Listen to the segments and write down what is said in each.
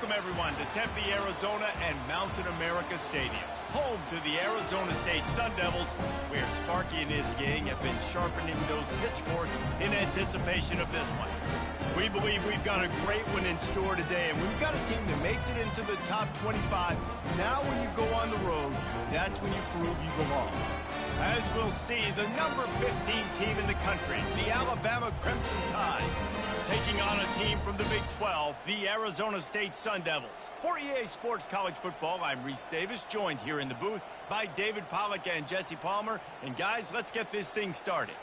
Welcome, everyone, to Tempe, Arizona and Mountain America Stadium, home to the Arizona State Sun Devils, where Sparky and his gang have been sharpening those pitchforks in anticipation of this one. We believe we've got a great one in store today, and we've got a team that makes it into the top 25. Now when you go on the road, that's when you prove you belong. As we'll see, the number 15 team in the country, the Alabama Crimson Tide, taking on a team from the Big 12, the Arizona State Sun Devils. For EA Sports College Football, I'm Reese Davis, joined here in the booth by David Pollack and Jesse Palmer. And guys, let's get this thing started.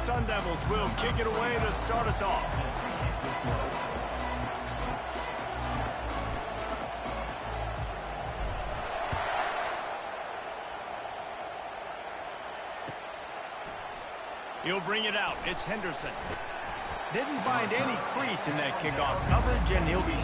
Sun Devils will kick it away to start us off. He'll bring it out. It's Henderson. Didn't find any crease in that kickoff coverage, and he'll be...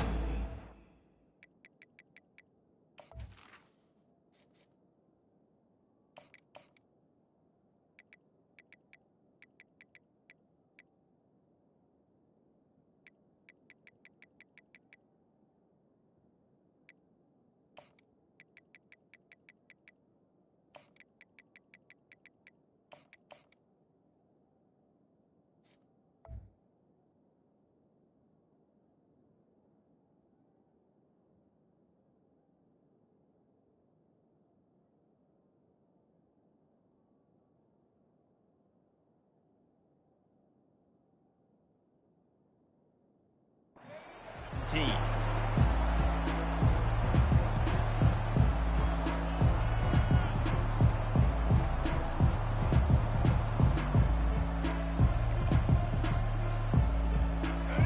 team.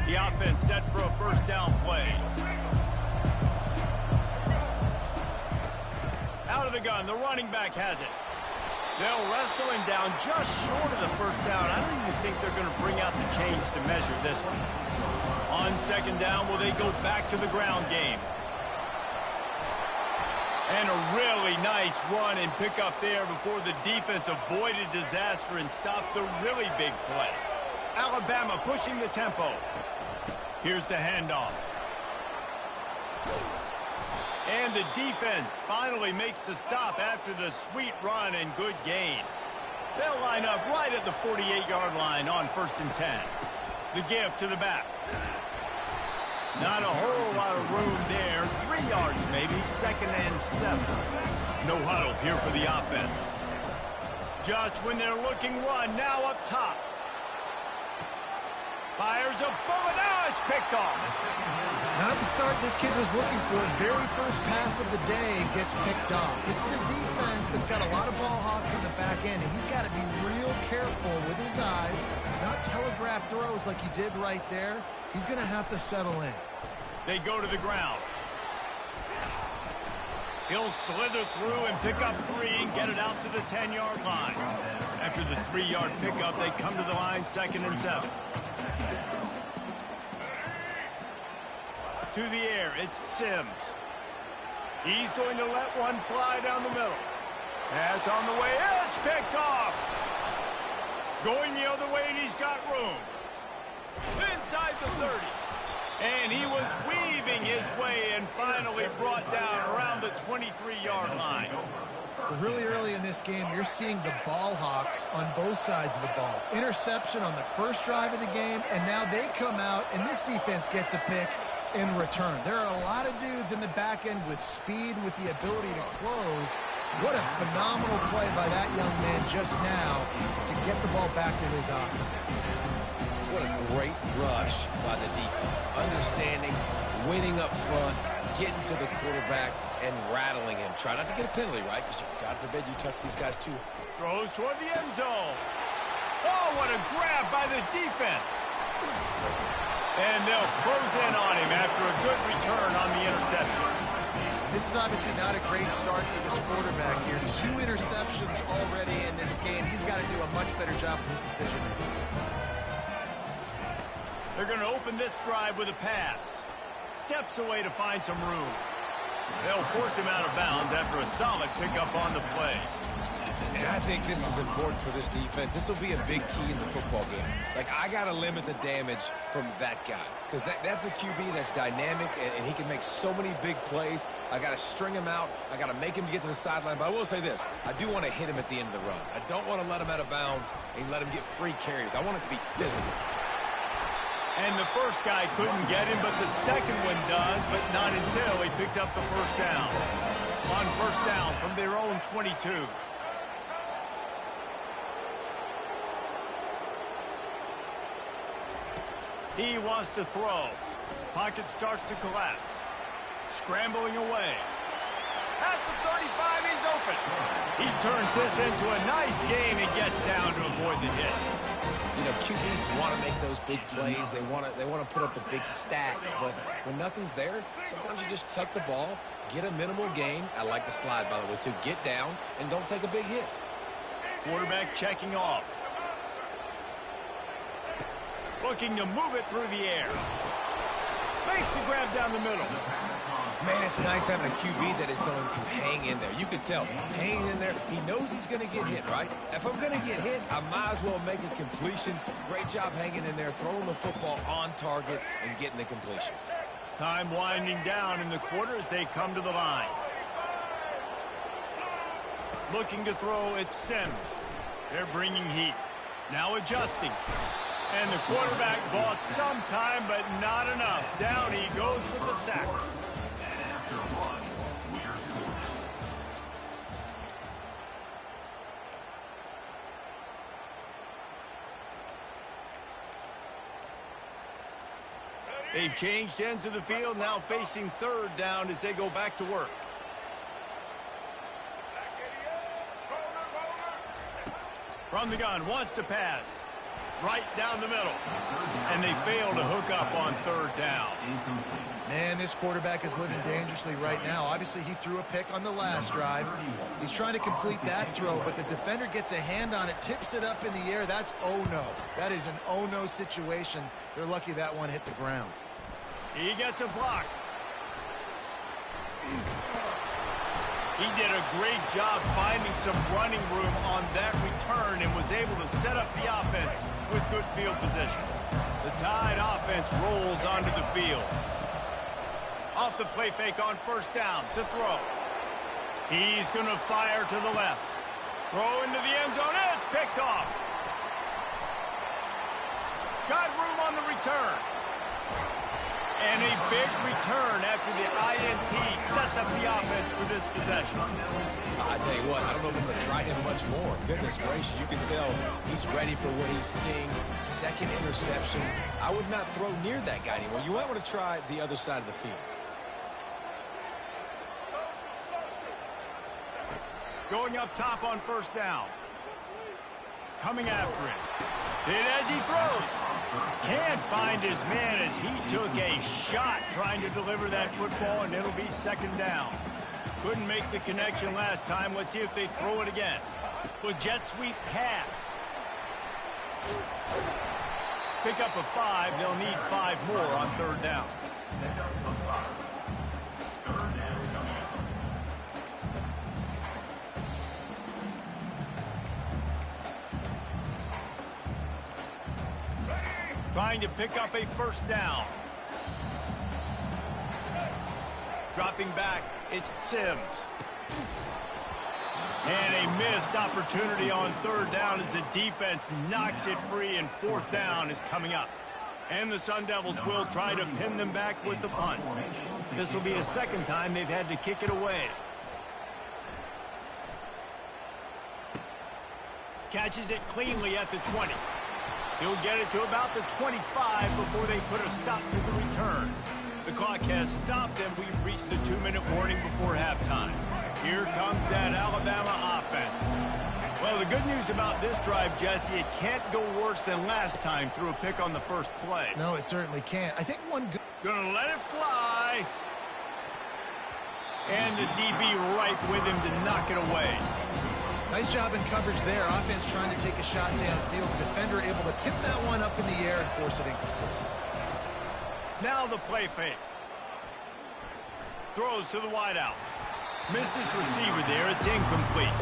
The offense set for a first down play. Out of the gun, the running back has it. They'll wrestle him down just short of the first down. I don't even think they're going to bring out the chains to measure this one. On second down, will they go back to the ground game? And a really nice run and pick up there before the defense avoided disaster and stopped the really big play. Alabama pushing the tempo. Here's the handoff. And the defense finally makes the stop after the sweet run and good gain. They'll line up right at the 48-yard line on 1st and 10. The give to the back. Not a whole lot of room there. 3 yards maybe, 2nd and 7. No huddle here for the offense. Just when they're looking run, now up top. Fires a bullet, now it's picked off. Not the start this kid was looking for. Very first pass of the day gets picked off. This is a defense that's got a lot of ball hawks in the back end, and he's got to be real careful with his eyes, not telegraph throws like he did right there. He's going to have to settle in. They go to the ground. He'll slither through and pick up 3 and get it out to the 10-yard line. After the 3-yard pickup, they come to the line, 2nd and 7. To the air, it's Sims. He's going to let one fly down the middle. Pass on the way, it's picked off. Going the other way, and he's got room. Inside the 30. And he was weaving his way and finally brought down around the 23-yard line. Really early in this game, you're seeing the ball hawks on both sides of the ball. Interception on the first drive of the game, and now they come out, and this defense gets a pick in return. There are a lot of dudes in the back end with speed and with the ability to close. What a phenomenal play by that young man just now to get the ball back to his offense. What a great rush by the defense. Understanding, winning up front, getting to the quarterback, and rattling him. Try not to get a penalty, right? Because God forbid you touch these guys too. Throws toward the end zone. Oh, what a grab by the defense. And they'll close in on him after a good return on the interception. This is obviously not a great start for this quarterback here. 2 interceptions already in this game. He's got to do a much better job with his decision-making. They're going to open this drive with a pass. Steps away to find some room. They'll force him out of bounds after a solid pickup on the play. And I think this is important for this defense. This will be a big key in the football game. Like, I got to limit the damage from that guy. Because that's a QB that's dynamic, and he can make so many big plays. I got to string him out. I got to make him get to the sideline. But I will say this. I do want to hit him at the end of the runs. I don't want to let him out of bounds and let him get free carries. I want it to be physical. And the first guy couldn't get him, but the second one does, but not until he picks up the first down. On first down from their own 22. He wants to throw. Pocket starts to collapse. Scrambling away. At the 35, he's open. He turns this into a nice game and gets down to avoid the hit. You know, QBs want to make those big plays. They want to put up the big stats. But when nothing's there, sometimes you just tuck the ball, get a minimal gain. I like the slide, by the way, too. Get down and don't take a big hit. Quarterback checking off. Looking to move it through the air. Makes the grab down the middle. Man, it's nice having a QB that is going to hang in there. You can tell, hanging in there, he knows he's going to get hit, right? If I'm going to get hit, I might as well make a completion. Great job hanging in there, throwing the football on target and getting the completion. Time winding down in the quarter as they come to the line. Looking to throw, it's Sims. They're bringing heat. Now adjusting. And the quarterback bought some time, but not enough. Down he goes with the sack. They've changed ends of the field, now facing third down as they go back to work. From the gun, wants to pass. Right down the middle. And they fail to hook up on third down. Man, this quarterback is living dangerously right now. Obviously, he threw a pick on the last drive. He's trying to complete that throw, but the defender gets a hand on it, tips it up in the air. That's oh-no. That is an oh-no situation. They're lucky that one hit the ground. He gets a block. He did a great job finding some running room on that return and was able to set up the offense with good field position. The Tide offense rolls onto the field. Off the play fake on first down to throw. He's going to fire to the left. Throw into the end zone. It's picked off. Got room on the return. And a big return after the INT sets up the offense for this possession. I tell you what, I don't know if I'm going to try him much more. Goodness gracious, you can tell he's ready for what he's seeing. Second interception. I would not throw near that guy anymore. You might want to try the other side of the field. Going up top on first down. Coming after him. Did as he throws. Can't find his man as he took a shot trying to deliver that football, and it'll be second down. Couldn't make the connection last time. Let's see if they throw it again. With jet sweep pass. Pick up a 5. They'll need 5 more on third down. Trying to pick up a first down. Dropping back, it's Sims. And a missed opportunity on third down as the defense knocks it free, and fourth down is coming up. And the Sun Devils will try to pin them back with the punt. This will be the second time they've had to kick it away. Catches it cleanly at the 20. He'll get it to about the 25 before they put a stop to the return. The clock has stopped, and we've reached the 2-minute warning before halftime. Here comes that Alabama offense. Well, the good news about this drive, Jesse, it can't go worse than last time through a pick on the first play. No, it certainly can't. I think one good... Gonna let it fly. And the DB right with him to knock it away. Nice job in coverage there. Offense trying to take a shot downfield. The defender able to tip that one up in the air and force it incomplete. Now the play fake. Throws to the wideout. Missed his receiver there. It's incomplete.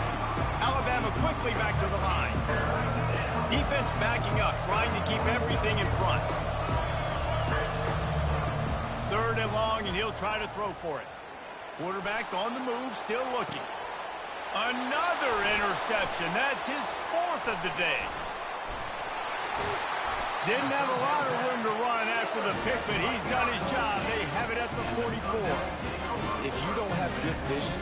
Alabama quickly back to the line. Defense backing up, trying to keep everything in front. 3rd and long, and he'll try to throw for it. Quarterback on the move, still looking. Another interception. That's his 4th of the day. Didn't have a lot of room to run after the pick, but he's done his job. They have it at the 44. If you don't have good vision,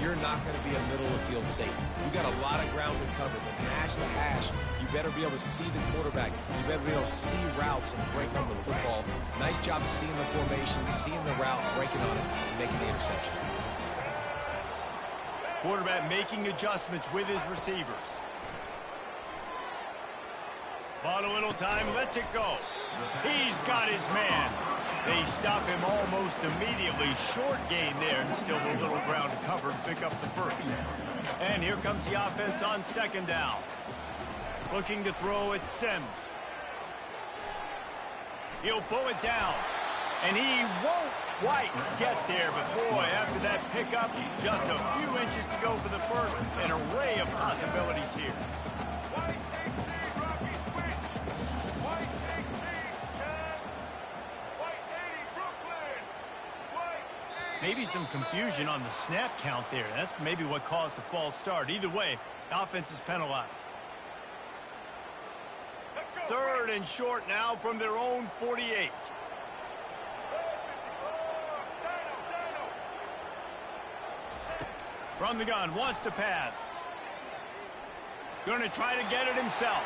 you're not going to be a middle-of-the-field safety. You got a lot of ground to cover. From hash to hash, you better be able to see the quarterback. You better be able to see routes and break on the football. Nice job seeing the formation, seeing the route, breaking on it, and making the interception. Quarterback making adjustments with his receivers. Bought a little time, lets it go. He's got his man. They stop him almost immediately. Short gain there, and still a little ground to cover to pick up the first. And here comes the offense on 2nd down. Looking to throw at Sims. He'll pull it down. And he won't quite get there, but boy, after that pickup, just a few inches to go for the first. An array of possibilities here. Maybe some confusion on the snap count there. That's maybe what caused the false start. Either way, offense is penalized. 3rd and short now from their own 48. From the gun, wants to pass. Going to try to get it himself.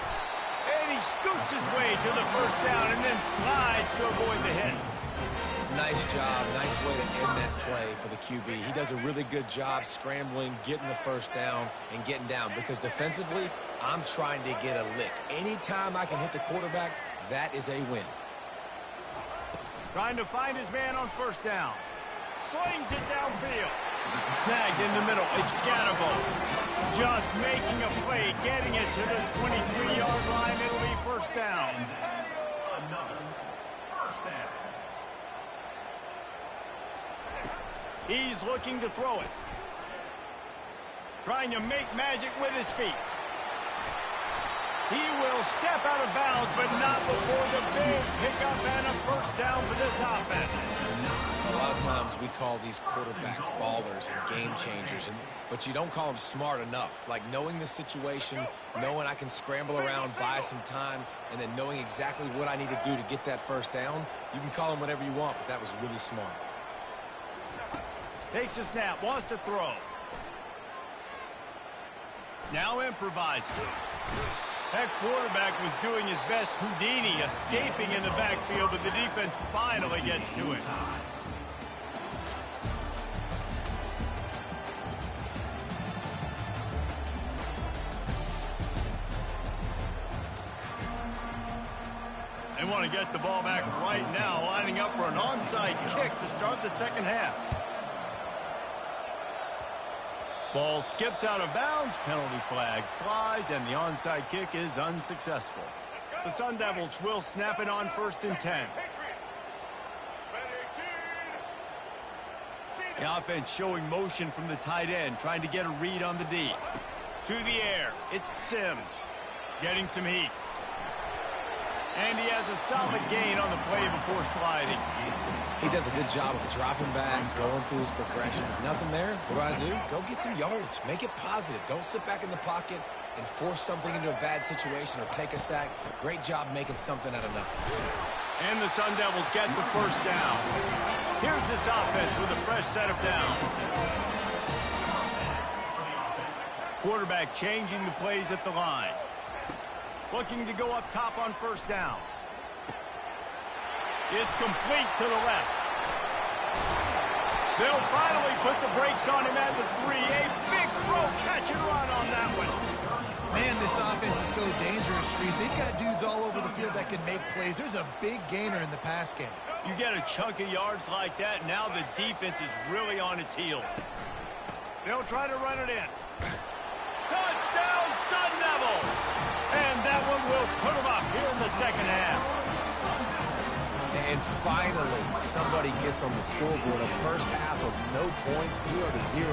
And he scoots his way to the first down and then slides to avoid the hit. Nice job. Nice way to end that play for the QB. He does a really good job scrambling, getting the first down, and getting down. Because defensively, I'm trying to get a lick. Anytime I can hit the quarterback, that is a win. Trying to find his man on 1st down. Slings it downfield. Snagged in the middle. It's Scatterbo. Just making a play, getting it to the 23-yard line. It'll be 1st down. Another 1st down. He's looking to throw it. Trying to make magic with his feet. He will step out of bounds, but not before the big pickup and a 1st down for this offense. A lot of times we call these quarterbacks ballers and game changers, but you don't call them smart enough. Like knowing the situation, knowing I can scramble around, buy some time, and then knowing exactly what I need to do to get that 1st down. You can call them whatever you want, but that was really smart. Takes a snap, wants to throw. Now improvising. That quarterback was doing his best Houdini, escaping in the backfield, but the defense finally gets to him. They want to get the ball back right now, lining up for an onside kick to start the 2nd half. Ball skips out of bounds, penalty flag flies, and the onside kick is unsuccessful. The Sun Devils will snap it on 1st and 10. The offense showing motion from the tight end, trying to get a read on the D. To the air, it's Sims, getting some heat. And he has a solid gain on the play before sliding. He does a good job of dropping back, going through his progressions. Nothing there. What do? Go get some yardage. Make it positive. Don't sit back in the pocket and force something into a bad situation or take a sack. Great job making something out of nothing. And the Sun Devils get the 1st down. Here's this offense with a fresh set of downs. Quarterback changing the plays at the line. Looking to go up top on 1st down. It's complete to the left. They'll finally put the brakes on him at the 3. A big throw, catch and run on that one. Man, this offense is so dangerous, Reese. They've got dudes all over the field that can make plays. There's a big gainer in the pass game. You get a chunk of yards like that, now the defense is really on its heels. They'll try to run it in. Touchdown, Sun Devils! And that one will put them up here in the second half. And finally, somebody gets on the scoreboard. A first half of no points, 0-0.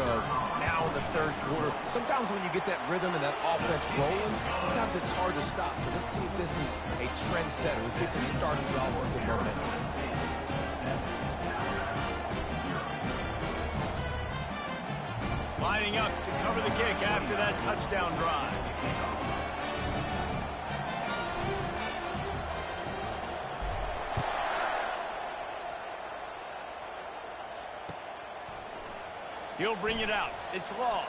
Now in the third quarter. Sometimes when you get that rhythm and that offense rolling, sometimes it's hard to stop. So let's see if this is a trendsetter. Let's see if this starts the offensive momentum. Lining up to cover the kick after that touchdown drive. He'll bring it out. It's Law.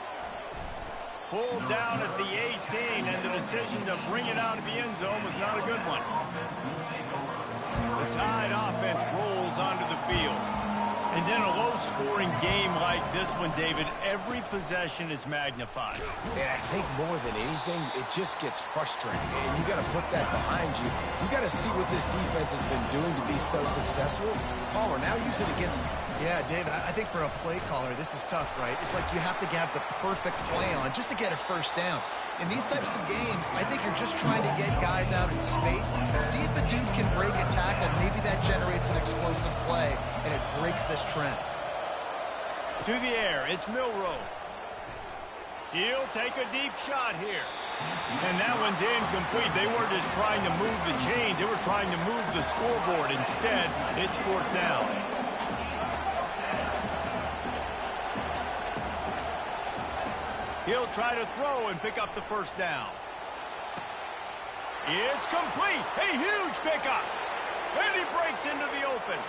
Pulled down at the 18, and the decision to bring it out of the end zone was not a good one. The Tide offense rolls onto the field. And then a low-scoring game like this one, David, every possession is magnified. And I think more than anything, it just gets frustrating. And you got to put that behind you. You got to see what this defense has been doing to be so successful. Caller, now use it against them. Yeah, David, I think for a play caller, this is tough, right? It's like you have to have the perfect play on just to get a first down. In these types of games, I think you're just trying to get guys out in space, see if a dude can break a tackle. Maybe that generates an explosive play, and it breaks this trend. To the air, it's Milroe. He'll take a deep shot here. And that one's incomplete. They weren't just trying to move the chains. They were trying to move the scoreboard. Instead, it's fourth down. He'll try to throw and pick up the first down. It's complete. A huge pickup. And he breaks into the open.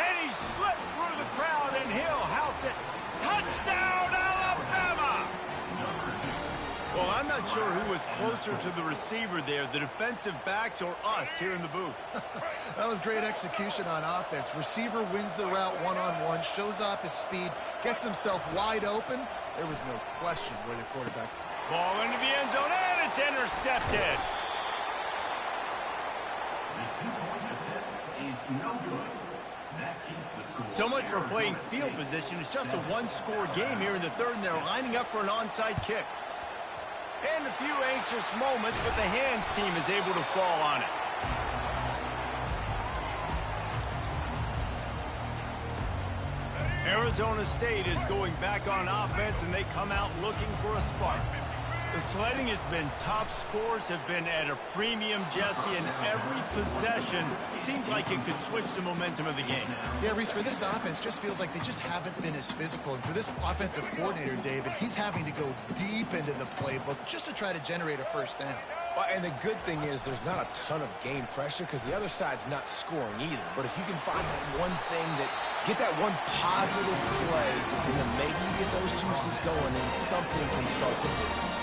And he slipped through the crowd, and he'll house it. Touchdown, Alabama! Well, I'm not sure who was closer to the receiver there, the defensive backs or us here in the booth. That was great execution on offense. Receiver wins the route one-on-one, shows off his speed, gets himself wide open. There was no question where the quarterback. Ball into the end zone, and it's intercepted. The two-point attempt is no good. That keeps the score. So much for playing field position. It's just a one-score game here in the third, and they're lining up for an onside kick. And a few anxious moments, but the hands team is able to fall on it. Arizona State is going back on offense, and they come out looking for a spark. The sledding has been tough. Scores have been at a premium, Jesse, and every possession seems like it could switch the momentum of the game. Yeah, Reese, for this offense, just feels like they just haven't been as physical. And for this offensive coordinator, David, he's having to go deep into the playbook just to try to generate a first down. Well, and the good thing is there's not a ton of game pressure because the other side's not scoring either. But if you can find that one thing get that one positive play, and then maybe you get those juices going and something can start to move.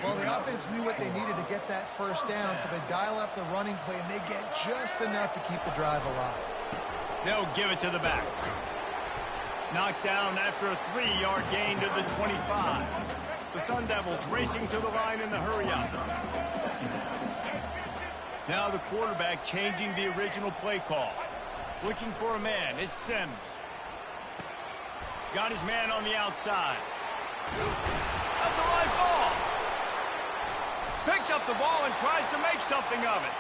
Well, the offense knew what they needed to get that first down, so they dial up the running play, and they get just enough to keep the drive alive. They'll give it to the back. Knocked down after a 3-yard gain to the 25. The Sun Devils racing to the line in the hurry-up. Now the quarterback changing the original play call. Looking for a man. It's Sims. Got his man on the outside. That's a live ball. Picks up the ball and tries to make something of it.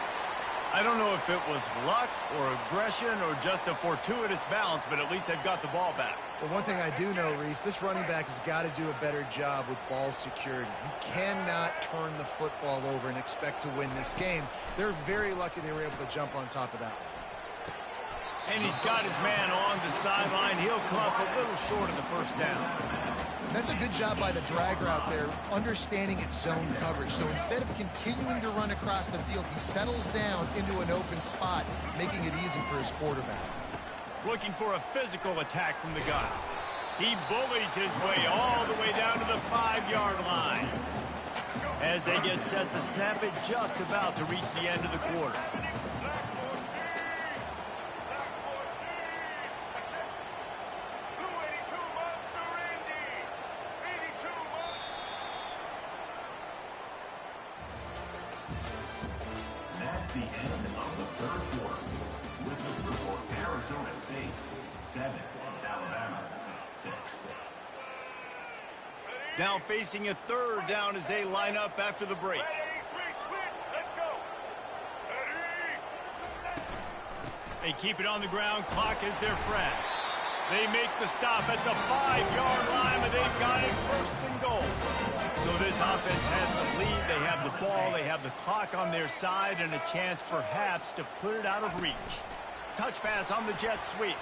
I don't know if it was luck or aggression or just a fortuitous bounce, but at least they've got the ball back. Well, one thing I do know, Reese, this running back has got to do a better job with ball security. You cannot turn the football over and expect to win this game. They're very lucky they were able to jump on top of that one. And he's got his man on the sideline. He'll come up a little short of the first down. That's a good job by the drag route there, understanding its zone coverage. So instead of continuing to run across the field, he settles down into an open spot, making it easy for his quarterback. Looking for a physical attack from the gun. He bullies his way all the way down to the 5-yard line. As they get set to snap it, just about to reach the end of the quarter. That's the end of the third quarter. With For Arizona State, 7. Alabama, 6. Now facing a third down as they line up after the break. They keep it on the ground. Clock is their friend. They make the stop at the 5-yard line, and they've got it first and goal. So this offense has the lead. They have the ball. They have the clock on their side and a chance perhaps to put it out of reach. Touch pass on the jet sweep.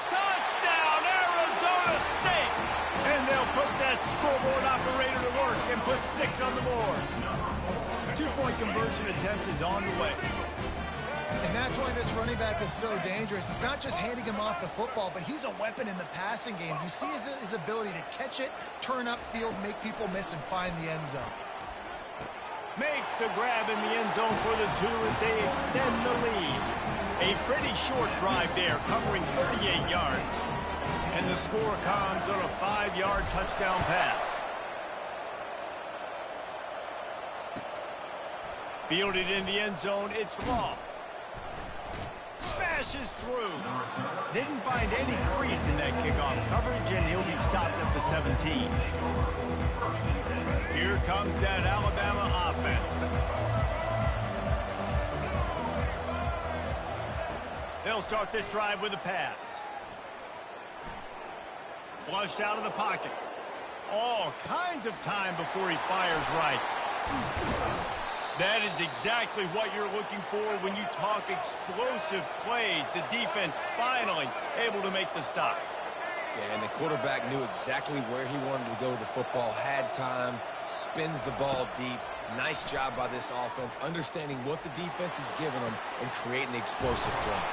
Touchdown, Arizona State! And they'll put that scoreboard operator to work and put 6 on the board. 2-point conversion attempt is on the way. And that's why this running back is so dangerous. It's not just handing him off the football, but he's a weapon in the passing game. You see his ability to catch it, turn upfield, make people miss, and find the end zone. Makes the grab in the end zone for the 2 as they extend the lead. A pretty short drive there, covering 38 yards. And the score comes on a 5-yard touchdown pass. Fielded in the end zone, it's Law. Smashes through. Didn't find any crease in that kickoff coverage, and he'll be stopped at the 17. Here comes that Alabama offense. They'll start this drive with a pass. Flushed out of the pocket. All kinds of time before he fires right. That is exactly what you're looking for when you talk explosive plays. The defense finally able to make the stop. Yeah, and the quarterback knew exactly where he wanted to go with the football, had time, spins the ball deep. Nice job by this offense, understanding what the defense is giving them and creating the explosive play.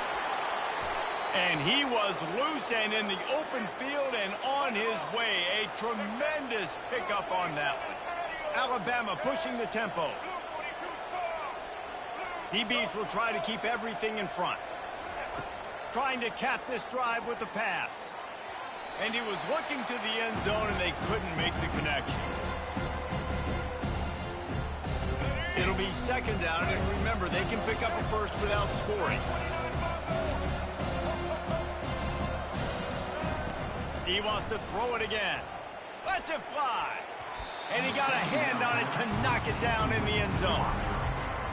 And he was loose and in the open field and on his way. A tremendous pickup on that one. Alabama pushing the tempo. DBs will try to keep everything in front. Trying to cap this drive with a pass. And he was looking to the end zone, and they couldn't make the connection. It'll be 2nd down, and remember, they can pick up a first without scoring. He wants to throw it again. Lets it fly. And he got a hand on it to knock it down in the end zone.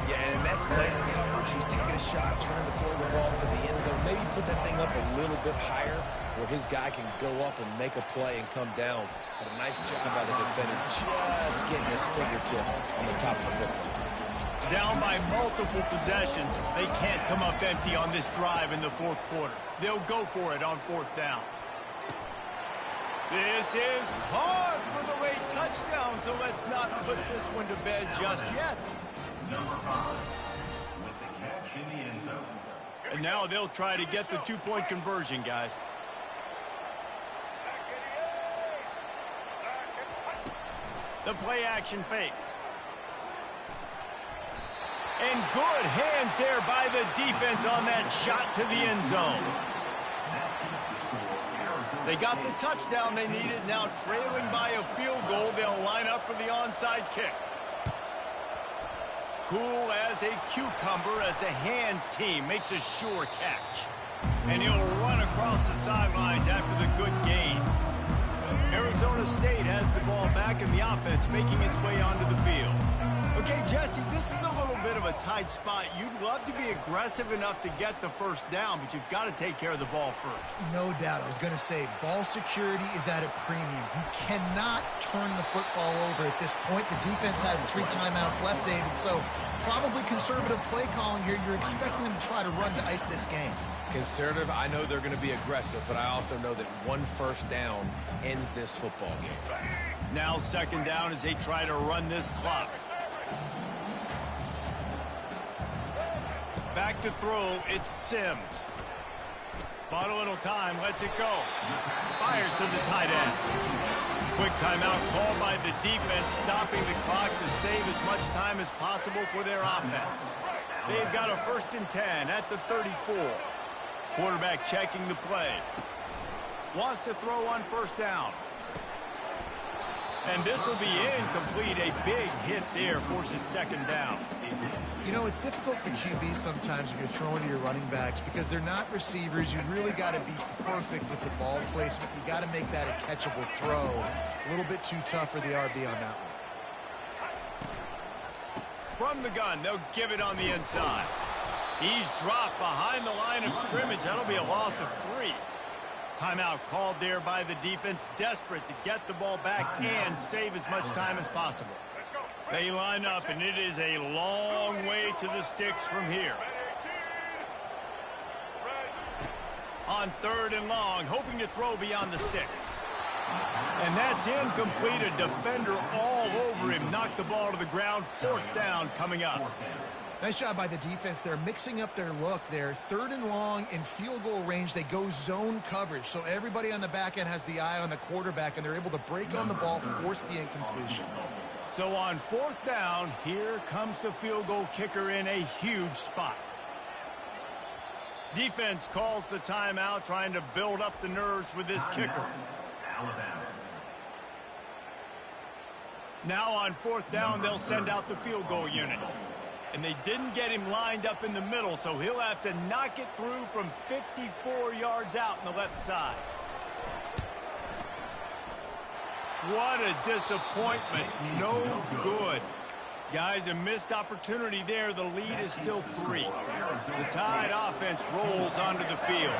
Yeah, and that's nice coverage. He's taking a shot, trying to throw the ball to the end zone. Maybe put that thing up a little bit higher where his guy can go up and make a play and come down. But a nice job by the defender just getting his fingertip on the top of the football. Down by multiple possessions, they can't come up empty on this drive in the 4th quarter. They'll go for it on 4th down. This is caught for the late touchdown, so let's not put this one to bed just yet. Number 5, with the catch in the end zone. And now they'll try to get the 2-point conversion, guys. The play action fake. And good hands there by the defense on that shot to the end zone. They got the touchdown they needed. Now trailing by a field goal, they'll line up for the onside kick. Cool as a cucumber as the hands team makes a sure catch. And he'll run across the sidelines after the good gain. Arizona State has the ball back in the offense, making its way onto the field. Okay, Jesse, this is a little bit of a tight spot. You'd love to be aggressive enough to get the first down, but you've got to take care of the ball first. No doubt. I was going to say, ball security is at a premium. You cannot turn the football over at this point. The defense has 3 timeouts left, David, so probably conservative play calling here. You're expecting them to try to run to ice this game. Conservative, I know they're going to be aggressive, but I also know that 1 first down ends this football game. Now 2nd down as they try to run this clock. Back to throw, it's Sims. Bought a little time, lets it go. Fires to the tight end. Quick timeout called by the defense, stopping the clock to save as much time as possible for their offense. They've got a 1st and 10 at the 34. Quarterback checking the play. Wants to throw on 1st down. And this will be incomplete. A big hit there forces second down. You know, it's difficult for QBs sometimes when you're throwing to your running backs because they're not receivers. You really got to be perfect with the ball placement. You got to make that a catchable throw. A little bit too tough for the RB on that one. From the gun, they'll give it on the inside. He's dropped behind the line of scrimmage. That'll be a loss of 3. Timeout called there by the defense, desperate to get the ball back and save as much time as possible. They line up, and it is a long way to the sticks from here. On 3rd and long, hoping to throw beyond the sticks. And that's incomplete. A defender all over him. Knocked the ball to the ground. 4th down coming up. Nice job by the defense. They're mixing up their look. They're 3rd and long in field goal range. They go zone coverage. So everybody on the back end has the eye on the quarterback, and they're able to break on the ball, force the incompletion. So on 4th down, here comes the field goal kicker in a huge spot. Defense calls the timeout, trying to build up the nerves with this kicker. Now on 4th down, they'll send out the field goal unit. And they didn't get him lined up in the middle, so he'll have to knock it through from 54 yards out on the left side. What a disappointment. No good. Guys, a missed opportunity there. The lead is still 3. The Tide offense rolls onto the field.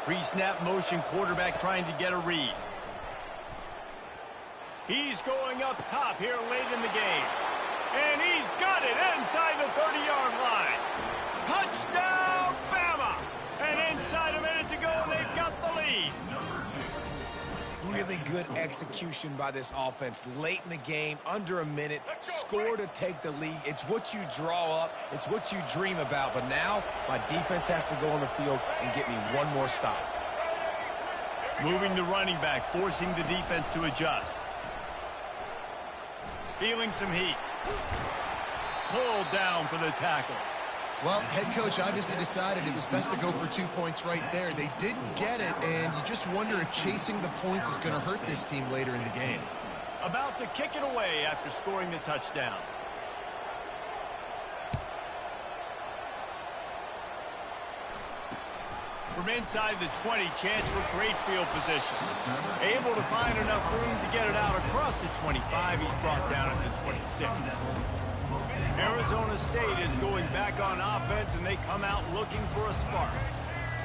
Pre-snap motion, quarterback trying to get a read. He's going up top here late in the game. And he's got it inside the 30-yard line. Touchdown, Bama! And inside a minute to go, and they've got the lead. Really good execution by this offense late in the game, under a minute, score to take the lead. It's what you draw up. It's what you dream about. But now my defense has to go on the field and get me one more stop. Moving the running back, forcing the defense to adjust. Feeling some heat. Pulled down for the tackle. Well, head coach obviously decided it was best to go for 2 points right there. They didn't get it, and you just wonder if chasing the points is going to hurt this team later in the game. About to kick it away after scoring the touchdown. From inside the 20, chance for great field position. Able to find enough room to get it out across the 25. He's brought down at the 26. Arizona State is going back on offense, and they come out looking for a spark.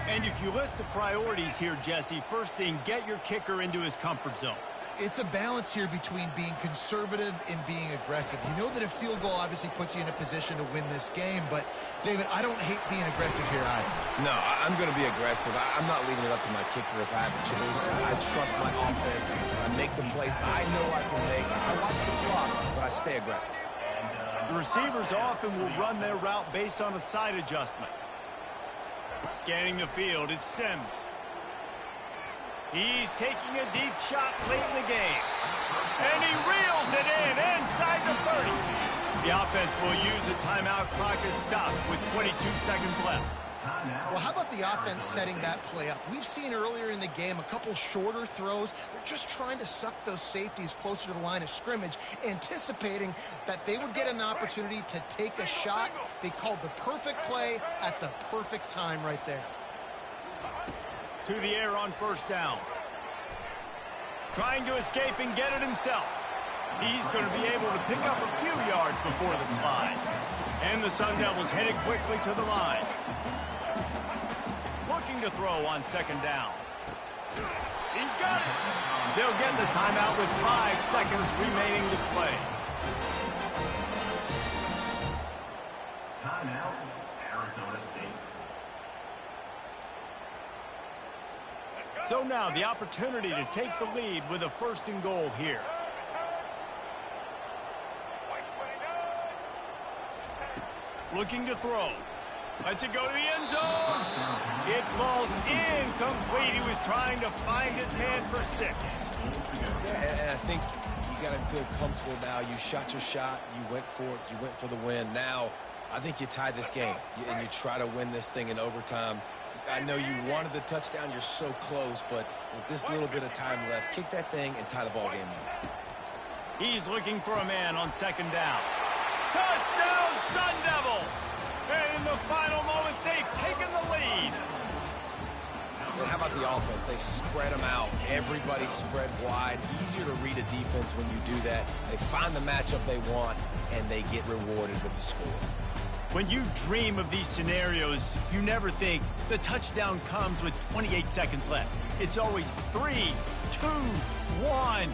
And if you list the priorities here, Jesse, first thing, get your kicker into his comfort zone. It's a balance here between being conservative and being aggressive. You know that a field goal obviously puts you in a position to win this game, but, David, I don't hate being aggressive here either. No, I'm going to be aggressive. I'm not leaving it up to my kicker if I have a choice. I trust my offense. I make the plays I know I can make. I watch the clock, but I stay aggressive. The receivers often will run their route based on a side adjustment. Scanning the field, it's Sims. He's taking a deep shot late in the game. And he reels it in inside the 30. The offense will use a timeout. Clock is stopped with 22 seconds left. Well, how about the offense setting that play up? We've seen earlier in the game a couple shorter throws. They're just trying to suck those safeties closer to the line of scrimmage, anticipating that they would get an opportunity to take a shot. They called the perfect play at the perfect time right there. To the air on 1st down. Trying to escape and get it himself. He's going to be able to pick up a few yards before the slide. And the Sun Devils headed quickly to the line. Looking to throw on 2nd down. He's got it. They'll get the timeout with 5 seconds remaining to play. Timeout, Arizona State. So now the opportunity to take the lead with a 1st and goal here. Looking to throw. Lets it go to the end zone. It falls incomplete. He was trying to find his man for 6. Yeah, and I think you got to feel comfortable now. You shot your shot. You went for it. You went for the win. Now, I think you tied this game, and you try to win this thing in overtime. I know you wanted the touchdown. You're so close, but with this little bit of time left, kick that thing and tie the ball game up. He's looking for a man on second down. Touchdown, Sun Devils! And in the final moments, they've taken the lead. And how about the offense? They spread them out. Everybody spread wide. Easier to read a defense when you do that. They find the matchup they want, and they get rewarded with the score. When you dream of these scenarios, you never think the touchdown comes with 28 seconds left. It's always 3, 2, 1,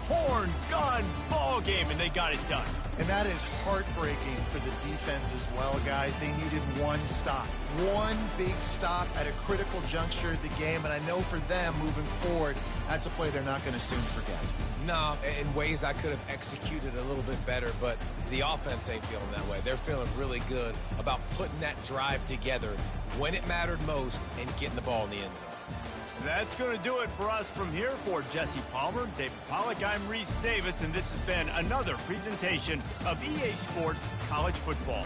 horn, gun, ball game, and they got it done. And that is heartbreaking for the defense as well, guys. They needed one stop. One big stop at a critical juncture of the game, and I know for them moving forward, that's a play they're not going to soon forget. No, in ways I could have executed a little bit better, but the offense ain't feeling that way. They're feeling really good about putting that drive together when it mattered most and getting the ball in the end zone. That's going to do it for us from here. For Jesse Palmer, David Pollack, I'm Reese Davis, and this has been another presentation of EA Sports College Football.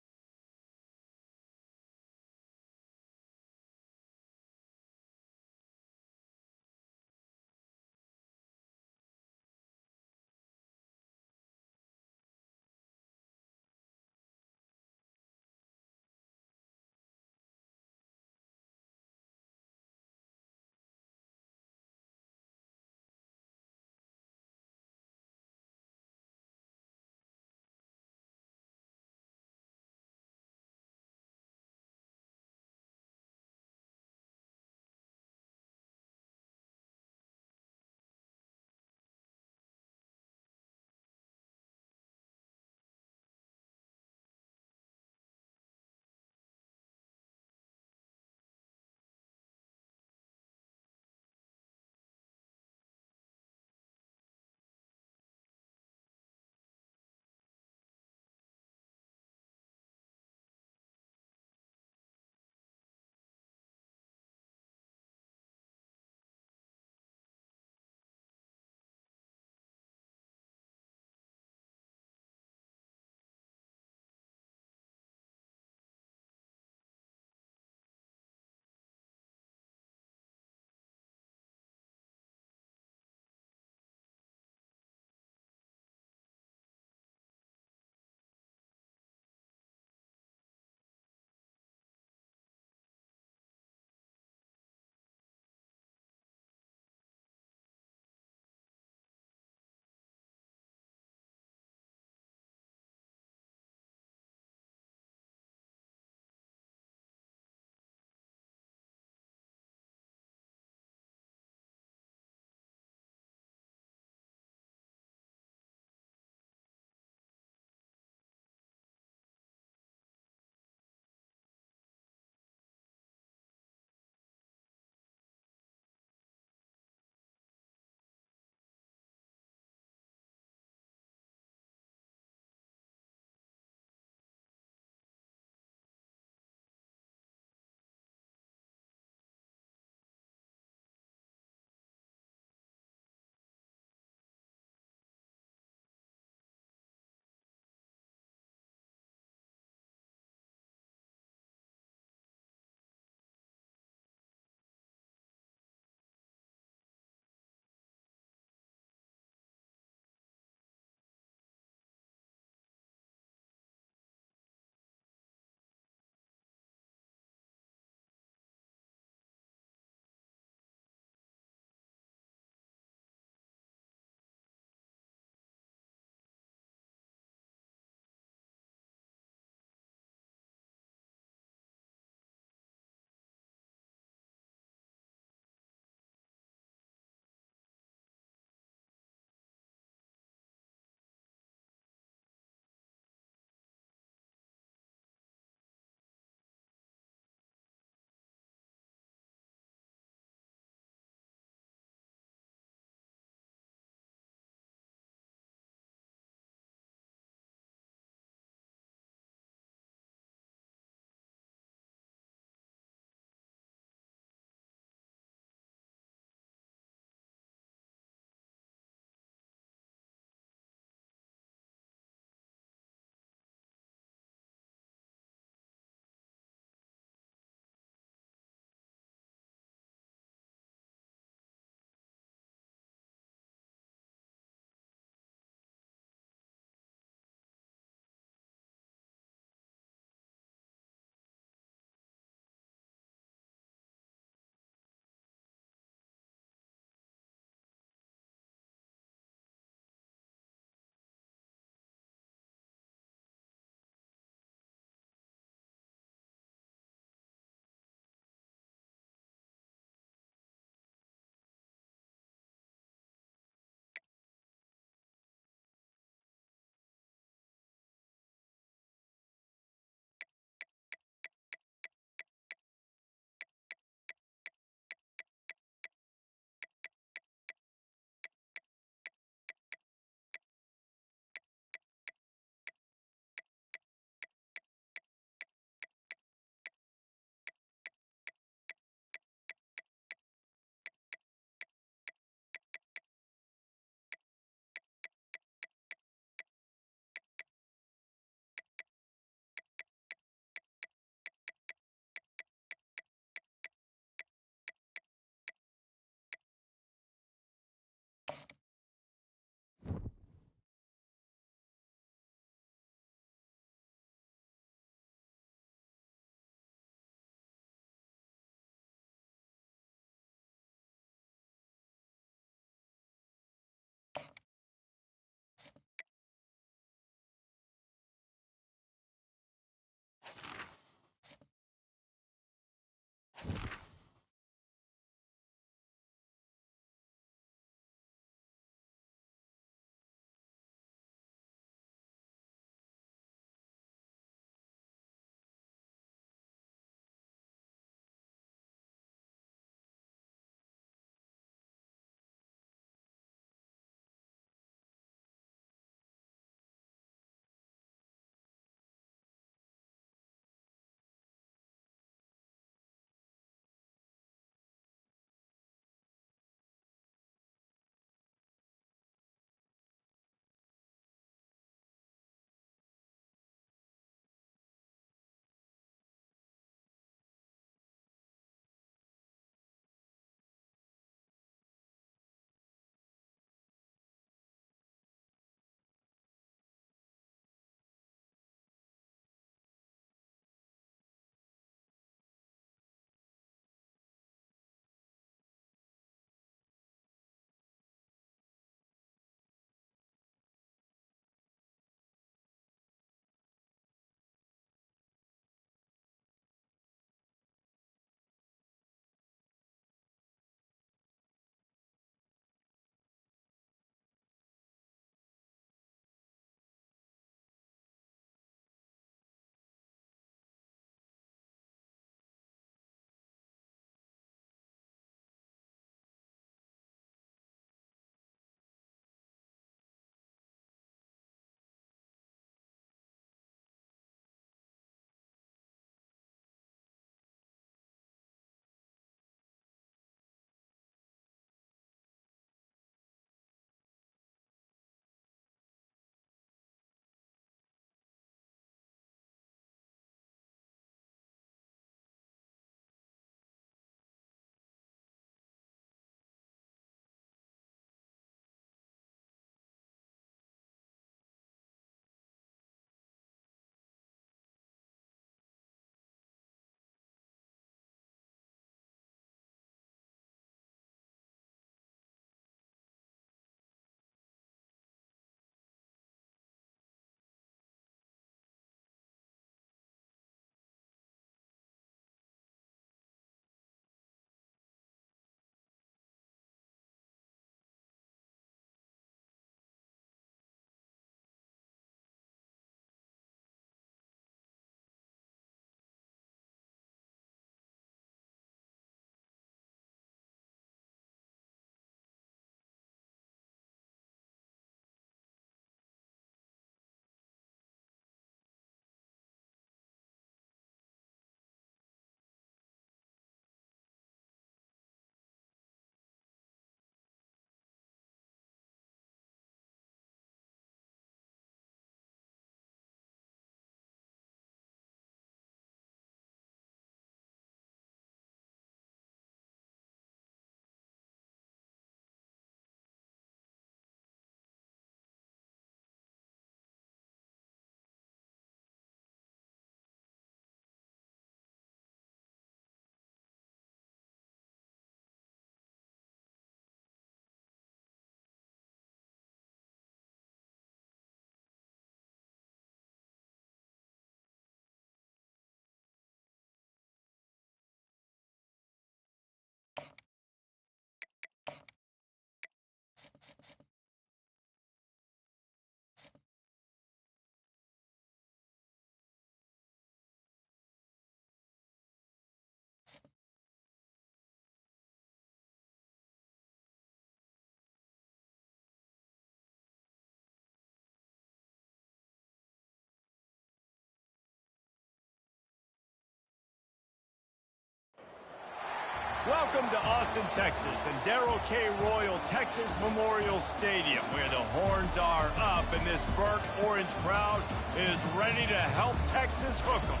Welcome to Austin, Texas, and Darrell K. Royal Texas Memorial Stadium, where the horns are up and this burnt orange crowd is ready to help Texas hook 'em.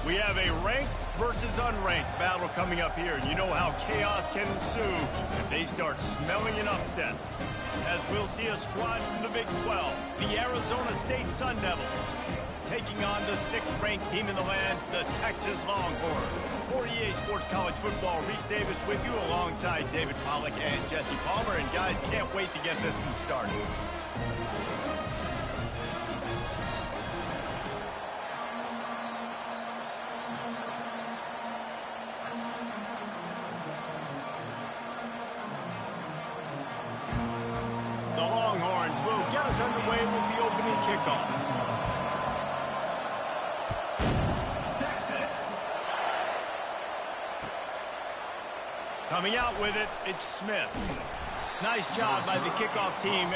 We have a ranked versus unranked battle coming up here, and you know how chaos can ensue if they start smelling an upset. As we'll see a squad from the Big 12, the Arizona State Sun Devils, taking on the 6th-ranked team in the land, the Texas Longhorns. For EA Sports College Football, Reese Davis with you alongside David Pollack and Jesse Palmer. And guys, can't wait to get this one started. The Longhorns will get us underway with the opening kickoff. Coming out with it, it's Smith. Nice job by the kickoff team.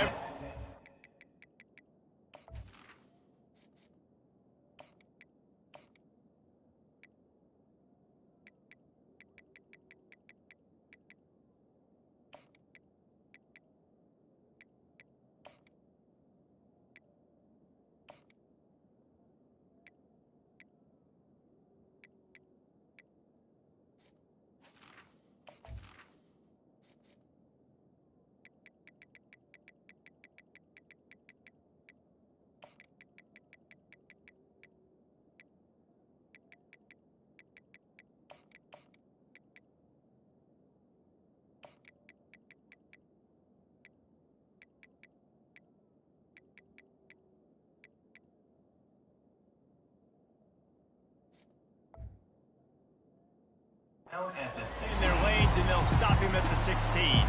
In their lanes, and they'll stop him at the 16.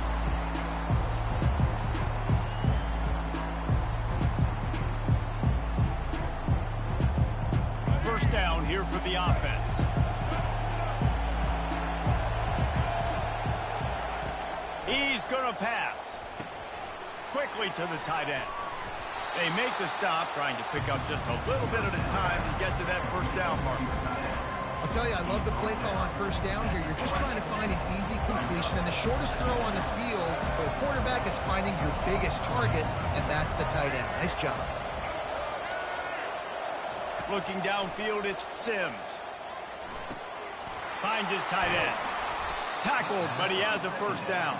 First down here for the offense. He's going to pass. Quickly to the tight end. They make the stop, trying to pick up just a little bit at a time to get to that first down marker. I'll tell you, I love the play call on first down here. You're just trying to find an easy completion, and the shortest throw on the field for a quarterback is finding your biggest target, and that's the tight end. Nice job. Looking downfield, it's Sims. Finds his tight end. Tackled, but he has a first down.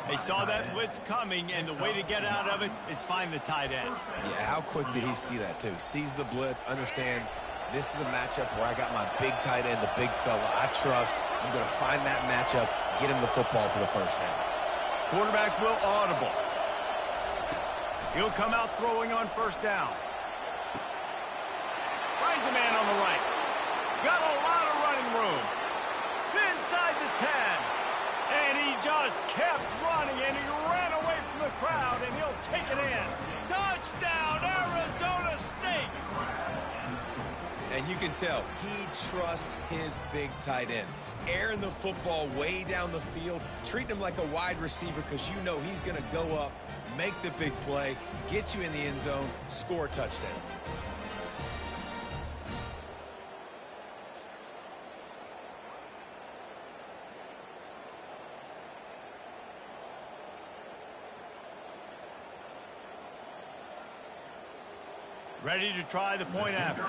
They saw that blitz coming, and the way to get out of it is find the tight end. Yeah, how quick did he see that, too? Sees the blitz, understands this is a matchup where I got my big tight end, the big fella I trust. I'm going to find that matchup, get him the football for the first down. Quarterback will audible. He'll come out throwing on first down. Finds a man on the right. Got a lot of running room. Inside the 10. And he just kept running, and he ran away from the crowd, and he'll take it in. Touchdown, Arizona State! And you can tell he trusts his big tight end. Airing the football way down the field, treating him like a wide receiver because you know he's going to go up, make the big play, get you in the end zone, score a touchdown. Ready to try the point after.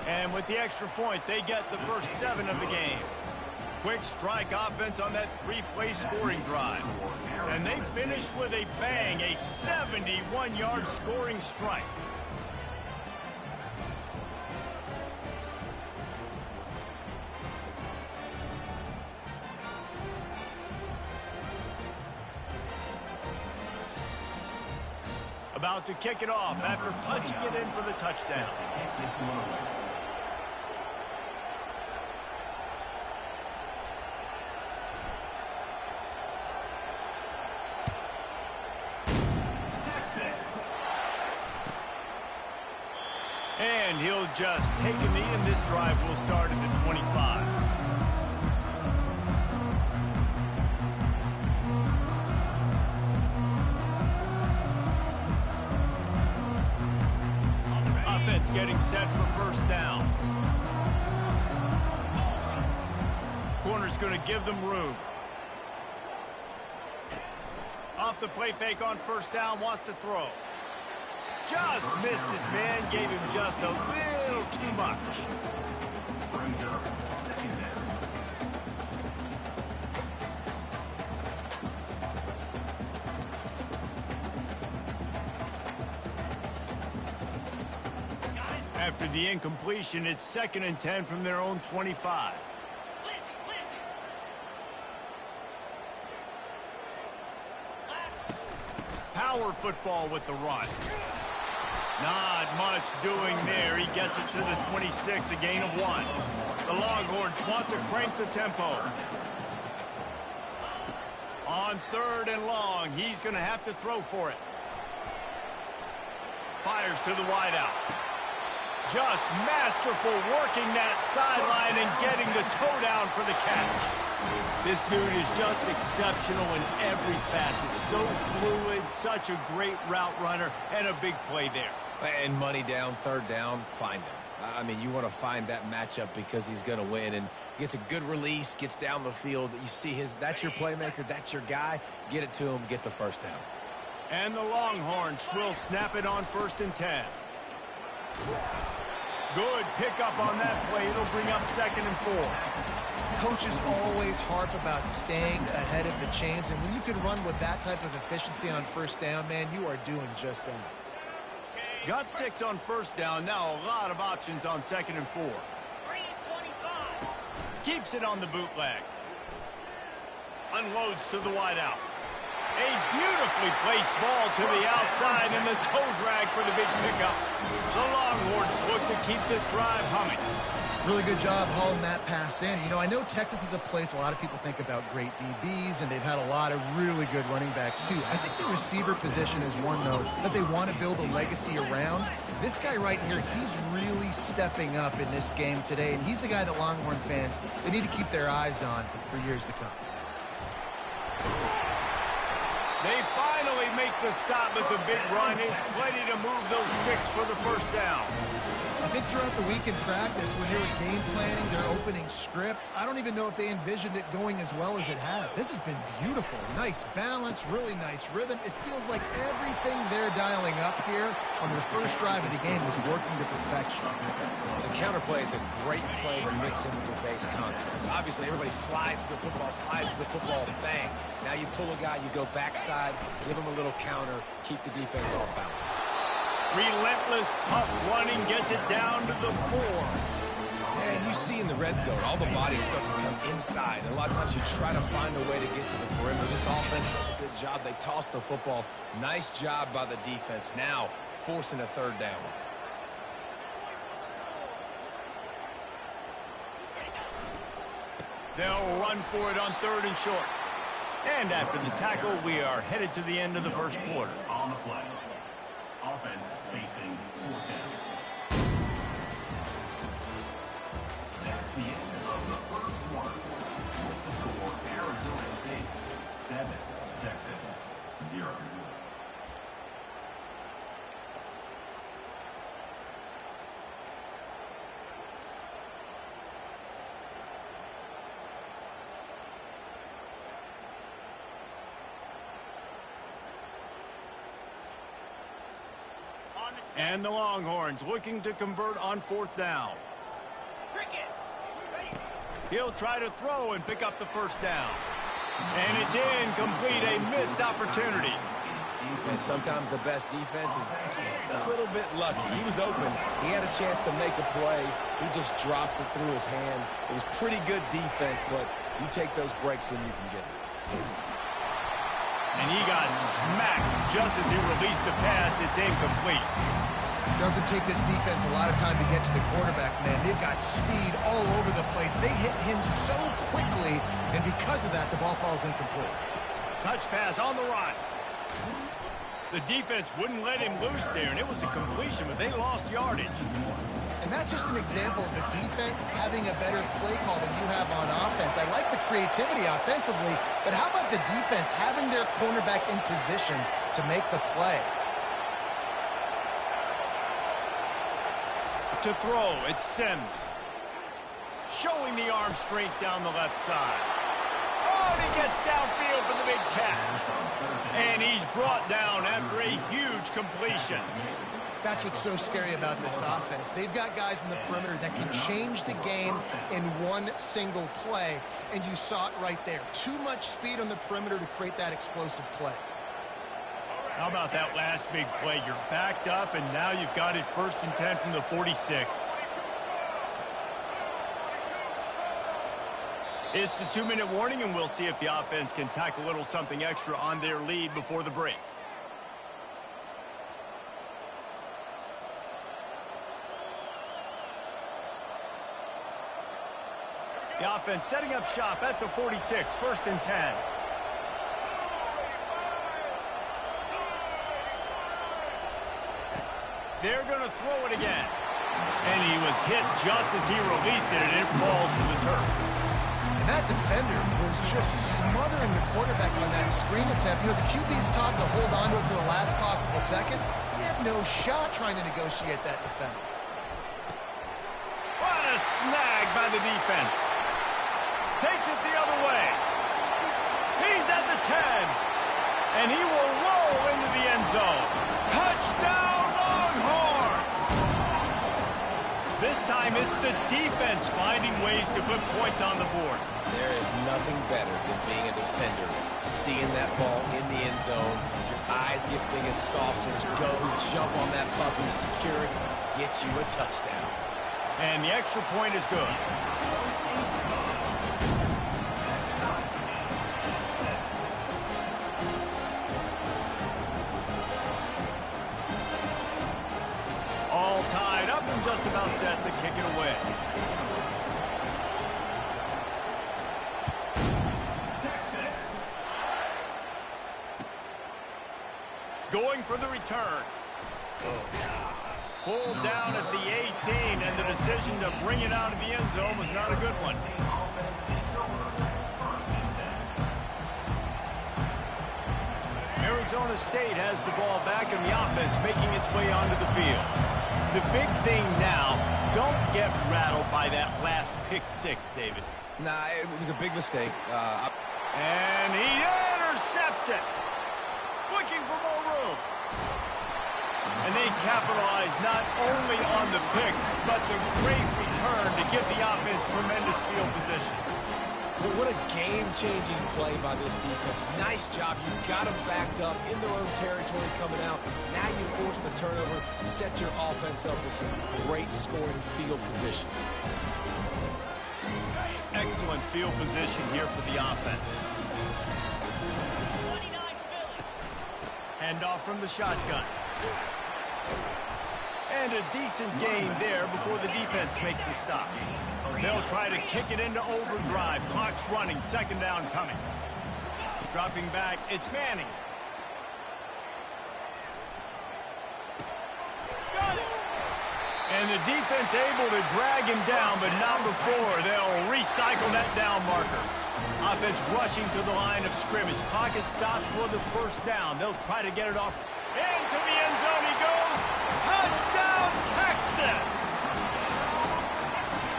And with the extra point, they get the first 7 of the game. Quick strike offense on that 3-play scoring drive. And they finish with a bang, a 71-yard scoring strike. About to kick it off after punching it in for the touchdown. And he'll just take a knee, and this drive will start at the 25. defense getting set for first down. Corner's going to give them room. Off the play fake on first down, wants to throw. Just missed his man, gave him just a little too much. Brings up second down. After the incompletion, it's 2nd and 10 from their own 25. Power football with the run. Not much doing there. He gets it to the 26, a gain of 1. The Longhorns want to crank the tempo. On 3rd and long, he's going to have to throw for it. Fires to the wideout. Just masterful working that sideline and getting the toe down for the catch. This dude is just exceptional in every facet. So fluid, such a great route runner, and a big play there. And money down, 3rd down, find him. I mean, you want to find that matchup because he's going to win, and gets a good release, gets down the field. You see that's your playmaker, that's your guy. Get it to him, get the first down. And the Longhorns will snap it on 1st and 10. Good pickup on that play. It'll bring up 2nd and 4. Coaches always harp about staying ahead of the chains, and when you can run with that type of efficiency on first down, man, you are doing just that. Got 6 on first down. Now a lot of options on 2nd and 4. Keeps it on the bootleg. Unloads to the wideout. A beautifully placed ball to the outside and the toe drag for the big pickup. The Longhorns look to keep this drive humming. Really good job hauling that pass in. You know, I know Texas is a place a lot of people think about great DBs, and they've had a lot of really good running backs, too. I think the receiver position is one, though, that they want to build a legacy around. This guy right here, he's really stepping up in this game today, and he's a guy that Longhorn fans, they need to keep their eyes on for years to come. They finally make the stop, but the big run is plenty to move those sticks for the first down. I think throughout the week in practice, when they were game planning their opening script, I don't even know if they envisioned it going as well as it has. This has been beautiful. Nice balance, really nice rhythm. It feels like everything they're dialing up here on their first drive of the game is working to perfection. The counterplay is a great play to mix in with your base concepts. Obviously, everybody flies to the football, bang. Now you pull a guy, you go backside, give him a little counter, keep the defense off balance. Relentless, tough running gets it down to the 4. Yeah, and you see in the red zone, all the bodies start to come inside. And a lot of times you try to find a way to get to the perimeter. This offense does a good job. They toss the football. Nice job by the defense. Now forcing a 3rd down. They'll run for it on 3rd and short. And after the tackle, we are headed to the end of the first quarter. On the play. Offense facing 4th down. That's the end of the first quarter. The score, Arizona State 7, Texas 0. And the Longhorns looking to convert on 4th down. He'll try to throw and pick up the first down. And it's incomplete, a missed opportunity. And sometimes the best defense is a little bit lucky. He was open. He had a chance to make a play. He just drops it through his hand. It was pretty good defense, but you take those breaks when you can get them. And he got smacked just as he released the pass. It's incomplete. Doesn't take this defense a lot of time to get to the quarterback, man. They've got speed all over the place. They hit him so quickly, and because of that, the ball falls incomplete. Touch pass on the run. The defense wouldn't let him loose there, and it was a completion, but they lost yardage. And that's just an example of the defense having a better play call than you have on offense. I like the creativity offensively, but how about the defense having their cornerback in position to make the play? to throw. It's Sims. Showing the arm strength down the left side. Oh, and he gets downfield for the big catch. And he's brought down after a huge completion. That's what's so scary about this offense. They've got guys in the perimeter that can change the game in one single play, and you saw it right there. Too much speed on the perimeter to create that explosive play. How about that last big play? You're backed up, and now you've got it 1st and 10 from the 46. It's the 2-minute warning, and we'll see if the offense can tack a little something extra on their lead before the break. The offense setting up shop at the 46, 1st and 10. They're going to throw it again. And he was hit just as he released it, and it falls to the turf. And that defender was just smothering the quarterback on that screen attempt. You know, the QB's taught to hold on to it to the last possible second. He had no shot trying to negotiate that defender. What a snag by the defense. Takes it the other way. He's at the 10. And he will roll into the end zone. Touchdown, Longhorn! This time it's the defense finding ways to put points on the board. There is nothing better than being a defender. Seeing that ball in the end zone, your eyes get big as saucers, go, jump on that puppy, secure it, get you a touchdown. And the extra point is good. All tied up and just about set to kick it away. Texas. Going for the return. Pulled down at the 18, and the decision to bring it out of the end zone was not a good one. Arizona State has the ball back in the offense, making its way onto the field. The big thing now, don't get rattled by that last pick 6, David. Nah, it was a big mistake. And he intercepts it. Looking for more room. And they capitalize not only on the pick, but the great return to give the offense tremendous field position. Well, what a game-changing play by this defense. Nice job. You got them backed up in their own territory coming out. Now you force the turnover, set your offense up with some great scoring field position. Excellent field position here for the offense. Handoff from the shotgun. And a decent gain there before the defense makes the stop. They'll try to kick it into overdrive. Clock's running. 2nd down coming. Dropping back, it's Manning. Got it. And the defense able to drag him down, but not before they'll recycle that down marker. Offense rushing to the line of scrimmage. Clock is stopped for the 1st down. They'll try to get it off. Into the end zone he goes. Touchdown, Texas!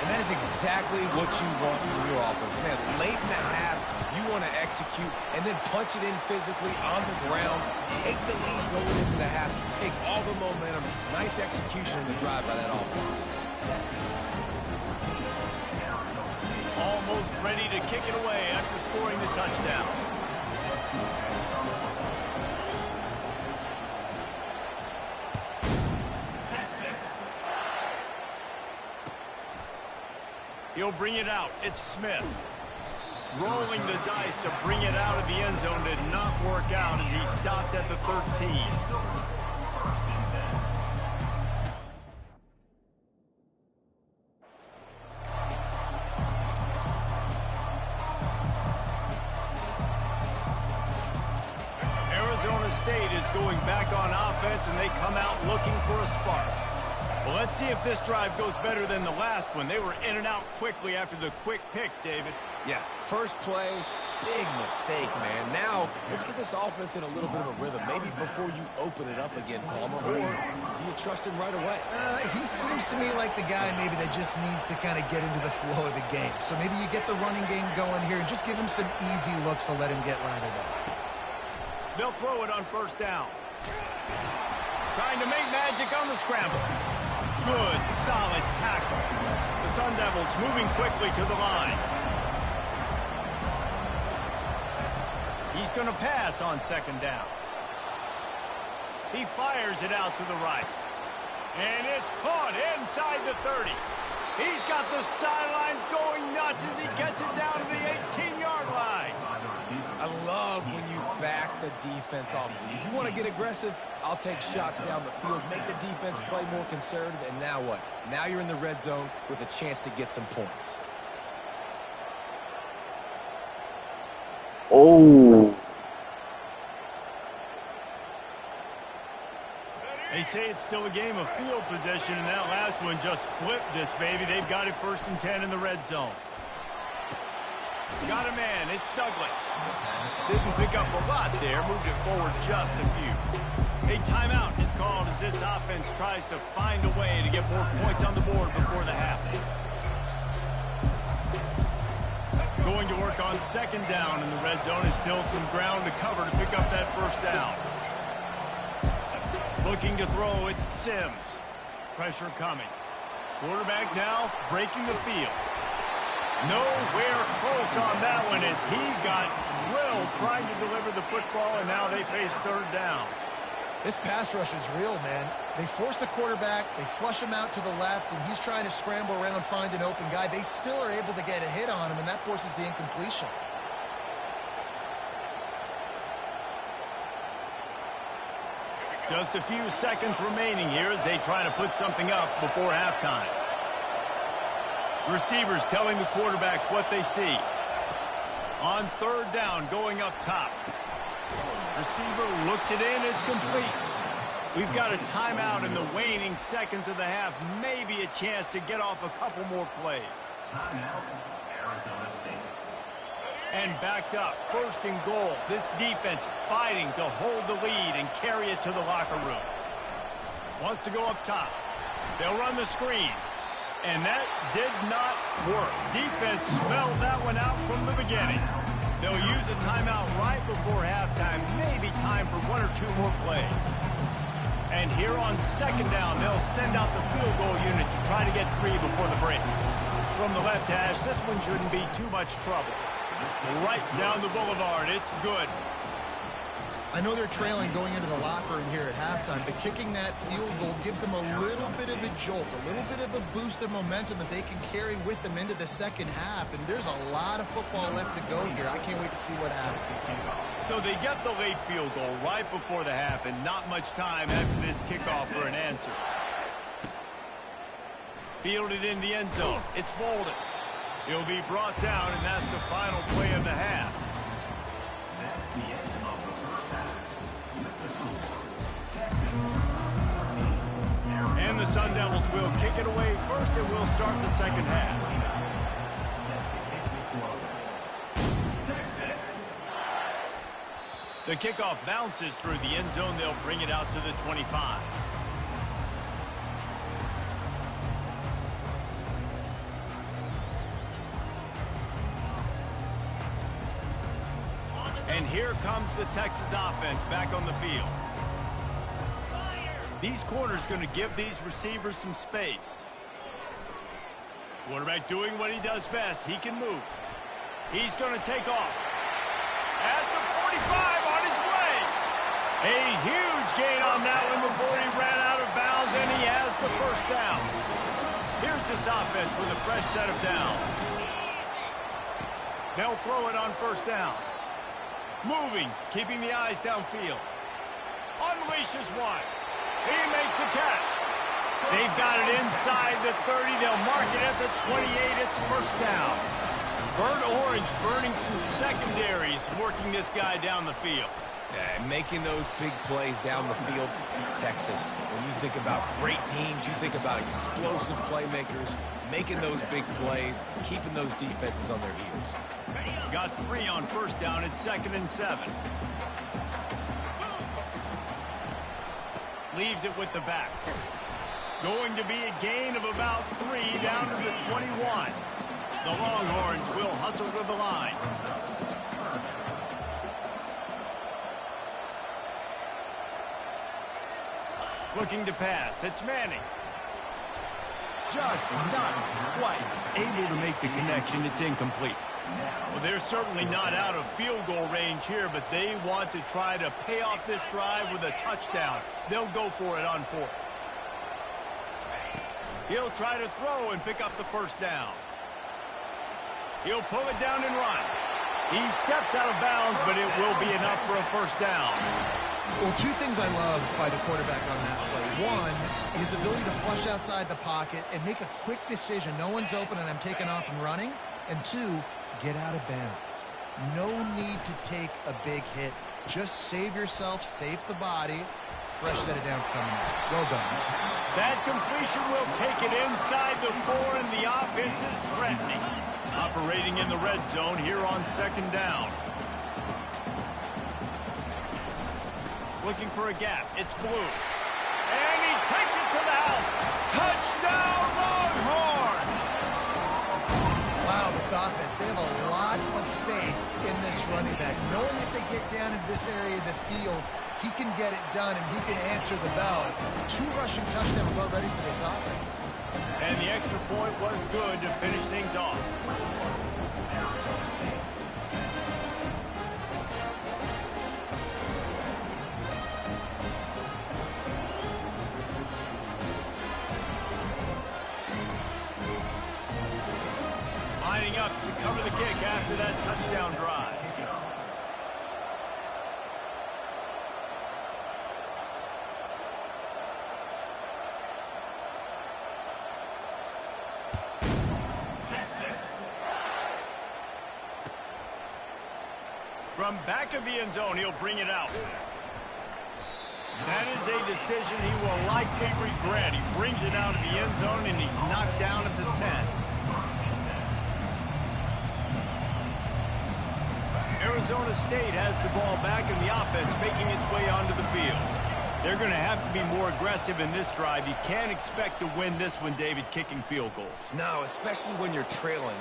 And that is exactly what you want from your offense. Man, late in the half, you want to execute and then punch it in physically on the ground. Take the lead going into the half. Take all the momentum. Nice execution in the drive by that offense. Almost ready to kick it away after scoring the touchdown. He'll bring it out. It's Smith. Rolling the dice to bring it out of the end zone did not work out as he stopped at the 13. Arizona State is going back on offense, and they come out looking for a spark. Well, let's see if this drive goes better than the last one. They were in and out quickly after the quick pick, David. Yeah, first play, Big mistake, man. Now, let's get this offense in a little bit of a rhythm. Maybe before you open it up again, Palmer, or do you trust him right away? He seems to me like the guy maybe that just needs to kind of get into the flow of the game. So maybe you get the running game going here and just give him some easy looks to let him get routed up. They'll throw it on first down. Trying to make magic on the scramble. Good, solid tackle. The Sun Devils moving quickly to the line. He's going to pass on second down. He fires it out to the right. And it's caught inside the 30. He's got the sidelines going nuts as he gets it down to the 18-yard line. I love when you back the defense off. If you want to get aggressive, I'll take shots down the field, make the defense play more conservative, and now what? Now you're in the red zone with a chance to get some points. Oh. They say it's still a game of field position, and that last one just flipped this baby. They've got it 1st and 10 in the red zone. Got a man. It's Douglas. Didn't pick up a lot there. Moved it forward just a few. A timeout is called as this offense tries to find a way to get more points on the board before the half. Going to work on second down in the red zone. Is still some ground to cover to pick up that first down. Looking to throw, it's Sims. Pressure coming. Quarterback now breaking the field. Nowhere close on that one as he got drilled trying to deliver the football, and now they face third down. This pass rush is real, man. They force the quarterback, they flush him out to the left, and he's trying to scramble around, find an open guy. They still are able to get a hit on him, and that forces the incompletion. Just a few seconds remaining here as they try to put something up before halftime. Receivers telling the quarterback what they see. On third down, going up top. Receiver looks it in, it's complete. We've got a timeout in the waning seconds of the half. Maybe a chance to get off a couple more plays. Timeout, Arizona State. And backed up, 1st and goal. This defense fighting to hold the lead and carry it to the locker room. Wants to go up top. They'll run the screen. And that did not work. Defense smelled that one out from the beginning. They'll use a timeout right before halftime. Maybe time for 1 or 2 more plays. And here on second down, they'll send out the field goal unit to try to get 3 before the break. From the left hash, this one shouldn't be too much trouble. Right down the boulevard, it's good. I know they're trailing going into the locker room here at halftime, but kicking that field goal gives them a little bit of a jolt, a little bit of a boost of momentum that they can carry with them into the second half. And there's a lot of football left to go here. I can't wait to see what happens. So they get the late field goal right before the half, and not much time after this kickoff for an answer. Fielded in the end zone. It's Bolden. He'll be brought down, and that's the final play of the half. That's the end of the first half. With the score, Texas 14, And the Sun Devils will kick it away first, and we'll start the second half. set to kick this one. Texas. The kickoff bounces through the end zone. They'll bring it out to the 25. And here comes the Texas offense back on the field. These corners going to give these receivers some space. Quarterback doing what he does best. He can move. He's going to take off. At the 45 on his way. A huge gain on that one before he ran out of bounds, and he has the first down. Here's this offense with a fresh set of downs. They'll throw it on first down. Moving, keeping the eyes downfield. Unleashes one. He makes the catch. They've got it inside the 30. They'll mark it at the 28. It's first down. Burnt Orange burning some secondaries, working this guy down the field. Yeah, and making those big plays down the field. Texas, when you think about great teams, you think about explosive playmakers, making those big plays, keeping those defenses on their heels. Got 3 on first down. It's 2nd and 7. Leaves it with the back. Going to be a gain of about 3 down to the 21. The Longhorns will hustle to the line. Looking to pass. It's Manning. Just not quite able to make the connection. It's incomplete. Well, they're certainly not out of field goal range here, but they want to try to pay off this drive with a touchdown. They'll go for it on 4th. He'll try to throw and pick up the first down. He'll pull it down and run. He steps out of bounds, but it will be enough for a first down. Well, 2 things I love by the quarterback on that play. 1, his ability to flush outside the pocket and make a quick decision. No one's open and I'm taking off and running. And 2, get out of bounds. No need to take a big hit. Just save yourself, save the body. Fresh set of downs coming up. Well done. That completion will take it inside the 4, and the offense is threatening. Operating in the red zone here on 2nd down. Looking for a gap. It's Blue. And he takes it to the house. Touchdown, Longhorn! Wow, this offense, they have a lot of faith in this running back. Knowing if they get down into this area of the field, he can get it done and he can answer the bell. 2 rushing touchdowns already for this offense. And the extra point was good to finish things off. Lining up to cover the kick after that touchdown drive. From back of the end zone, he'll bring it out. That is a decision he will likely regret. He brings it out of the end zone, and he's knocked down at the 10. Arizona State has the ball back, and the offense making its way onto the field. They're going to have to be more aggressive in this drive. You can't expect to win this one, David, kicking field goals. No, especially when you're trailing.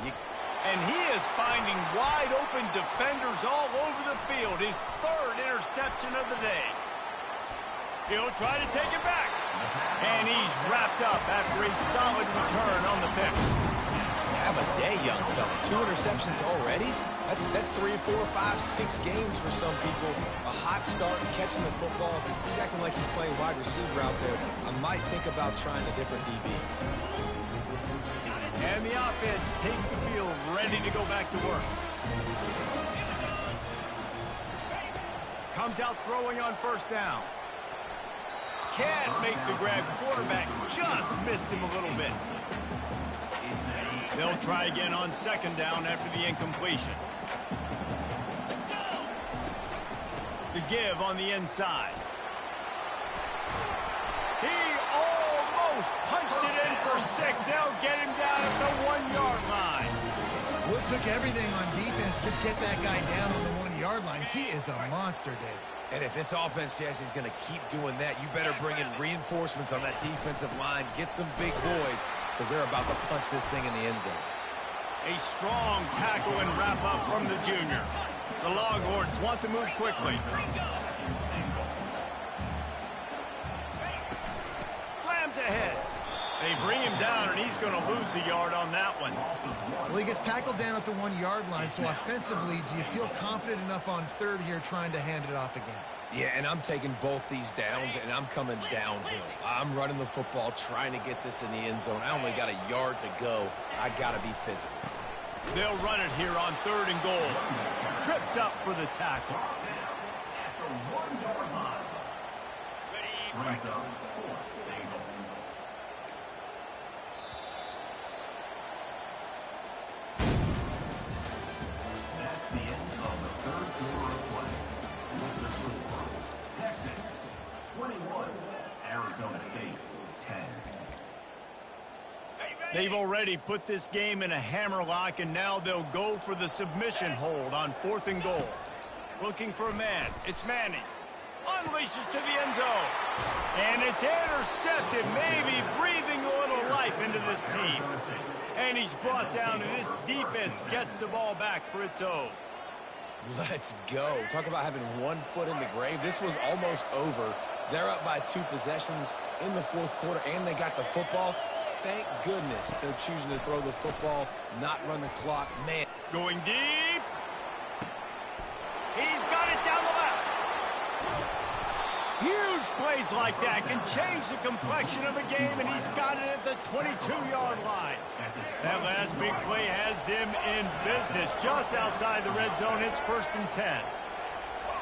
And he is finding wide-open defenders all over the field. His 3rd interception of the day. He'll try to take it back. And he's wrapped up after a solid return on the pick. Have a day, young fella. 2 interceptions already? That's 3, 4, 5, 6 games for some people. A hot start, catching the football. He's acting like he's playing wide receiver out there. I might think about trying a different DB. And the offense takes the field, ready to go back to work. Comes out throwing on first down. Can't make the grab. Quarterback just missed him a little bit. They'll try again on 2nd down after the incompletion. The give on the inside. He almost punched it in for 6. They'll get him down at the 1-yard line. Well, it took everything on defense to just get that guy down on the 1-yard line. He is a monster, Dave. And if this offense, Jesse, is going to keep doing that, you better bring in reinforcements on that defensive line. Get some big boys, because they're about to punch this thing in the end zone. A strong tackle and wrap up from the junior. The Longhorns want to move quickly. Slams ahead. They bring him down, and he's going to lose a yard on that one. Well, he gets tackled down at the 1-yard line, so offensively, do you feel confident enough on 3rd here trying to hand it off again? Yeah, and I'm taking both these downs, and I'm coming downhill. I'm running the football, trying to get this in the end zone. I only got a yard to go. I got to be physical. They'll run it here on 3rd and goal. Tripped up for the tackle. At the 1-yard line. Brings up 4th and goal. That's the end of the 3rd quarter of play. Arizona State 10. They've already put this game in a hammerlock, and now they'll go for the submission hold on 4th and goal. Looking for a man. It's Manning. Unleashes to the end zone. And it's intercepted, maybe breathing a little life into this team. And he's brought down, and this defense gets the ball back for its own. Let's go. Talk about having one foot in the grave. This was almost over. They're up by 2 possessions in the 4th quarter, and they got the football. Thank goodness they're choosing to throw the football, not run the clock. Man. Going deep. He's got it down the left. Huge plays like that can change the complexion of a game, and he's got it at the 22-yard line. That last big play has them in business just outside the red zone. It's 1st and 10.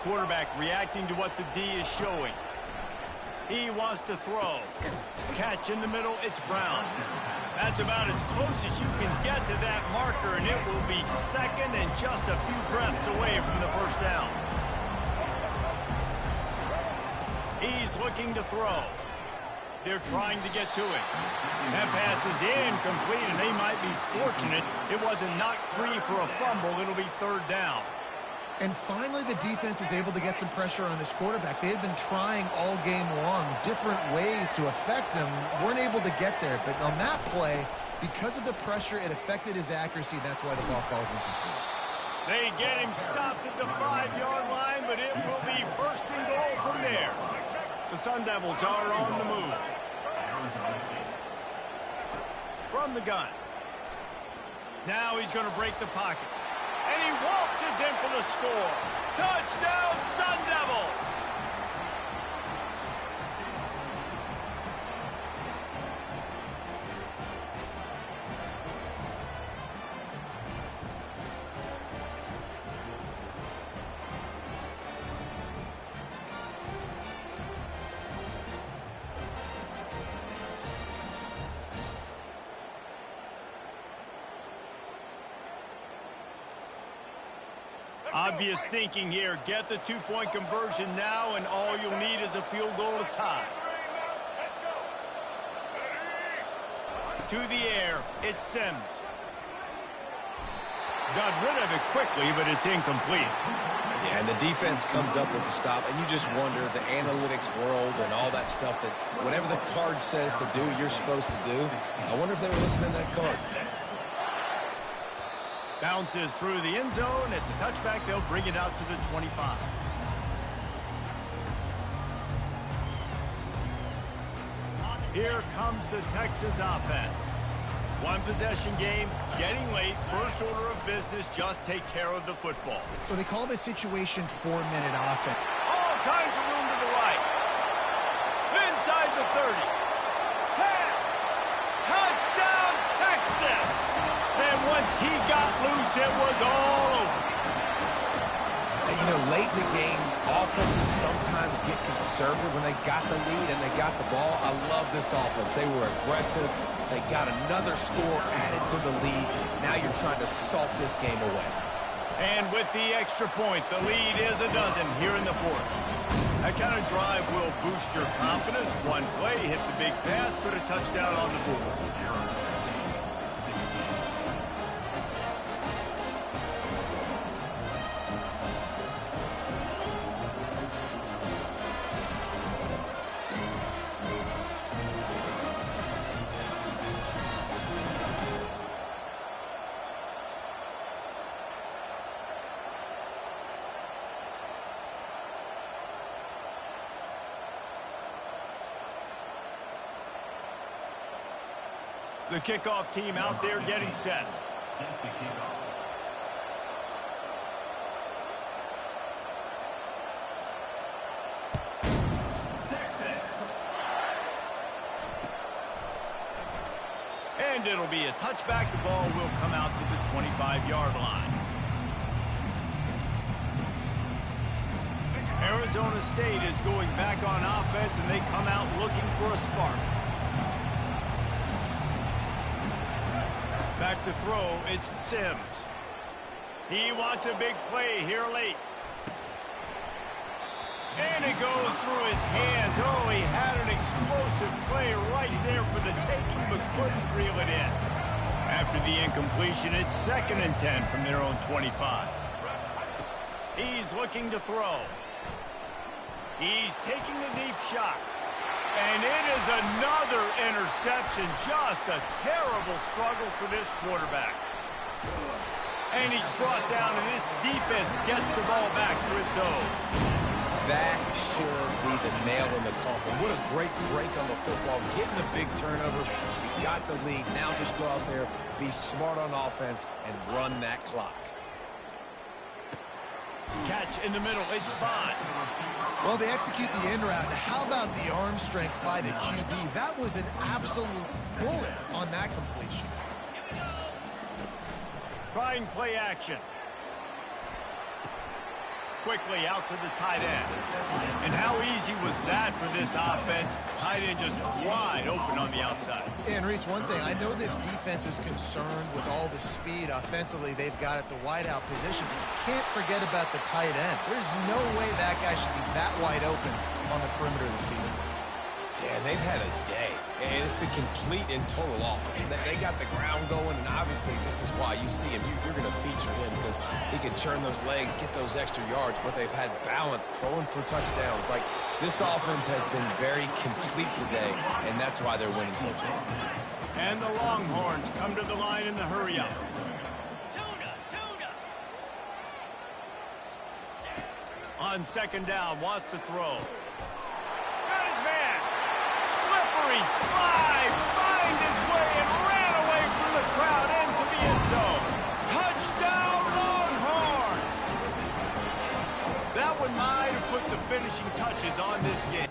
Quarterback reacting to what the D is showing. He wants to throw. Catch in the middle, it's Brown. That's about as close as you can get to that marker, and it will be 2nd and just a few breaths away from the 1st down. He's looking to throw. They're trying to get to it. That pass is incomplete, and they might be fortunate it wasn't knocked free for a fumble. It'll be 3rd down. And finally, the defense is able to get some pressure on this quarterback. They had been trying all game long different ways to affect him. Weren't able to get there. But on that play, because of the pressure, it affected his accuracy, and that's why the ball falls incomplete. They get him stopped at the 5-yard line, but it will be 1st and goal from there. The Sun Devils are on the move. From the gun. Now he's going to break the pocket. And he waltzes in for the score. Touchdown, Sun Devils! Obvious thinking here. Get the 2-point conversion now, and all you'll need is a field goal to tie. To the air, it's Sims. Got rid of it quickly, but it's incomplete. Yeah, and the defense comes up with the stop, and you just wonder, the analytics world and all that stuff, that whatever the card says to do, you're supposed to do. I wonder if they were listening to that card. Bounces through the end zone. It's a touchback. They'll bring it out to the 25. Here comes the Texas offense. One possession game, getting late. First order of business, just take care of the football. So they call this situation 4-minute offense. All kinds of room to the right. Inside the 30. 10. Touchdown, Texas! And once he got loose, it was all over. And, you know, late in the games, offenses sometimes get conservative when they got the lead and they got the ball. I love this offense. They were aggressive. They got another score added to the lead. Now you're trying to salt this game away. And with the extra point, the lead is a dozen here in the 4th. That kind of drive will boost your confidence. One play, hit the big pass, put a touchdown on the board. The kickoff team out there getting set. Set to kick off. Texas. And it'll be a touchback. The ball will come out to the 25-yard line. Arizona State is going back on offense, and they come out looking for a spark. Back to throw, it's Sims. He wants a big play here late. And it goes through his hands. Oh, he had an explosive play right there for the taking, but couldn't reel it in. After the incompletion, it's 2nd and 10 from their own 25. He's looking to throw. He's taking the deep shot. And it is another interception. Just a terrible struggle for this quarterback. And he's brought down, and this defense gets the ball back to its own. That should be the nail in the coffin. What a great break on the football. Getting the big turnover. You got the lead. Now just go out there, be smart on offense, and run that clock. Catch in the middle. It's Bond. Well, they execute the in route. How about the arm strength by the QB? That was an absolute bullet on that completion. Trying play action. Quickly out to the tight end. And how easy was that for this offense? Tight end just wide open on the outside. And Reese, one thing, I know this defense is concerned with all the speed offensively they've got at the wideout position. Can't forget about the tight end. There's no way that guy should be that wide open on the perimeter of the field. Yeah, and they've had a day. And it's the complete and total offense. They got the ground going, and obviously this is why you see him. You're going to feature him because he can churn those legs, get those extra yards, but they've had balance, throwing for touchdowns. Like, this offense has been very complete today, and that's why they're winning so big. And the Longhorns come to the line in the hurry-up. On 2nd down, wants to throw. Got his man. Slippery slide, find his way and ran away from the crowd into the end zone. Touchdown, Longhorns! That one might have put the finishing touches on this game.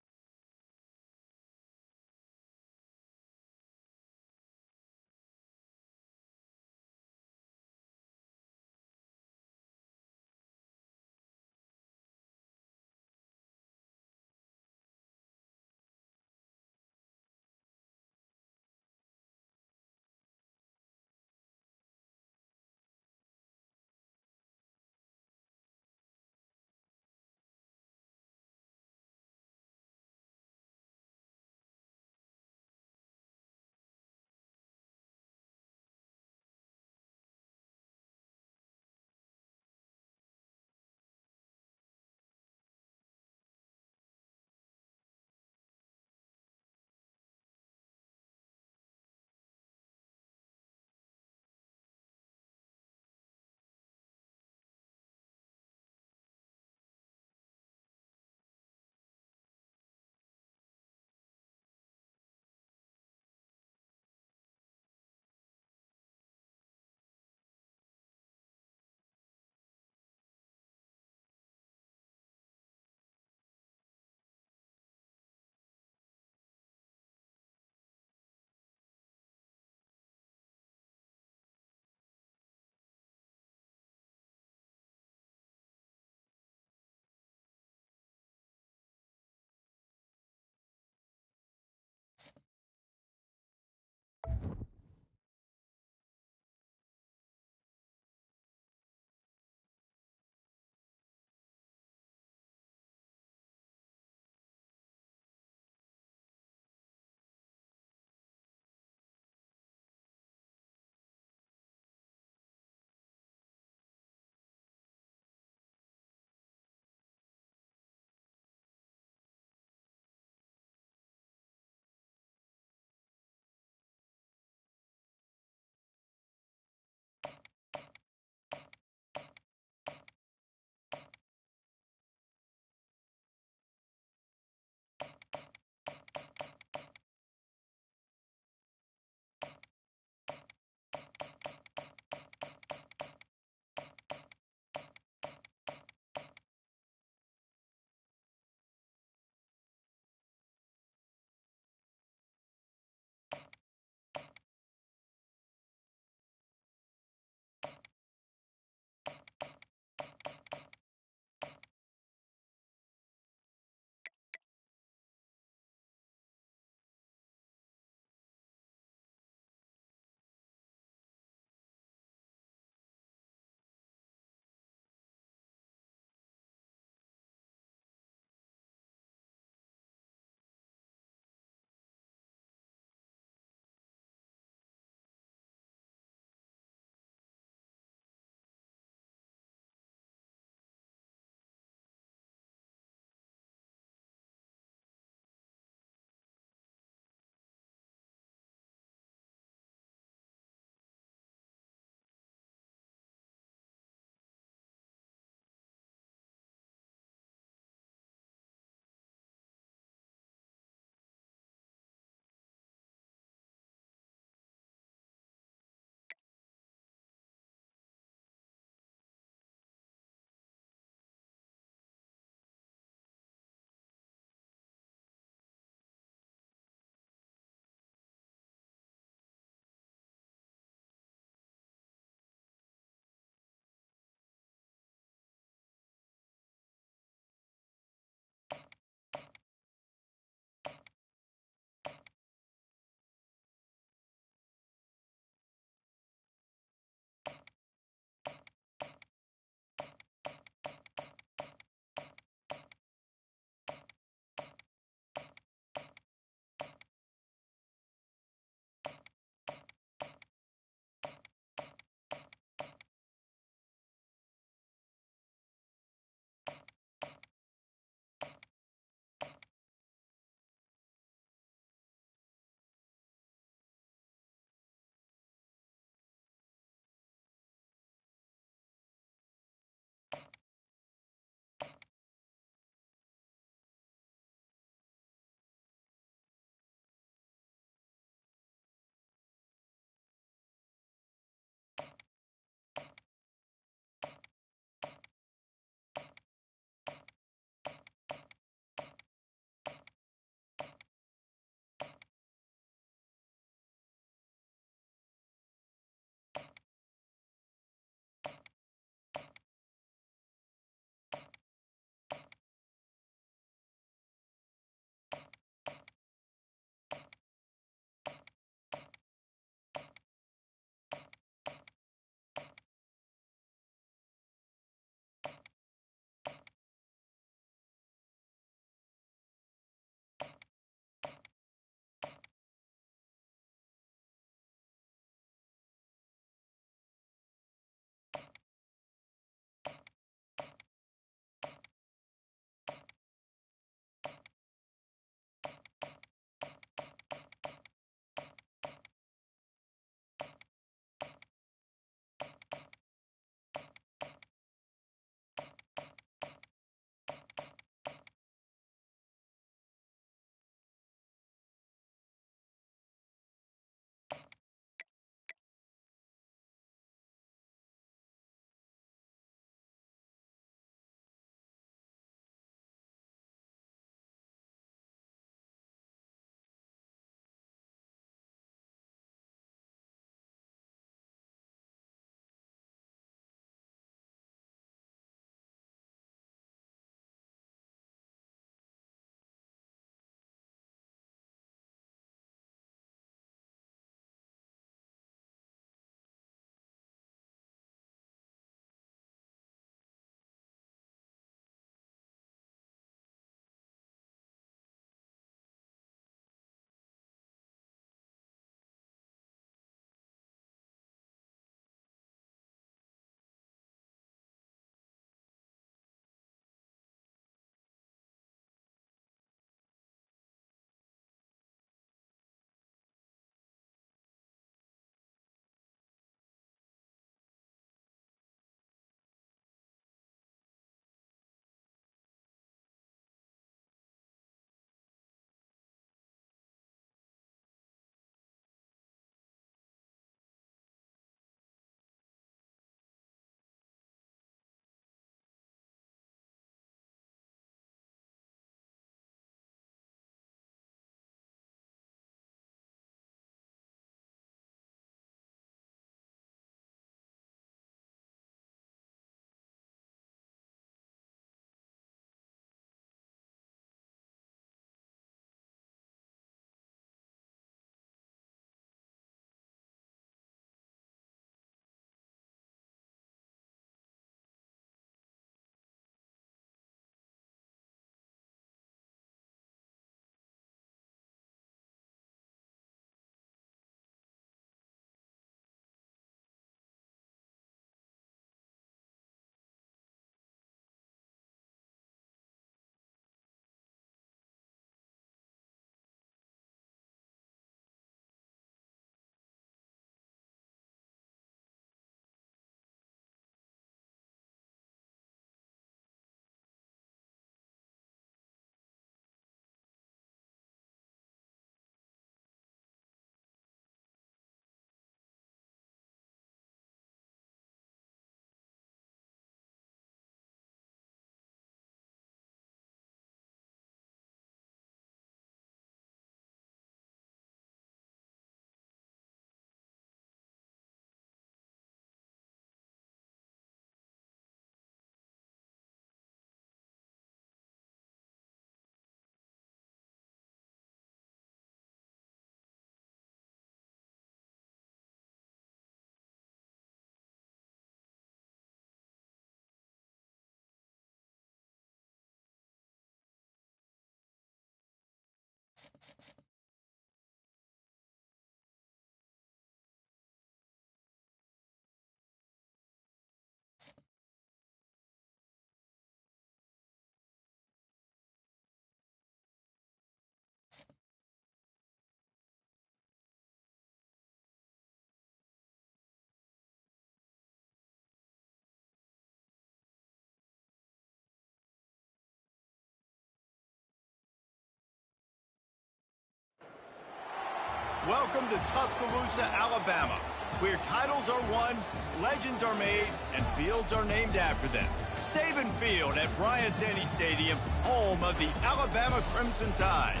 Welcome to Tuscaloosa, Alabama, where titles are won, legends are made, and fields are named after them. Saban Field at Bryant-Denny Stadium, home of the Alabama Crimson Tide.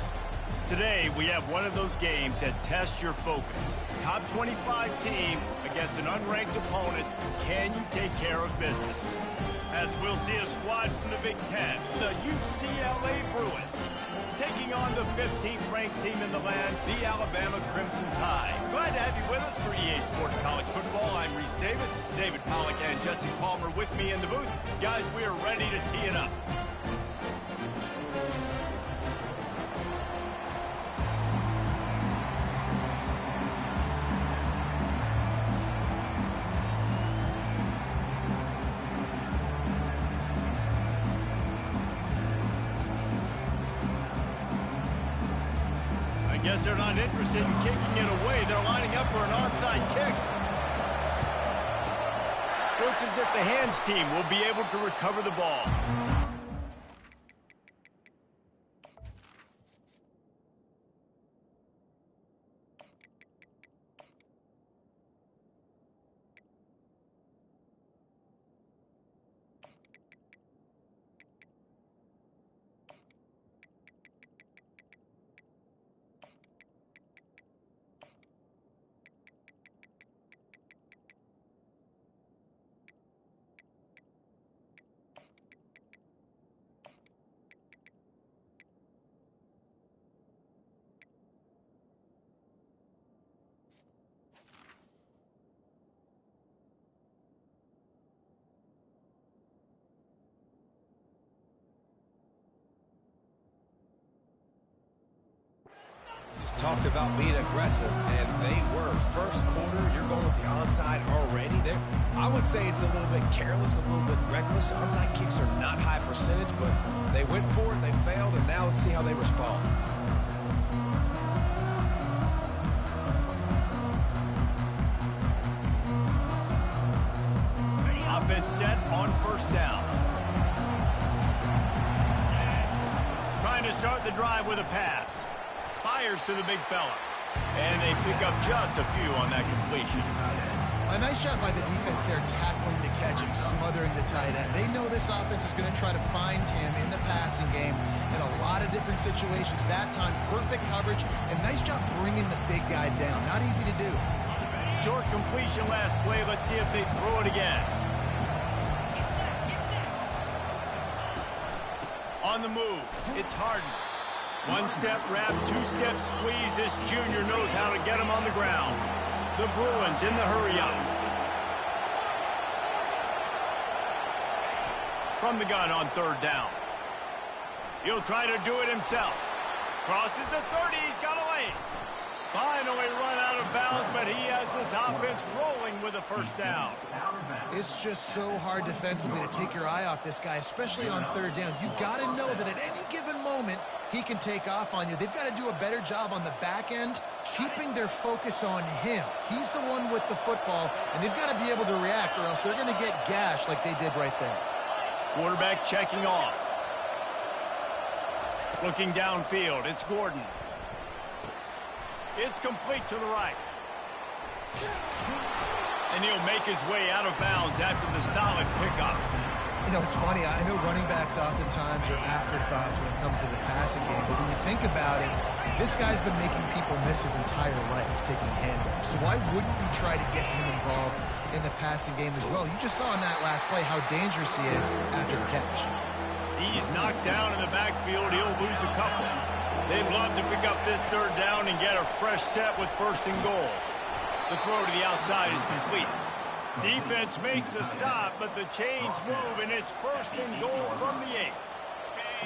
Today, we have one of those games that tests your focus. Top 25 team against an unranked opponent. Can you take care of business? As we'll see a squad from the Big Ten, the UCLA Bruins, taking on the 15th ranked team in the land, the Alabama Crimson Tide. Glad to have you with us for EA Sports College Football. I'm Reese Davis, David Pollack and Jesse Palmer with me in the booth. Guys, we are ready to tee it up. Guess they're not interested in kicking it away. They're lining up for an onside kick. Looks as if the hands team will be able to recover the ball. Just talked about being aggressive, and they were. First quarter, you're going with the onside already there. I would say it's a little bit careless, a little bit reckless. Onside kicks are not high percentage, but they went for it, they failed, and now let's see how they respond. Offense set on first down. Trying to start the drive with a pass. Fires to the big fella. And they pick up just a few on that completion. A nice job by the defense there tackling the catch and smothering the tight end. They know this offense is going to try to find him in the passing game in a lot of different situations. That time, perfect coverage and nice job bringing the big guy down. Not easy to do. Short completion last play. Let's see if they throw it again. On the move, it's Harden. One-step wrap, two-step squeeze. This junior knows how to get him on the ground. The Bruins in the hurry-up. From the gun on third down. He'll try to do it himself. Crosses the 30. He's got a lane. Finally run out of bounds, but he has this offense rolling with a first down. It's just so hard defensively to take your eye off this guy, especially on third down. You've got to know that at any given moment, he can take off on you. They've got to do a better job on the back end, keeping their focus on him. He's the one with the football, and they've got to be able to react, or else they're going to get gashed like they did right there. Quarterback checking off. Looking downfield, it's Gordon. It's complete to the right. And he'll make his way out of bounds after the solid pickup. You know, it's funny. I know running backs oftentimes are afterthoughts when it comes to the passing game, but when you think about it, this guy's been making people miss his entire life taking handoffs. So why wouldn't you try to get him involved in the passing game as well? You just saw in that last play how dangerous he is after the catch. He's knocked down in the backfield. He'll lose a couple. They'd love to pick up this third down and get a fresh set with first and goal. The throw to the outside is complete. Defense makes a stop, but the chains move, and it's first and goal from the 8.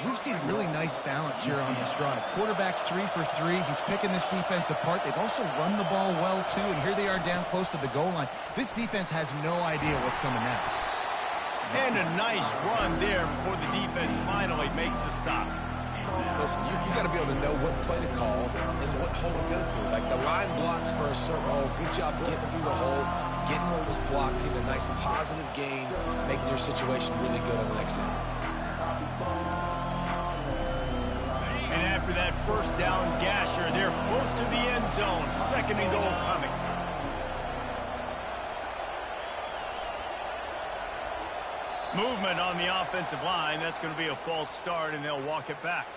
We've seen really nice balance here on this drive. Quarterback's 3 for 3. He's picking this defense apart. They've also run the ball well, too, and here they are down close to the goal line. This defense has no idea what's coming next. And a nice run there before the defense finally makes the stop. Listen, you got to be able to know what play to call and what hole to go through. Like the line blocks for a certain hole. Good job getting through the hole, getting where it was blocked, getting a nice positive gain, making your situation really good on the next down. And after that first down gasher, they're close to the end zone. 2nd and goal coming. Movement on the offensive line. That's going to be a false start, and they'll walk it back.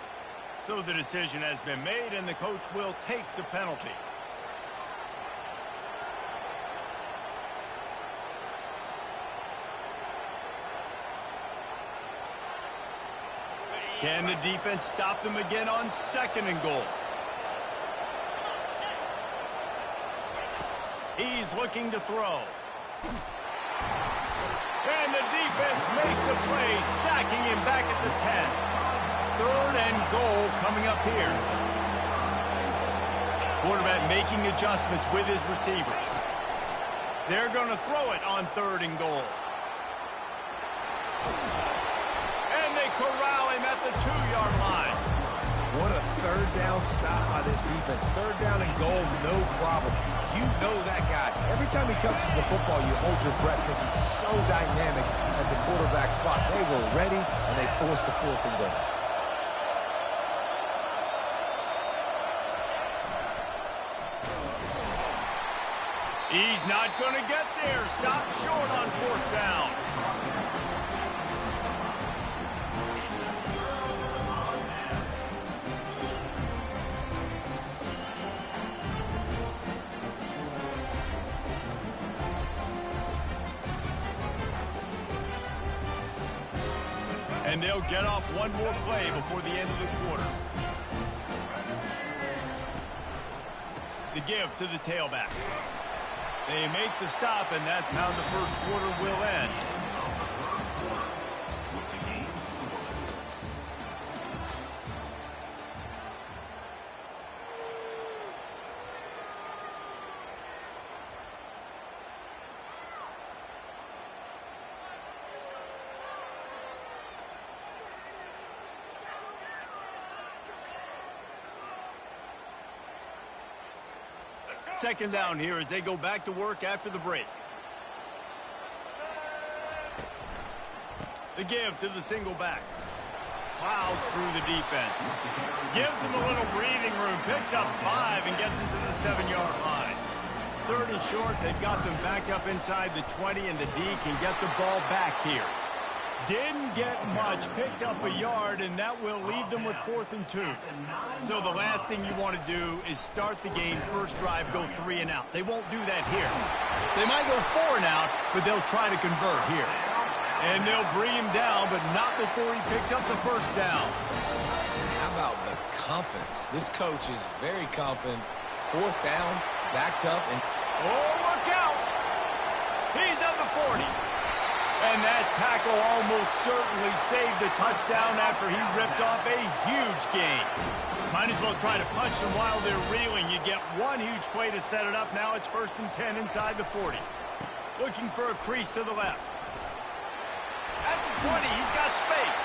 So the decision has been made, and the coach will take the penalty. Can the defense stop them again on 2nd and goal? He's looking to throw. And the defense makes a play, sacking him back at the 10. 3rd and goal coming up here. Quarterback making adjustments with his receivers. They're going to throw it on 3rd and goal. And they corral him at the 2-yard line. What a 3rd down stop by this defense. 3rd down and goal, no problem. You know that guy. Every time he touches the football, you hold your breath because he's so dynamic at the quarterback spot. They were ready, and they forced the 4th and goal. He's not going to get there. Stopped short on 4th down. And they'll get off one more play before the end of the quarter. The give to the tailback. They make the stop, and that's how the first quarter will end. Second down here as they go back to work after the break. The give to the single back. Plows through the defense. Gives them a little breathing room. Picks up 5 and gets into the 7-yard line. 3rd and short. They've got them back up inside the 20, and the D can get the ball back here. Didn't get much, picked up a yard, and that will leave them with 4th and 2. So the last thing you want to do is start the game, first drive, go 3 and out. They won't do that here. They might go 4 and out, but they'll try to convert here. And they'll bring him down, but not before he picks up the first down. How about the confidence? This coach is very confident. 4th down, backed up, and... Oh, look out! He's at the 40. And that tackle almost certainly saved the touchdown after he ripped off a huge gain. Might as well try to punch them while they're reeling. You get one huge play to set it up. Now it's 1st and 10 inside the 40. Looking for a crease to the left. At the 20, he's got space.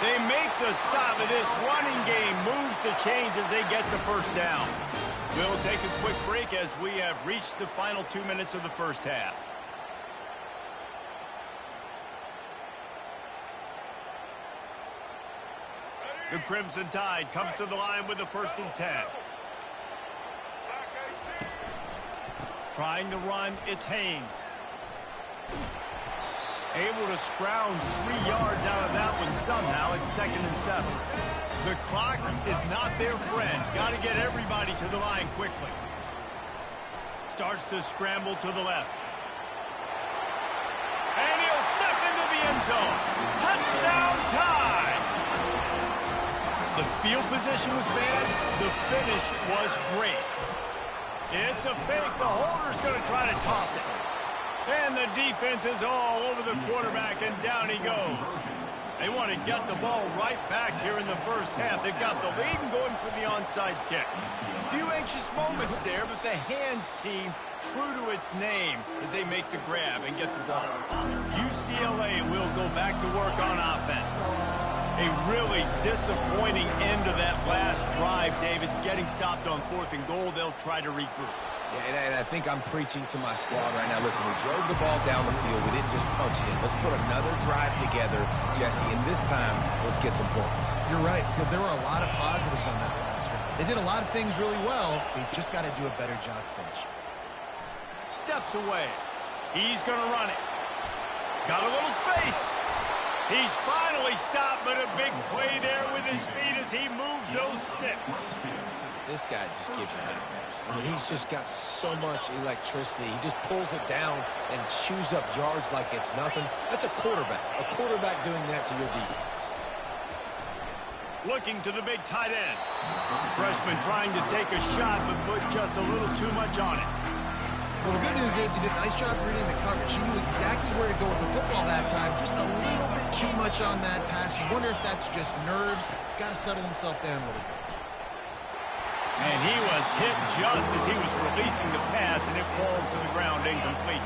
They make the stop, and this running game moves the chains as they get the first down. We'll take a quick break as we have reached the final 2 minutes of the first half. The Crimson Tide comes to the line with the 1st and 10. Trying to run, it's Haynes. Able to scrounge 3 yards out of that one somehow. It's 2nd and 7. The clock is not their friend. Got to get everybody to the line quickly. Starts to scramble to the left. And he'll step into the end zone. Touchdown Tide! The field position was bad. The finish was great. It's a fake. The holder's going to try to toss it. And the defense is all over the quarterback, and down he goes. They want to get the ball right back here in the first half. They've got the lead and going for the onside kick. Few anxious moments there, but the hands team true to its name as they make the grab and get the ball. UCLA will go back to work on offense. A really disappointing end to that last drive, David. Getting stopped on 4th and goal, they'll try to regroup. Yeah, and I think I'm preaching to my squad right now. Listen, we drove the ball down the field. We didn't just punch it in. Let's put another drive together, Jesse, and this time, let's get some points. You're right, because there were a lot of positives on that last drive. They did a lot of things really well. They've just got to do a better job finishing. Steps away. He's going to run it. Got a little space. He's finally stopped, but a big play there with his feet as he moves those sticks. This guy just gives you nightmares. I mean, he's just got so much electricity. He just pulls it down and chews up yards like it's nothing. That's a quarterback. A quarterback doing that to your defense. Looking to the big tight end. Freshman trying to take a shot, but put just a little too much on it. Well, the good news is he did a nice job reading the coverage. He knew exactly where to go with the football that time. Just a little bit too much on that pass. You wonder if that's just nerves. He's got to settle himself down a little bit. And he was hit just as he was releasing the pass, and it falls to the ground incomplete.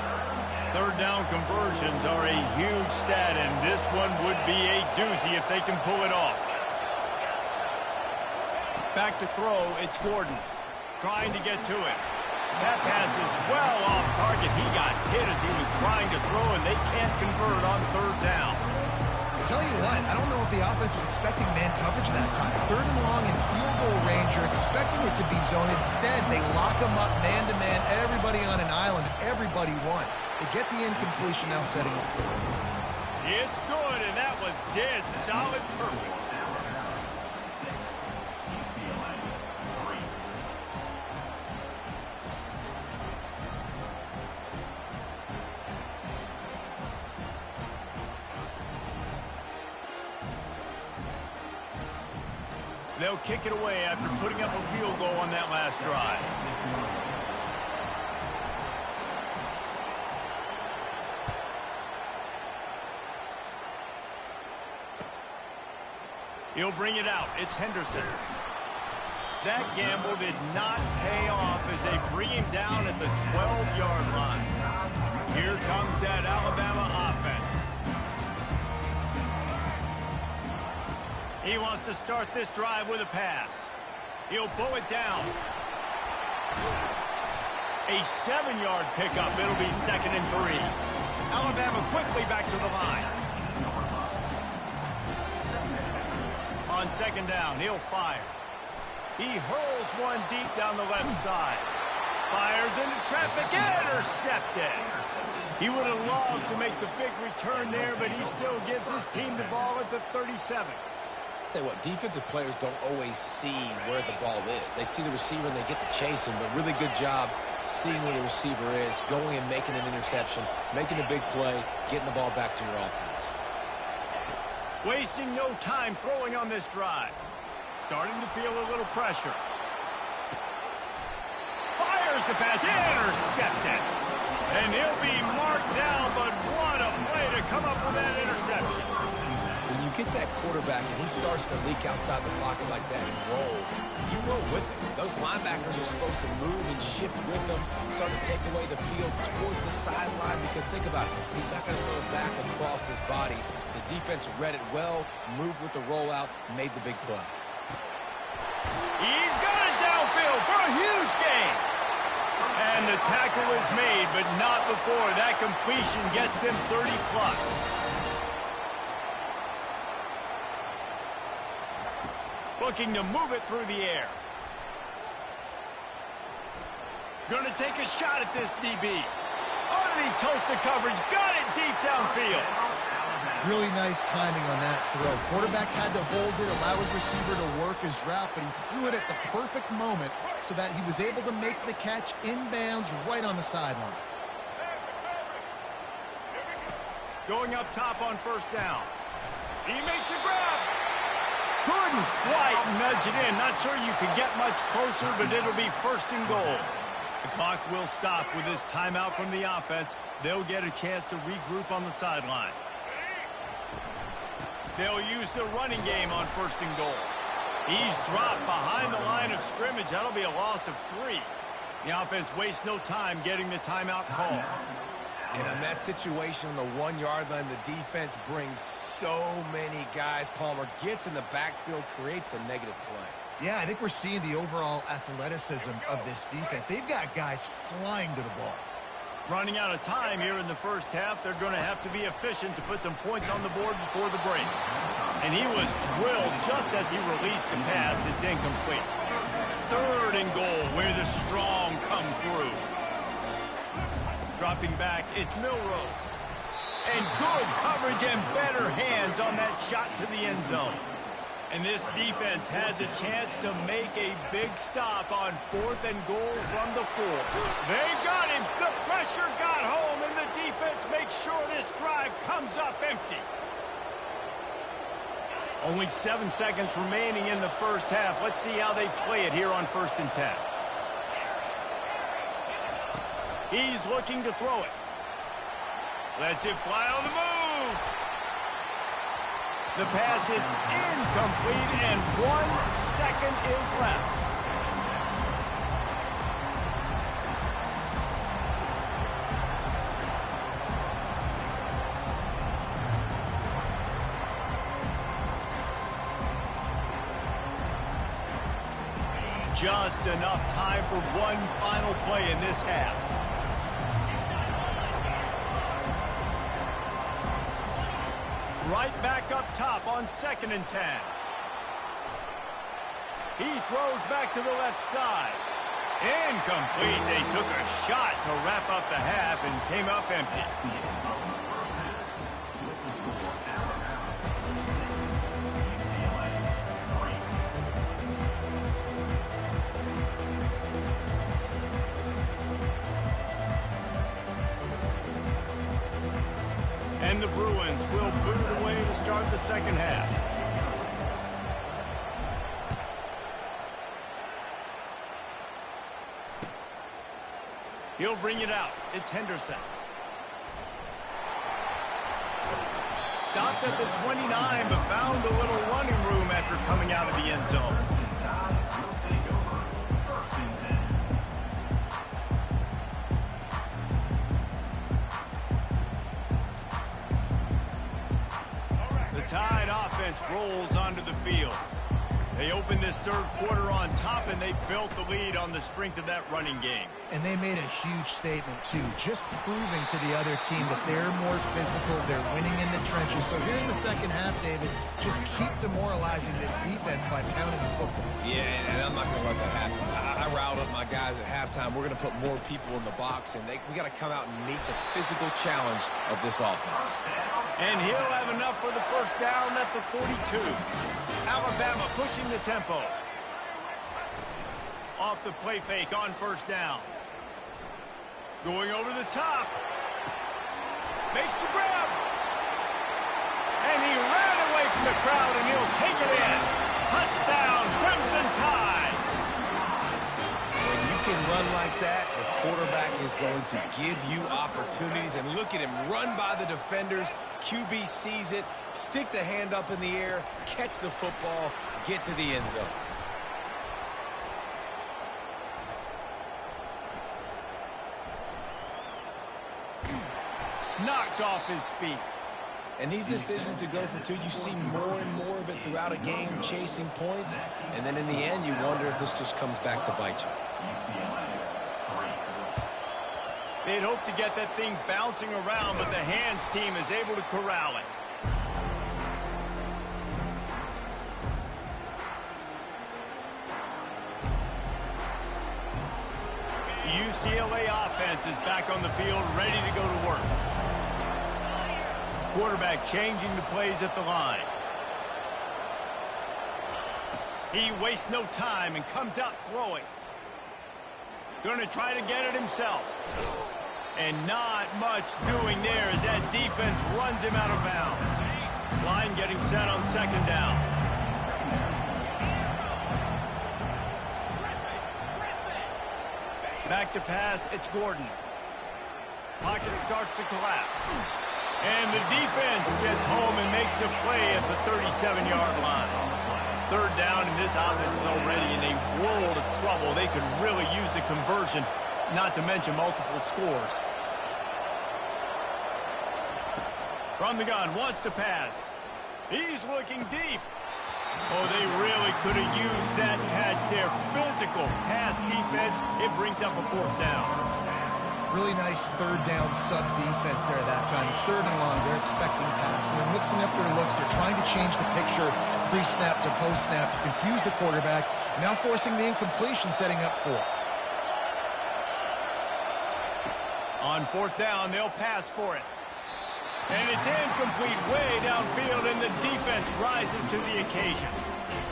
Third down conversions are a huge stat, and this one would be a doozy if they can pull it off. Back to throw, it's Gordon. Trying to get to it. That pass is well off target. He got hit as he was trying to throw, and they can't convert on 3rd down. Tell you what, I don't know if the offense was expecting man coverage that time. 3rd and long in field goal range, you're expecting it to be zone. Instead, they lock them up man-to-man, everybody on an island, and everybody won. They get the incompletion now setting up for it. It's good, and that was dead solid perfect. They'll kick it away after putting up a field goal on that last drive. He'll bring it out. It's Henderson. That gamble did not pay off as they bring him down at the 12-yard line. Here comes that Alabama offense. He wants to start this drive with a pass. He'll pull it down. A 7-yard pickup. It'll be 2nd and 3. Alabama quickly back to the line. On 2nd down, he'll fire. He hurls one deep down the left side. Fires into traffic. Intercepted. He would have loved to make the big return there, but he still gives his team the ball at the 37. Tell you what, defensive players don't always see where the ball is. They see the receiver and they get to chase him, but really good job seeing where the receiver is, going and making an interception, making a big play, getting the ball back to your offense. Wasting no time throwing on this drive. Starting to feel a little pressure. Fires the pass, intercepted. And he'll be marked down, but what a play to come up with that interception. When you get that quarterback and he starts to leak outside the pocket like that and roll, you roll with him. Those linebackers are supposed to move and shift with them, start to take away the field towards the sideline, because think about it, he's not going to throw it back across his body. The defense read it well, moved with the rollout, made the big play. He's got it downfield for a huge gain. And the tackle is made, but not before that completion gets them 30+. Looking to move it through the air. Going to take a shot at this DB. Underneath toasted coverage. Got it deep downfield. Really nice timing on that throw. Quarterback had to hold it, allow his receiver to work his route, but he threw it at the perfect moment so that he was able to make the catch inbounds right on the sideline. Going up top on 1st down. He makes a grab. Couldn't quite nudge it in. Not sure you could get much closer, but it'll be 1st and goal. The clock will stop with this timeout from the offense. They'll get a chance to regroup on the sideline. They'll use the running game on 1st and goal. He's dropped behind the line of scrimmage. That'll be a loss of 3. The offense wastes no time getting the timeout call. And on that situation on the 1-yard line, the defense brings so many guys. Palmer gets in the backfield, creates the negative play. Yeah, I think we're seeing the overall athleticism of this defense. They've got guys flying to the ball. Running out of time here in the first half, they're going to have to be efficient to put some points on the board before the break. And he was drilled just as he released the pass. It's incomplete. 3rd and goal, where the strong come through. Dropping back, it's Milroe. And good coverage and better hands on that shot to the end zone. And this defense has a chance to make a big stop on 4th and goal from the 4. They got him. The pressure got home, and the defense makes sure this drive comes up empty. Only 7 seconds remaining in the first half. Let's see how they play it here on 1st and 10. He's looking to throw it. Lets it fly on the move. The pass is incomplete, and 1 second is left. Just enough time for one final play in this half. Right back up top on 2nd and 10. He throws back to the left side. Incomplete. They took a shot to wrap up the half and came up empty. And the Bruins will boot it away to start the second half. He'll bring it out. It's Henderson. Stopped at the 29, but found a little running room after coming out of the end zone. Tide offense rolls onto the field. They opened this third quarter on top, and they built the lead on the strength of that running game. And they made a huge statement, too, just proving to the other team that they're more physical, they're winning in the trenches. So here in the second half, David, just keep demoralizing this defense by pounding the football. Yeah, and I'm not going to let that happen. I riled up my guys at halftime. We're going to put more people in the box, and we got to come out and meet the physical challenge of this offense. And he'll have enough for the first down at the 42. Alabama pushing the tempo. Off the play fake on first down. Going over the top. Makes the grab. And he ran away from the crowd, and he'll take it in. Touchdown, Crimson Tide. When you can run like that, the quarterback is going to give you opportunities. And look at him run by the defenders. QB sees it, stick the hand up in the air, catch the football, get to the end zone. Knocked off his feet. And these decisions to go for 2, you see more and more of it throughout a game, chasing points. And then in the end, you wonder if this just comes back to bite you. They'd hope to get that thing bouncing around, but the hands team is able to corral it. UCLA offense is back on the field, ready to go to work. Quarterback changing the plays at the line. He wastes no time and comes out throwing. Going to try to get it himself. And not much doing there as that defense runs him out of bounds. Line getting set on second down. Back to pass, it's Gordon. Pocket starts to collapse. And the defense gets home and makes a play at the 37-yard line. Third down, and this offense is already in a world of trouble. They could really use a conversion, not to mention multiple scores. From the gun, wants to pass. He's looking deep. Oh, they really could have used that catch there. Physical pass defense. It brings up a fourth down. Really nice third down sub-defense there that time. It's third and long. They're expecting pass. And they're mixing up their looks. They're trying to change the picture pre-snap to post-snap to confuse the quarterback. Now forcing the incompletion, setting up fourth. On fourth down, they'll pass for it. And it's incomplete way downfield, and the defense rises to the occasion.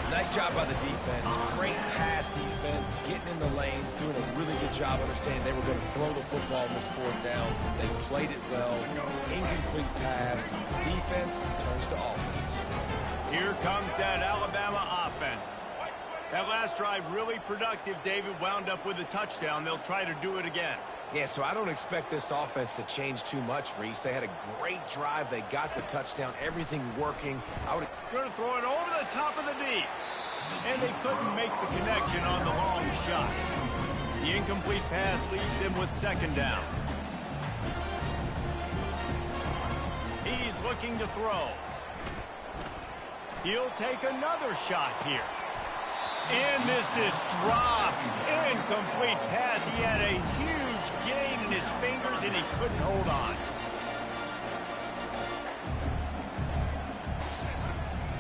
Nice job by the defense. Great pass defense, getting in the lanes, doing a really good job understanding they were going to throw the football in this fourth down. They played it well. Incomplete pass. Defense turns to offense. Here comes that Alabama offense. That last drive really productive. David wound up with a touchdown. They'll try to do it again. Yeah, so I don't expect this offense to change too much, Reese. They had a great drive. They got the touchdown. Everything working. Going to throw it over the top of the D. And they couldn't make the connection on the long shot. The incomplete pass leaves him with second down. He's looking to throw. He'll take another shot here. And this is dropped. Incomplete pass. He had a huge gain in his fingers, and he couldn't hold on.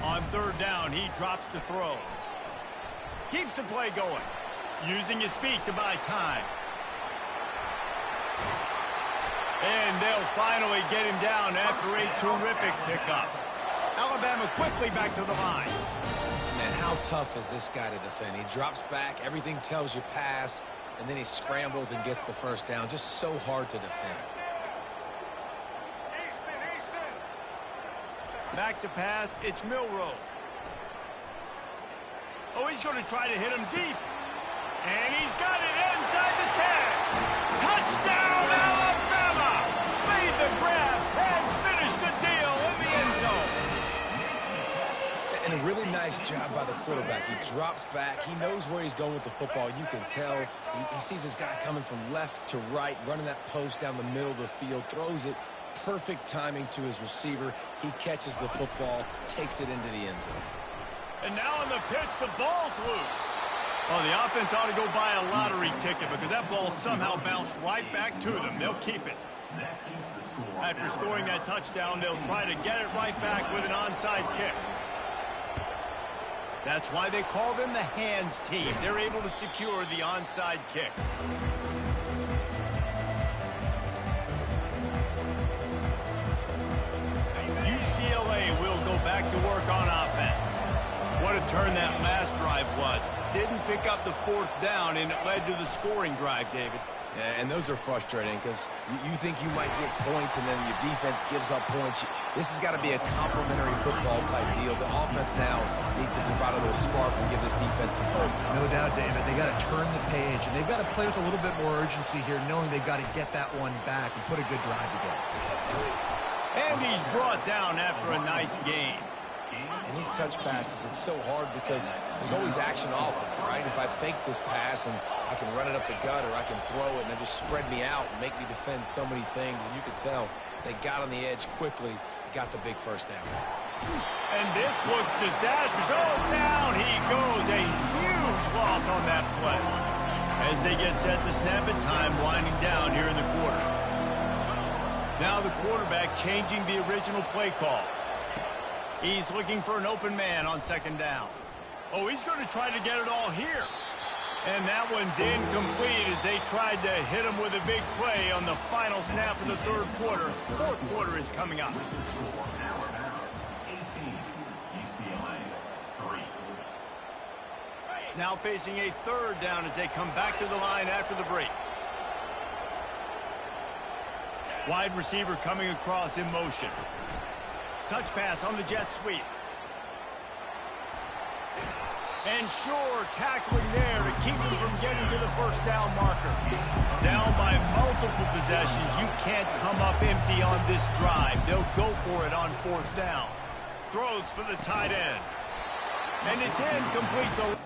On third down, he drops to throw. Keeps the play going. Using his feet to buy time. And they'll finally get him down after a terrific pickup. Alabama quickly back to the line. Man, how tough is this guy to defend? He drops back, everything tells you pass, and then he scrambles and gets the first down. Just so hard to defend. Back to pass, it's Milroe. Oh, he's going to try to hit him deep. And he's got it inside the 10. Touchdown, Alabama! Made the grab and finished the deal in the end zone. And a really nice job by the quarterback. He drops back. He knows where he's going with the football. You can tell. He sees this guy coming from left to right, running that post down the middle of the field, throws it. Perfect timing to his receiver. He catches the football, takes it into the end zone. And now on the pitch, the ball's loose. Well, the offense ought to go buy a lottery ticket because that ball somehow bounced right back to them. They'll keep it. After scoring that touchdown, they'll try to get it right back with an onside kick. That's why they call them the hands team. They're able to secure the onside kick. UCLA will go back to work on offense. What a turn that last drive was. Didn't pick up the fourth down, and it led to the scoring drive, David. Yeah, and those are frustrating because you think you might get points, and then your defense gives up points. This has got to be a complementary football type deal. The offense now needs to provide a little spark and give this defense some hope. No doubt, David. They got to turn the page, and they've got to play with a little bit more urgency here, knowing they've got to get that one back and put a good drive together. And he's brought down after a nice gain. And these touch passes, it's so hard because there's always action off of it, right? If I fake this pass and I can run it up the gut or I can throw it and it just spread me out and make me defend so many things. And you can tell they got on the edge quickly, got the big first down. And this looks disastrous. Oh, down he goes. A huge loss on that play. As they get set to snap it, time winding down here in the quarter. Now the quarterback changing the original play call. He's looking for an open man on second down. Oh, he's going to try to get it all here. And that one's incomplete as they tried to hit him with a big play on the final snap of the third quarter. Fourth quarter is coming up. Alabama 18, UCLA 3. Now facing a third down as they come back to the line after the break. Wide receiver coming across in motion. Touch pass on the jet sweep. And Shore tackling there to keep him from getting to the first down marker. Down by multiple possessions, you can't come up empty on this drive. They'll go for it on fourth down. Throws for the tight end. And it's incomplete. The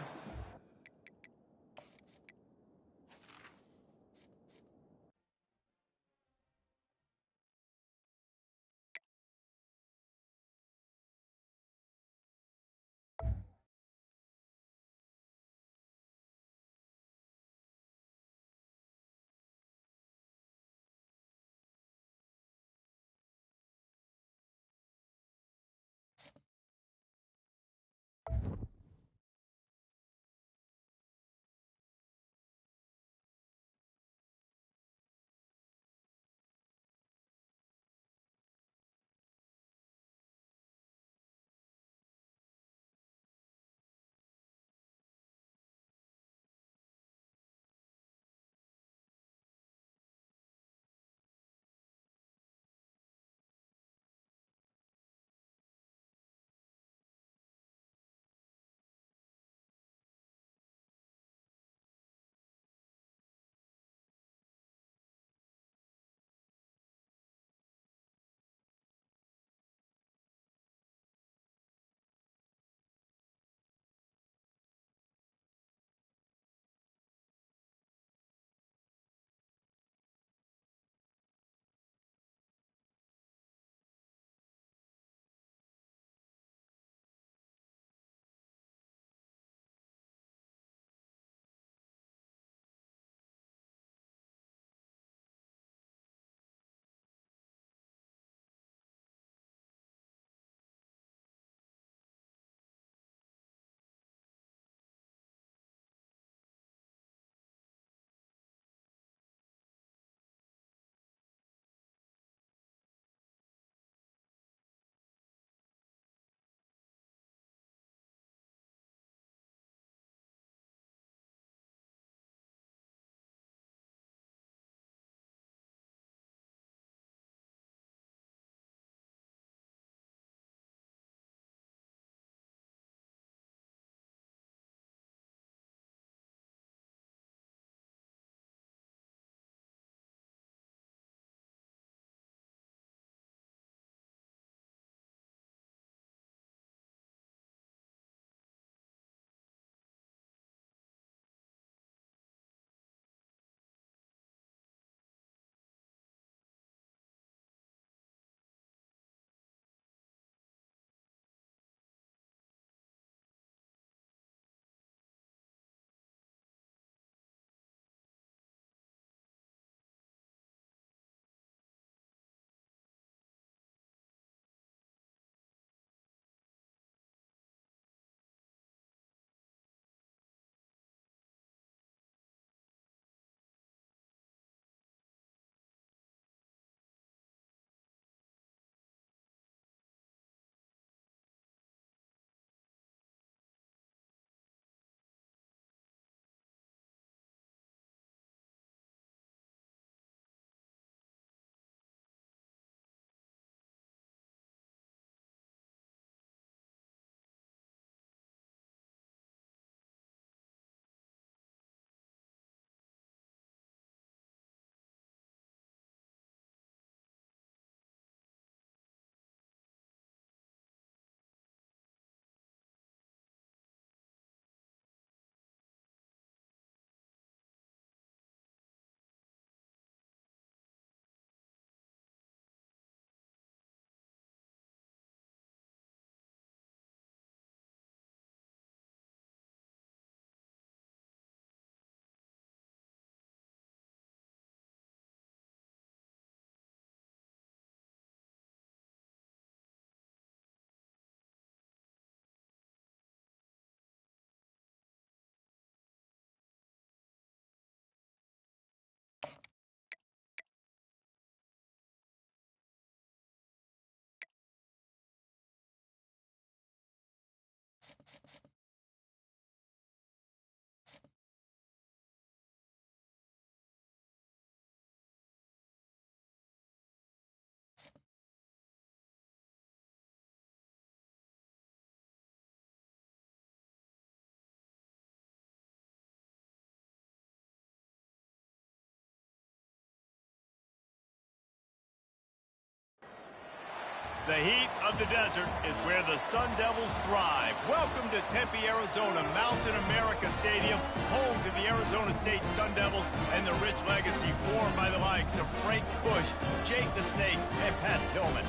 The heat of the desert is where the Sun Devils thrive. Welcome to Tempe, Arizona, Mountain America Stadium, home to the Arizona State Sun Devils and the rich legacy formed by the likes of Frank Kush, Jake the Snake, and Pat Tillman.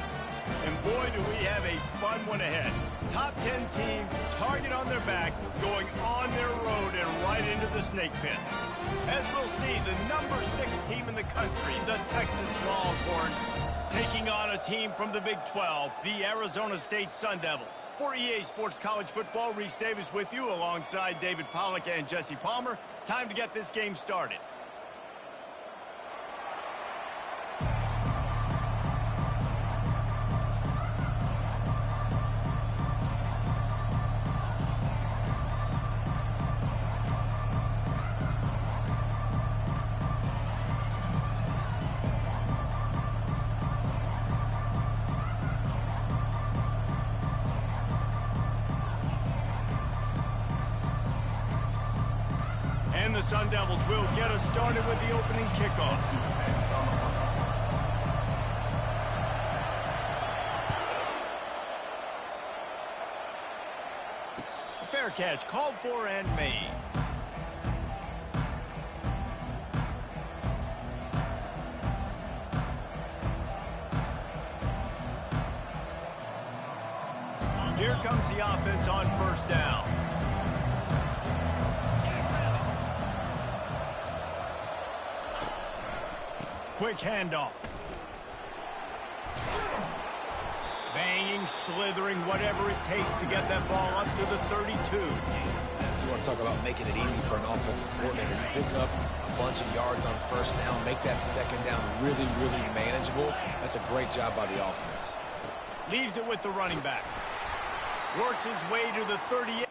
And boy, do we have a fun one ahead. Top 10 team, target on their back, going on their road and right into the snake pit. As we'll see, the number 6 team in the country, the Texas Longhorns, taking on a team from the Big 12, the Arizona State Sun Devils. For EA Sports College Football, Reese Davis with you alongside David Pollack and Jesse Palmer. Time to get this game started. And the Sun Devils will get us started with the opening kickoff. A fair catch called for and made. Here comes the offense on first down. Quick handoff. Banging, slithering, whatever it takes to get that ball up to the 32. You want to talk about making it easy for an offensive coordinator. You pick up a bunch of yards on first down, make that second down really, really manageable. That's a great job by the offense. Leaves it with the running back. Works his way to the 38.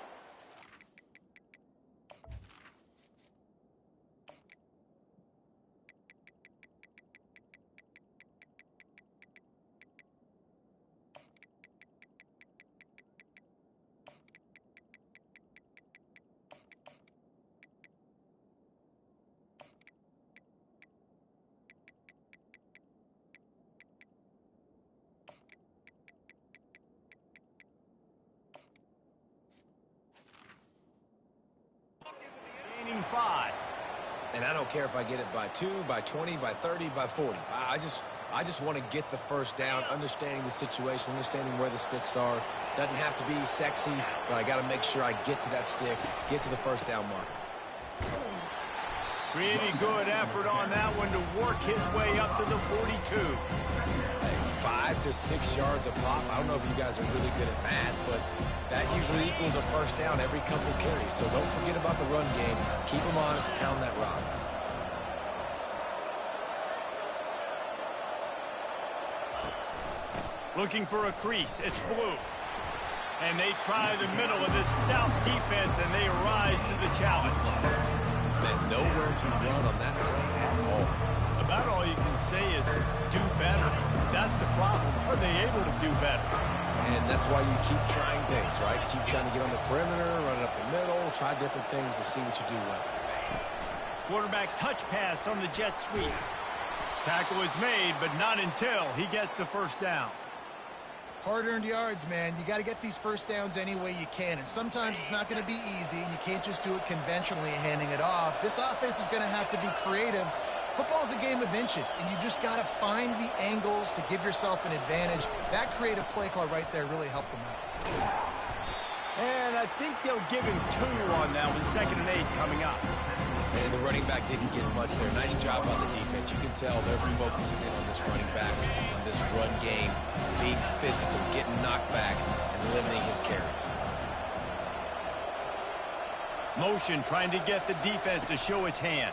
Gaining 5. And I don't care if I get it by 2, by 20, by 30, by 40. I just want to get the first down, understanding the situation, understanding where the sticks are. Doesn't have to be sexy, but I got to make sure I get to that stick, get to the first down mark. Pretty good effort on that one to work his way up to the 42. Hey, 5 to 6 yards a pop. I don't know if you guys are really good at math, but that usually equals a first down every couple carries. So don't forget about the run game. Keep them honest, pound that rock. Looking for a crease. It's blue. And they try the middle of this stout defense, and they rise to the challenge. And nowhere to run on that play at all. About all you can say is do better. That's the problem. Are they able to do better? And that's why you keep trying things, right? Keep trying to get on the perimeter, run it up the middle, try different things to see what you do well. Quarterback touch pass on the jet sweep. Tackle is made, but not until he gets the first down. Hard-earned yards, man. You got to get these first downs any way you can, and sometimes it's not going to be easy, and you can't just do it conventionally handing it off. This offense is going to have to be creative. Football's a game of inches, and you just got to find the angles to give yourself an advantage. That creative play call right there really helped them out. And I think they'll give him 2 on that one. 2nd and 8 coming up. And the running back didn't get much there. Nice job on the defense. You can tell they're focused in on this running back, on this run game, being physical, getting knockbacks, and limiting his carries. Motion trying to get the defense to show his hand.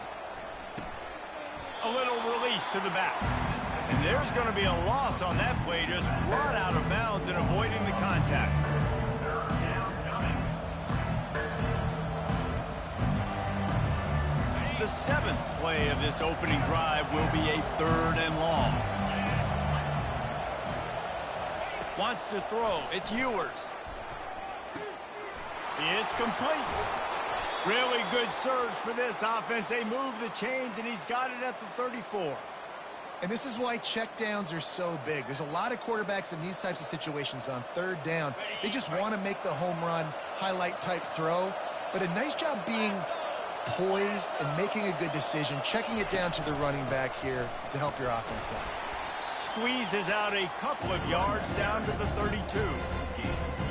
A little release to the back. And there's going to be a loss on that play. Just run out of bounds and avoiding the contact. The 7th play of this opening drive will be a 3rd and long. Wants to throw. It's Ewers. It's complete. Really good surge for this offense. They move the chains, and he's got it at the 34. And this is why checkdowns are so big. There's a lot of quarterbacks in these types of situations on third down. They just want to make the home run, highlight type throw. But a nice job being poised and making a good decision, checking it down to the running back here to help your offense out. Squeezes out a couple of yards down to the 32.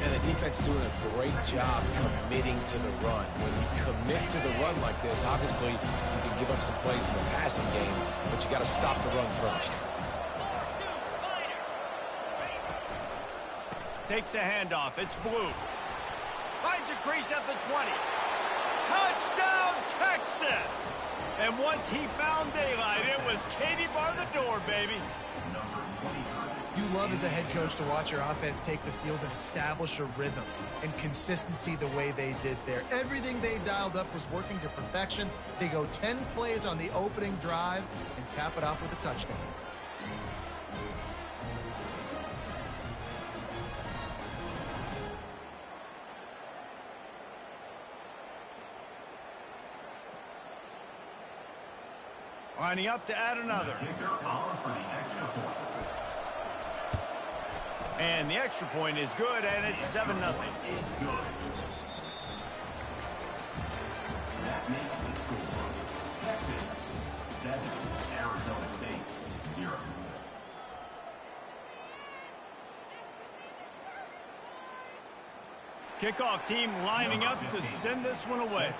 And the defense doing a great job committing to the run. When you commit to the run like this, obviously you can give up some plays in the passing game, but you got to stop the run first. Takes the handoff. It's Blue. Finds a crease at the 20. Touchdown, Texas! And once he found daylight, it was Katie bar the door, baby. You love as a head coach to watch your offense take the field and establish a rhythm and consistency the way they did there. Everything they dialed up was working to perfection. They go 10 plays on the opening drive and cap it off with a touchdown. Lining up to add another. And the extra point is good, and it's 7-0. That makes the score Texas 7, Arizona State 0. Kickoff team lining up to send this one away.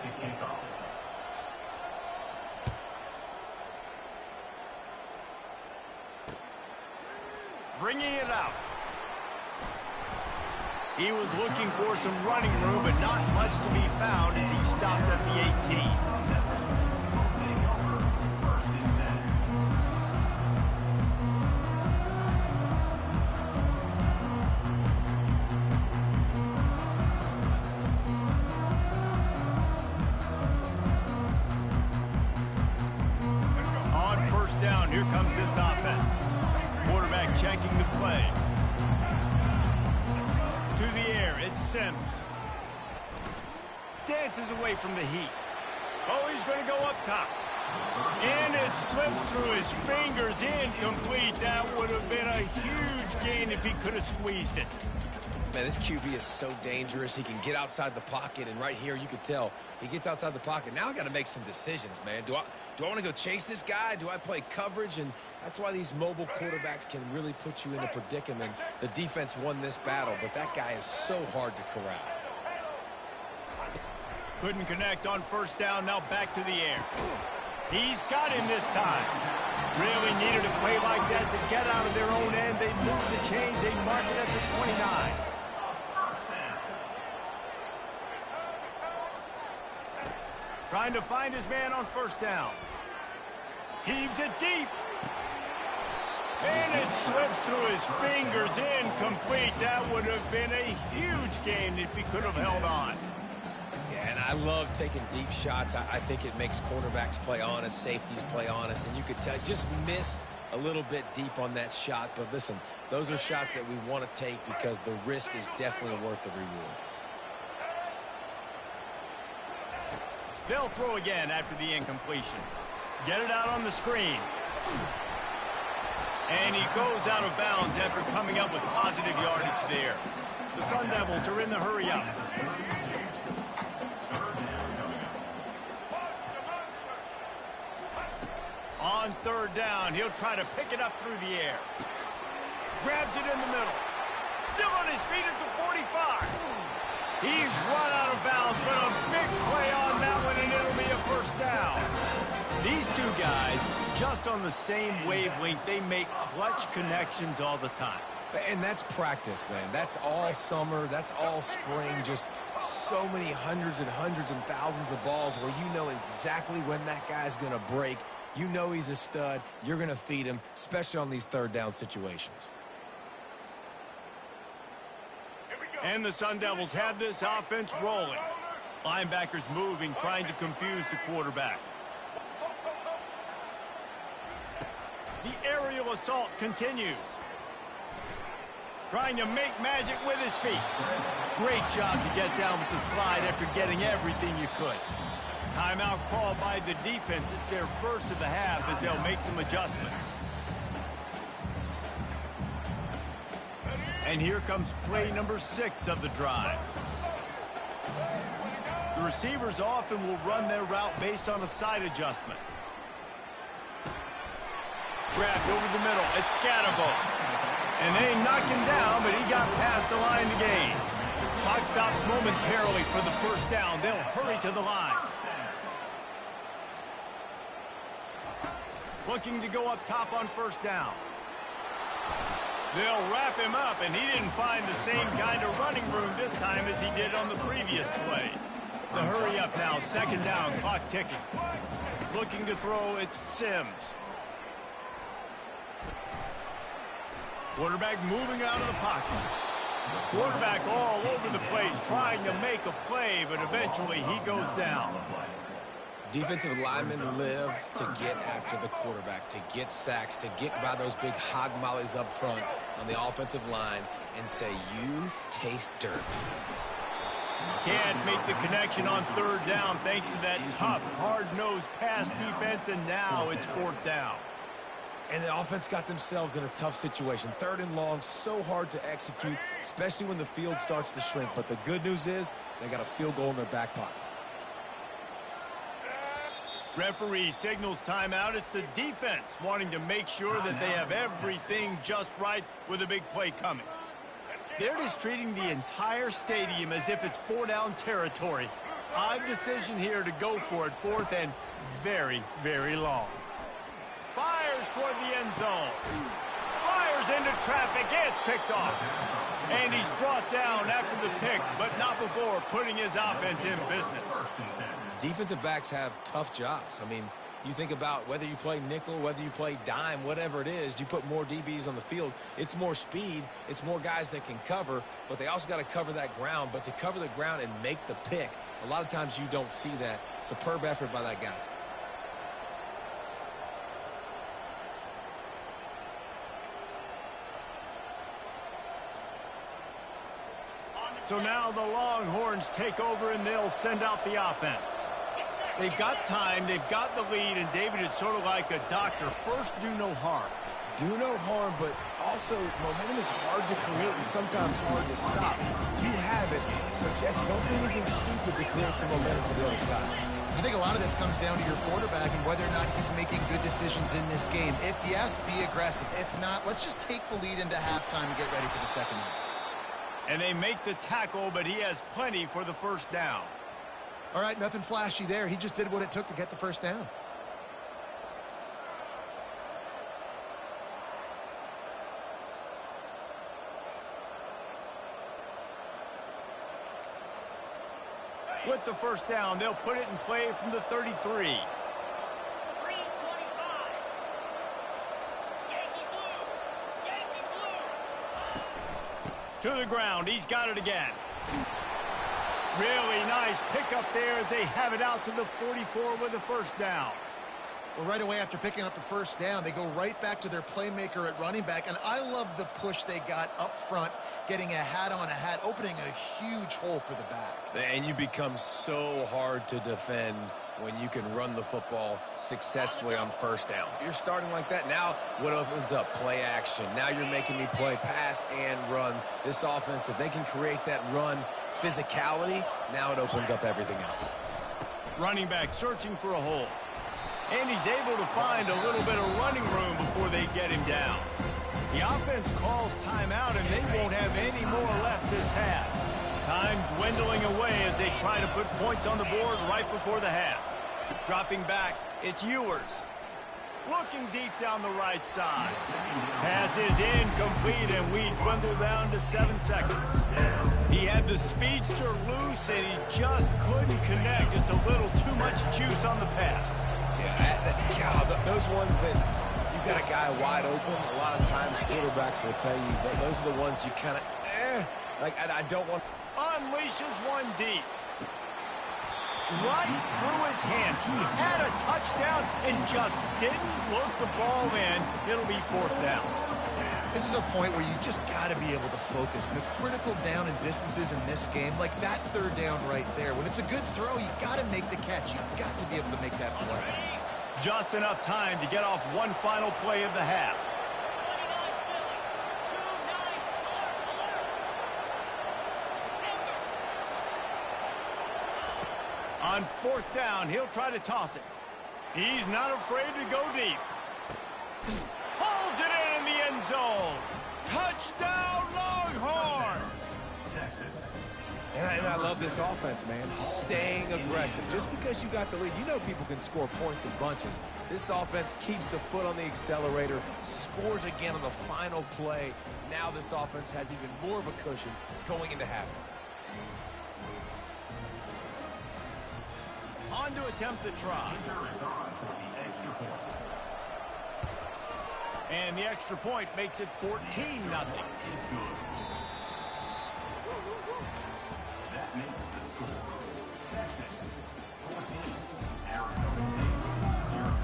Bringing it out. He was looking for some running room, but not much to be found as he stopped at the 18. On first down, here comes this offense. Quarterback checking the play. To the air, it's Sims. Dances away from the heat. Oh, he's going to go up top. And it slips through his fingers, incomplete. That would have been a huge gain if he could have squeezed it. Man, this QB is so dangerous. He can get outside the pocket, and right here you can tell he gets outside the pocket. Now I got to make some decisions, man. Do I want to go chase this guy? Do I play coverage? And that's why these mobile quarterbacks can really put you in a predicament. The defense won this battle, but that guy is so hard to corral. Couldn't connect on first down. Now back to the air. He's got him this time. Really needed a play like that to get out of their own end. They moved the chains. They mark it at the 29. Trying to find his man on first down. Heaves it deep. And it slips through his fingers. Incomplete. That would have been a huge gain if he could have held on. Yeah, and I love taking deep shots. I think it makes cornerbacks play honest, safeties play honest, and you could tell just missed a little bit deep on that shot. But listen, those are shots that we want to take because the risk is definitely worth the reward. They'll throw again after the incompletion. Get it out on the screen. And he goes out of bounds after coming up with positive yardage there. The Sun Devils are in the hurry up. On third down, he'll try to pick it up through the air. Grabs it in the middle. Still on his feet at the 45. He's run out of bounds, but a big play on that one, and it'll be a first down. These two guys, just on the same wavelength, they make clutch connections all the time. And that's practice, man. That's all summer. That's all spring. Just so many hundreds and thousands of balls where you know exactly when that guy's going to break. You know he's a stud. You're going to feed him, especially on these third down situations. And the Sun Devils have this offense rolling. Linebackers moving, trying to confuse the quarterback. The aerial assault continues. Trying to make magic with his feet. Great job to get down with the slide after getting everything you could. Timeout called by the defense. It's their first of the half as they'll make some adjustments. And here comes play number 6 of the drive. The receivers often will run their route based on a side adjustment. Grabbed over the middle. It's Scatterbo. And they knocked him down, but he got past the line to gain. Clock stops momentarily for the first down. They'll hurry to the line. Looking to go up top on first down. They'll wrap him up, and he didn't find the same kind of running room this time as he did on the previous play. The hurry up now, second down, clock ticking. Looking to throw, it's Sims. Quarterback moving out of the pocket. Quarterback all over the place, trying to make a play, but eventually he goes down. Defensive linemen live to get after the quarterback, to get sacks, to get by those big hog mollies up front on the offensive line and say, you taste dirt. Can't make the connection on third down thanks to that tough, hard-nosed pass defense, and now it's fourth down. And the offense got themselves in a tough situation. Third and long, so hard to execute, especially when the field starts to shrink. But the good news is they got a field goal in their back pocket. Referee signals timeout. It's the defense wanting to make sure that they have everything just right with a big play coming. They're just treating the entire stadium as if it's four-down territory. Odd decision here to go for it, fourth and very, very long. Fires toward the end zone. Fires into traffic. It's picked off. And he's brought down after the pick, but not before putting his offense in business. Defensive backs have tough jobs. I mean, you think about whether you play nickel, whether you play dime, whatever it is, you put more DBs on the field. It's more speed. It's more guys that can cover, but they also got to cover that ground. But to cover the ground and make the pick, a lot of times you don't see that. Superb effort by that guy. So now the Longhorns take over and they'll send out the offense. They've got time, they've got the lead, and David, it's sort of like a doctor. First, do no harm. Do no harm, but also momentum is hard to create and sometimes hard to stop. You have it, so Jesse, don't do anything stupid to create some momentum for the other side. I think a lot of this comes down to your quarterback and whether or not he's making good decisions in this game. If yes, be aggressive. If not, let's just take the lead into halftime and get ready for the second half. And they make the tackle, but he has plenty for the first down. All right, nothing flashy there. He just did what it took to get the first down. With the first down, they'll put it in play from the 33. To the ground, he's got it again. Really nice pickup there as they have it out to the 44 with the first down. Well, right away after picking up the first down, they go right back to their playmaker at running back. And I love the push they got up front, getting a hat on a hat, opening a huge hole for the back. And you become so hard to defend when you can run the football successfully on first down. You're starting like that. Now what opens up? Play action. Now you're making me play pass and run. This offense, if they can create that run physicality, now it opens up everything else. Running back searching for a hole. And he's able to find a little bit of running room before they get him down. The offense calls timeout, and they won't have any more left this half. Time dwindling away as they try to put points on the board right before the half. Dropping back, it's Ewers. Looking deep down the right side. Pass is incomplete, and we dwindle down to 7 seconds. He had the speedster loose, and he just couldn't connect. Just a little too much juice on the pass. Yeah, those ones that you got a guy wide open, a lot of times quarterbacks will tell you that those are the ones you kind of, like I don't want. Unleashes one deep. Right through his hands. He had a touchdown and just didn't look the ball in. It'll be fourth down. This is a point where you just got to be able to focus. The critical down and distances in this game, like that third down right there. When it's a good throw, you got to make the catch. You got to be able to make that play. Just enough time to get off one final play of the half. On fourth down, he'll try to toss it. He's not afraid to go deep. Pulls it in the end zone. Touchdown, Longhorns! Texas. And I love this offense, man. Staying aggressive. Just because you got the lead, you know people can score points in bunches. This offense keeps the foot on the accelerator, scores again on the final play. Now this offense has even more of a cushion going into halftime. On to attempt the try. Kicker is on for the extra point. And the extra point makes it 14-0. Is good. That makes the score Texas 14, Arizona State 0.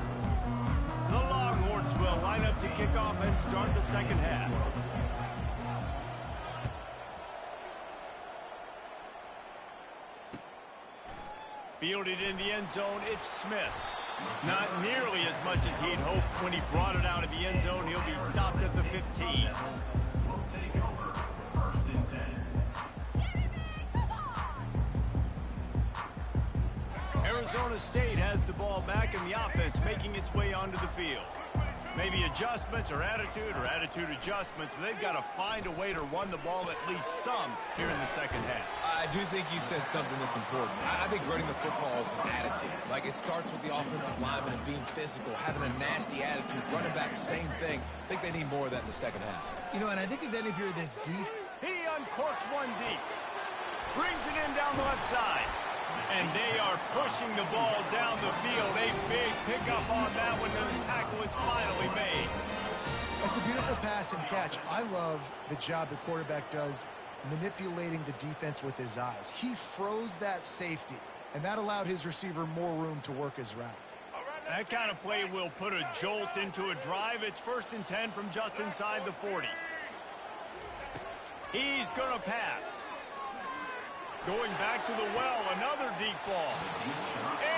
The Longhorns will line up to kick off and start the second half. Fielded in the end zone, it's Smith. Not nearly as much as he'd hoped when he brought it out of the end zone. He'll be stopped at the 15. Will take over first and 10. Arizona State has the ball back in the offense, making its way onto the field. Maybe adjustments or attitude adjustments, but they've got to find a way to run the ball at least some here in the second half. I do think you said something that's important. I think running the football is an attitude. Like, it starts with the offensive lineman and being physical, having a nasty attitude. Running back, same thing. I think they need more of that in the second half. You know, and I think then if you're this deep, He uncorks one deep. Brings it in down the left side. And they are pushing the ball down the field. A big pickup on that one. The tackle is finally made. it's a beautiful pass and catch. I love the job the quarterback does manipulating the defense with his eyes. He froze that safety, and that allowed his receiver more room to work his route. That kind of play will put a jolt into a drive. It's 1st and 10 from just inside the 40. He's going to pass. Going back to the well, another deep ball.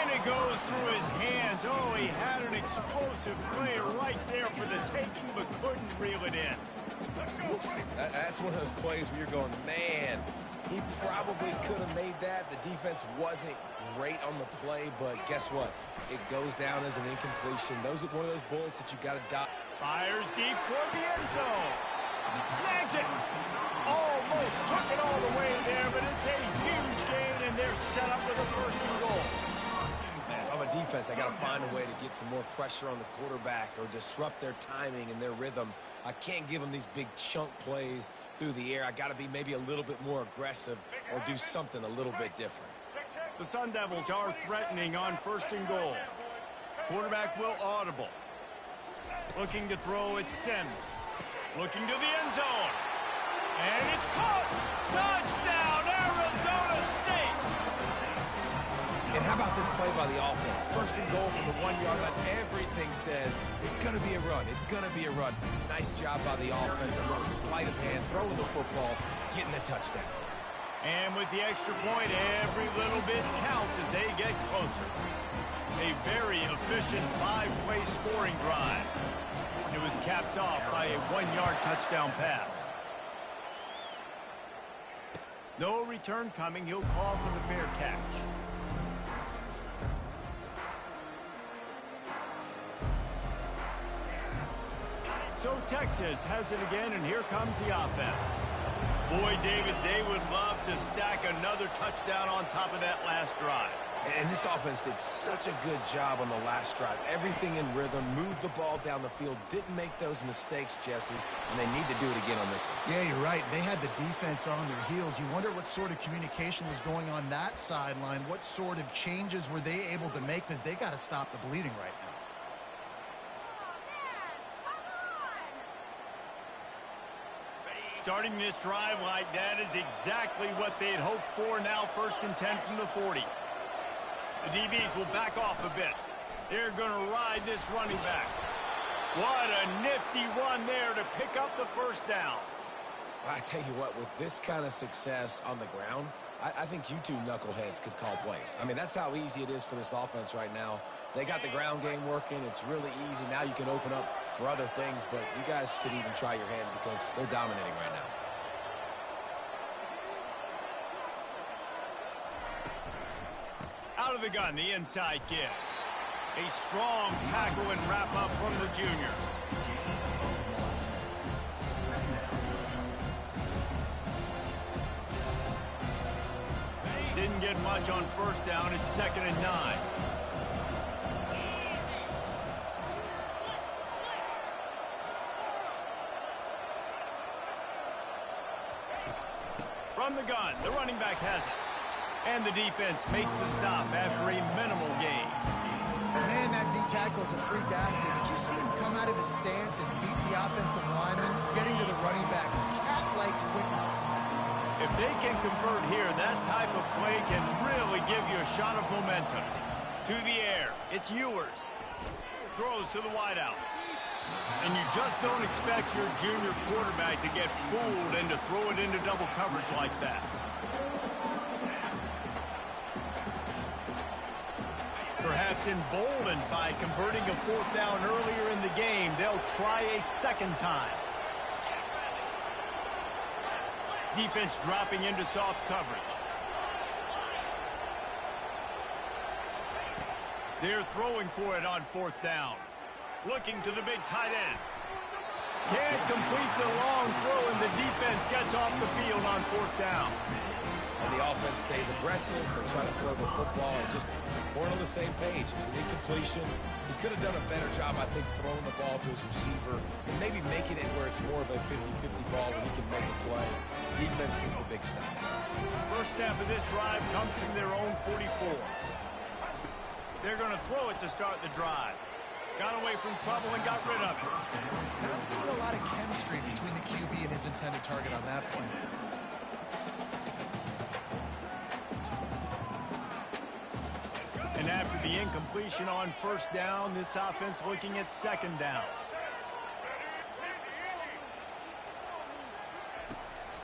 And it goes through his hands. Oh, he had an explosive play right there for the taking, but couldn't reel it in. That's one of those plays where you're going, man, he probably could have made that. The defense wasn't great on the play, but guess what? It goes down as an incompletion. Those are one of those bullets that you got to dodge. Fires deep toward the end zone. Snags it. Almost took it all the way there, but it's a huge gain, and they're set up with a 1st and goal. Man, if I'm a defense, I got to find a way to get some more pressure on the quarterback or disrupt their timing and their rhythm. I can't give them these big chunk plays through the air. I got to be maybe a little bit more aggressive or do something a little bit different. The Sun Devils are threatening on 1st and goal. Quarterback will audible. Looking to throw, it's Sims. Looking to the end zone. And it's caught. Touchdown, Arizona State. And how about this play by the offense? 1st and goal from the 1-yard line. Everything says it's going to be a run. It's going to be a run. Nice job by the offense. A little sleight of hand, throwing the football, getting the touchdown. And with the extra point, every little bit counts as they get closer. A very efficient 5-play scoring drive. It was capped off by a 1-yard touchdown pass. No return coming. He'll call for the fair catch. So Texas has it again, and here comes the offense. Boy, David, they would love to stack another touchdown on top of that last drive. And this offense did such a good job on the last drive. Everything in rhythm, moved the ball down the field, didn't make those mistakes, Jesse, and they need to do it again on this one. Yeah, you're right. They had the defense on their heels. You wonder what sort of communication was going on that sideline. What sort of changes were they able to make, because they got to stop the bleeding right now. Starting this drive like that is exactly what they had hoped for. Now 1st and 10 from the 40. The DBs will back off a bit. They're going to ride this running back. What a nifty run there to pick up the 1st down. I tell you what, with this kind of success on the ground, I think you two knuckleheads could call plays. I mean, that's how easy it is for this offense right now. They got the ground game working. It's really easy. Now you can open up for other things, but you guys could even try your hand because they're dominating right now. Out of the gun, the inside give. A strong tackle and wrap-up from the junior. Didn't get much on first down. It's 2nd and 9. From the gun, the running back has it. And the defense makes the stop after a minimal gain. Man, that D tackle is a freak athlete. Did you see him come out of his stance and beat the offensive lineman, getting to the running back? Cat-like quickness. If they can convert here, that type of play can really give you a shot of momentum. To the air, it's Ewers. Throws to the wideout. And you just don't expect your junior quarterback to get fooled and to throw it into double coverage like that. Perhaps emboldened by converting a 4th down earlier in the game, they'll try a second time. Defense dropping into soft coverage. They're throwing for it on 4th down. Looking to the big tight end. Can't complete the long throw, and the defense gets off the field on 4th down. And the offense stays aggressive. They're trying to throw the football and just weren't on the same page. It was an incompletion. He could have done a better job, I think, throwing the ball to his receiver and maybe making it where it's more of a 50-50 ball where he can make a play. Defense gets the big stop. First snap of this drive comes from their own 44. They're going to throw it to start the drive. Got away from trouble and got rid of it. Not seeing a lot of chemistry between the QB and his intended target on that play. And after the incompletion on first down, this offense looking at 2nd down.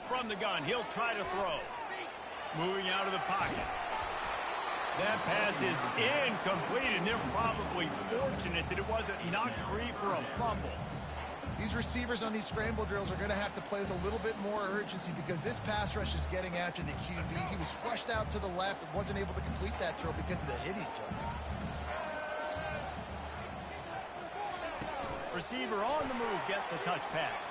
From the gun, he'll try to throw. Moving out of the pocket. That pass is incomplete, and they're probably fortunate that it wasn't knocked free for a fumble. These receivers on these scramble drills are going to have to play with a little bit more urgency because this pass rush is getting after the QB. He was flushed out to the left and wasn't able to complete that throw because of the hit he took. Receiver on the move gets the touch pass.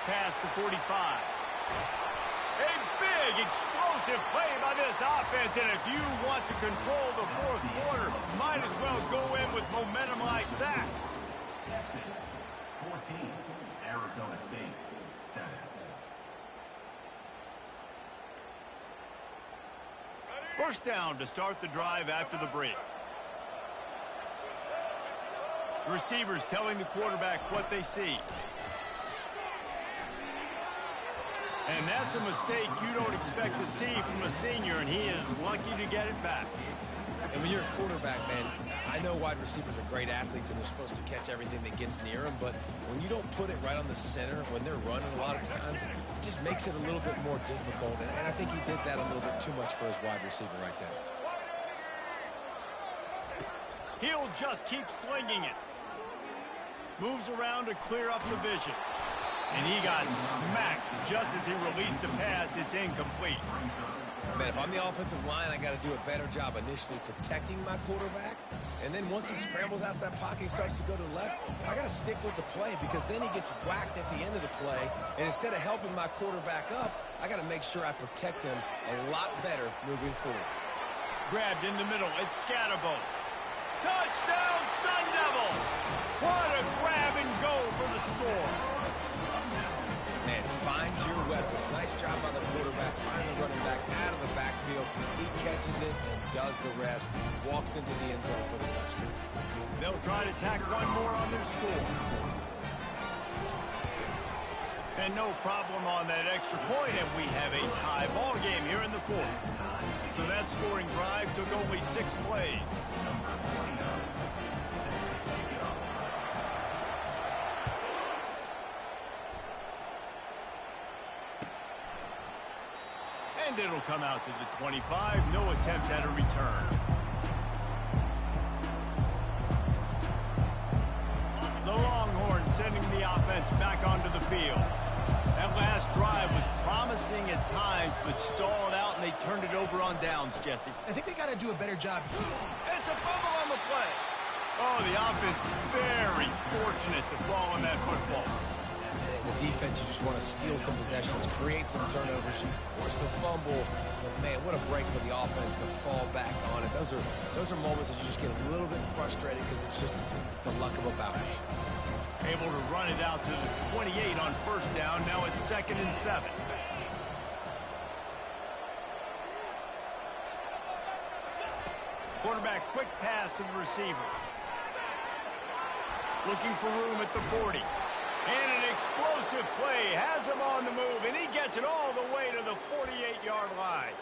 Pass to 45. A big, explosive play by this offense, and if you want to control the 4th quarter, might as well go in with momentum like that. Texas 14, Arizona State 7. First down to start the drive after the break. Receivers telling the quarterback what they see. And that's a mistake you don't expect to see from a senior, and he is lucky to get it back. And when you're a quarterback, man, I know wide receivers are great athletes and they're supposed to catch everything that gets near them, but when you don't put it right on the center, when they're running a lot of times, it just makes it a little bit more difficult. And I think he did that a little bit too much for his wide receiver right there. He'll just keep slinging it. Moves around to clear up the vision. And he got smacked just as he released the pass. It's incomplete. Man, if I'm the offensive line, I got to do a better job initially protecting my quarterback. And then once he scrambles out of that pocket, he starts to go to the left, I got to stick with the play because then he gets whacked at the end of the play. And instead of helping my quarterback up, I got to make sure I protect him a lot better moving forward. Grabbed in the middle. It's Scatterbo. Touchdown, Sun Devils! What a grab and go for the score. Man, find your weapons. Nice job by the quarterback. Find the running back out of the backfield. He catches it and does the rest. Walks into the end zone for the touchdown. They'll try to tack one more on their score. And no problem on that extra point, and we have a tie ball game here in the 4th. So that scoring drive took only 6 plays. And it'll come out to the 25. No attempt at a return. The Longhorns sending the offense back onto the field. That last drive was promising at times, but stalled out, and they turned it over on downs, Jesse. I think they got to do a better job. It's a fumble on the play. Oh, the offense very fortunate to fall on that football. And as a defense, you just want to steal some possessions, create some turnovers. You force the fumble. But, man, what a break for the offense to fall back on it. Those are moments that you just get a little bit frustrated because it's the luck of a bounce. Able to run it out to the 28 on first down. Now it's 2nd and 7. Quarterback quick pass to the receiver. Looking for room at the 40. And an explosive play. Has him on the move, and he gets it all the way to the 48-yard line.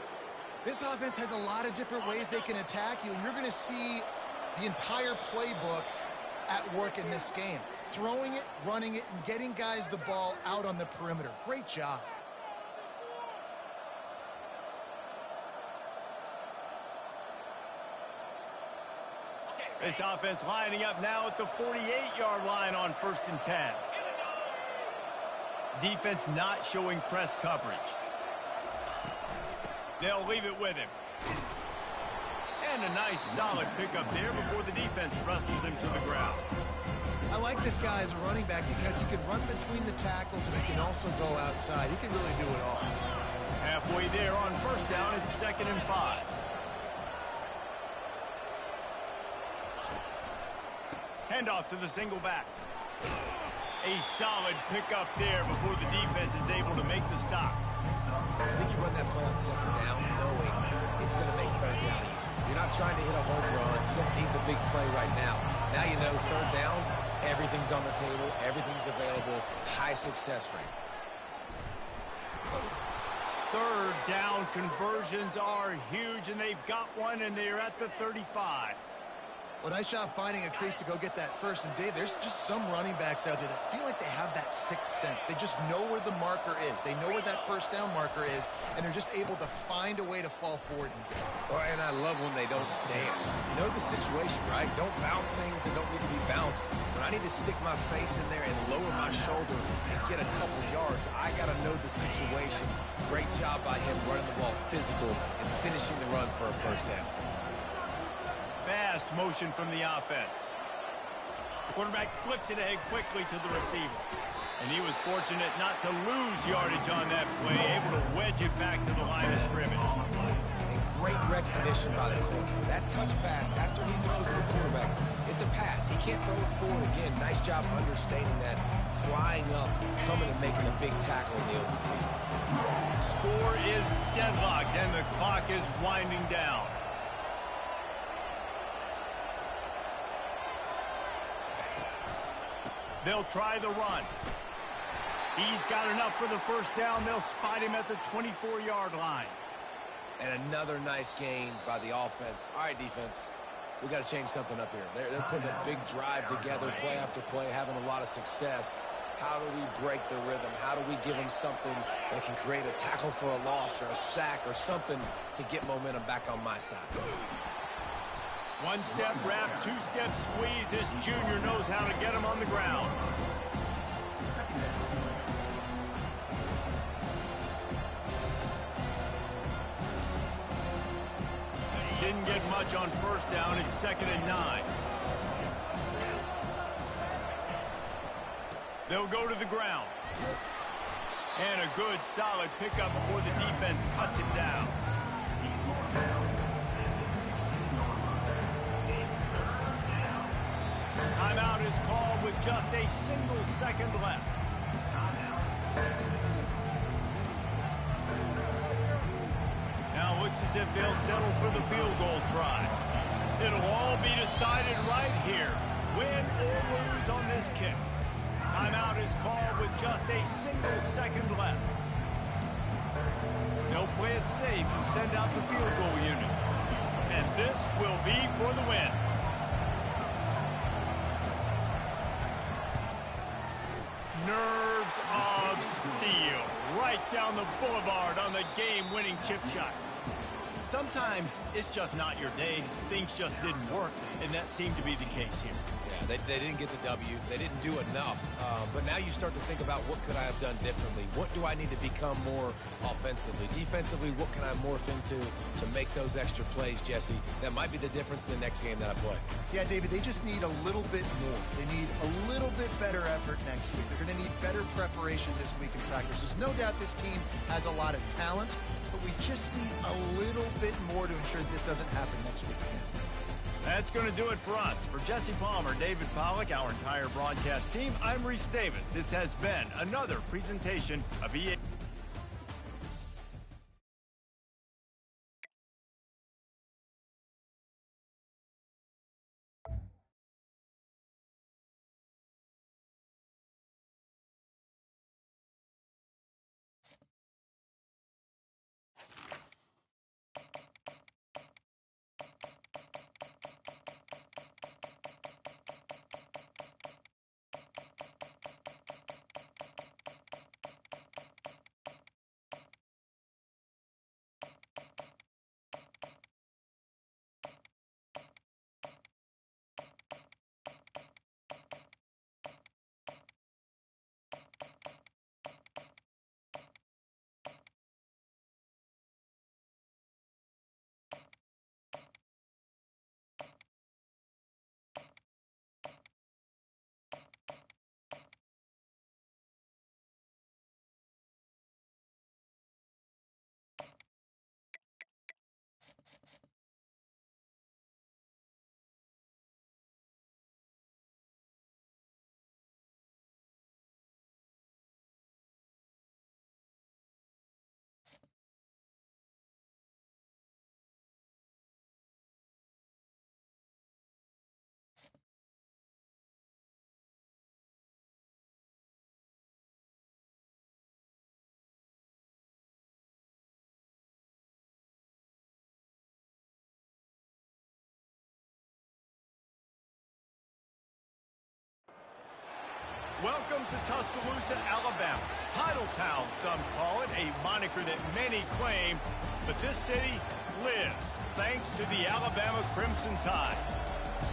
This offense has a lot of different ways they can attack you, and you're going to see the entire playbook at work in this game. Throwing it, running it, and getting guys the ball out on the perimeter. Great job. This offense lining up now at the 48-yard line on 1st and 10. Defense not showing press coverage. They'll leave it with him. And a nice solid pickup there before the defense wrestles him to the ground. I like this guy as a running back because he can run between the tackles and he can also go outside. He can really do it all. Halfway there on first down, it's 2nd and 5. Handoff to the single back. A solid pickup there before the defense is able to make the stop. I think you run that play on 2nd down knowing it's going to make 3rd down easy. You're not trying to hit a home run. You don't need the big play right now. Now you know 3rd down, everything's on the table, everything's available, high success rate. 3rd down conversions are huge, and they've got one, and they're at the 35. Well, nice job finding a crease to go get that first. And, Dave, there's just some running backs out there that feel like they have that sixth sense. They just know where the marker is. They know where that first down marker is, and they're just able to find a way to fall forward. And I love when they don't dance. Know the situation, right? Don't bounce things that don't need to be bounced. When I need to stick my face in there and lower my shoulder and get a couple yards, I got to know the situation. Great job by him running the ball physical and finishing the run for a first down. Fast motion from the offense. Quarterback flips it ahead quickly to the receiver. And he was fortunate not to lose yardage on that play, able to wedge it back to the line of scrimmage. And great recognition by the quarterback. That touch pass after he throws to the quarterback, it's a pass. He can't throw it forward again. Nice job understanding that, flying up, coming and making a big tackle in the open field. Score is deadlocked, and the clock is winding down. They'll try the run. He's got enough for the first down. They'll spot him at the 24-yard line. And another nice gain by the offense. All right, defense, we got to change something up here. They're putting a big drive together, play after play, having a lot of success. How do we break the rhythm? How do we give them something that can create a tackle for a loss or a sack or something to get momentum back on my side? One-step wrap, two-step squeeze. This junior knows how to get him on the ground. Didn't get much on first down. It's 2nd and 9. They'll go to the ground. And a good, solid pickup before the defense cuts him down. Timeout is called with just a single second left. Now it looks as if they'll settle for the field goal try. It'll all be decided right here, win or lose on this kick. Timeout is called with just a single second left. They'll play it safe and send out the field goal unit. And this will be for the win. Nerves of steel right down the boulevard on the game-winning chip shot. sometimes it's just not your day. Things just didn't work, and that seemed to be the case here. Yeah, they didn't get the W. They didn't do enough. But now you start to think about what could I have done differently? What do I need to become more offensively? Defensively, what can I morph into to make those extra plays, Jesse? That might be the difference in the next game that I play. Yeah, David, they just need a little bit more. They need a little bit better effort next week. They're going to need better preparation this week in practice. There's no doubt this team has a lot of talent, but we just need a little bit more to ensure this doesn't happen next week. That's going to do it for us. For Jesse Palmer, David Pollack, our entire broadcast team, I'm Reese Davis. This has been another presentation of EA. Welcome to Tuscaloosa, Alabama. Titletown, some call it, a moniker that many claim, but this city lives thanks to the Alabama Crimson Tide.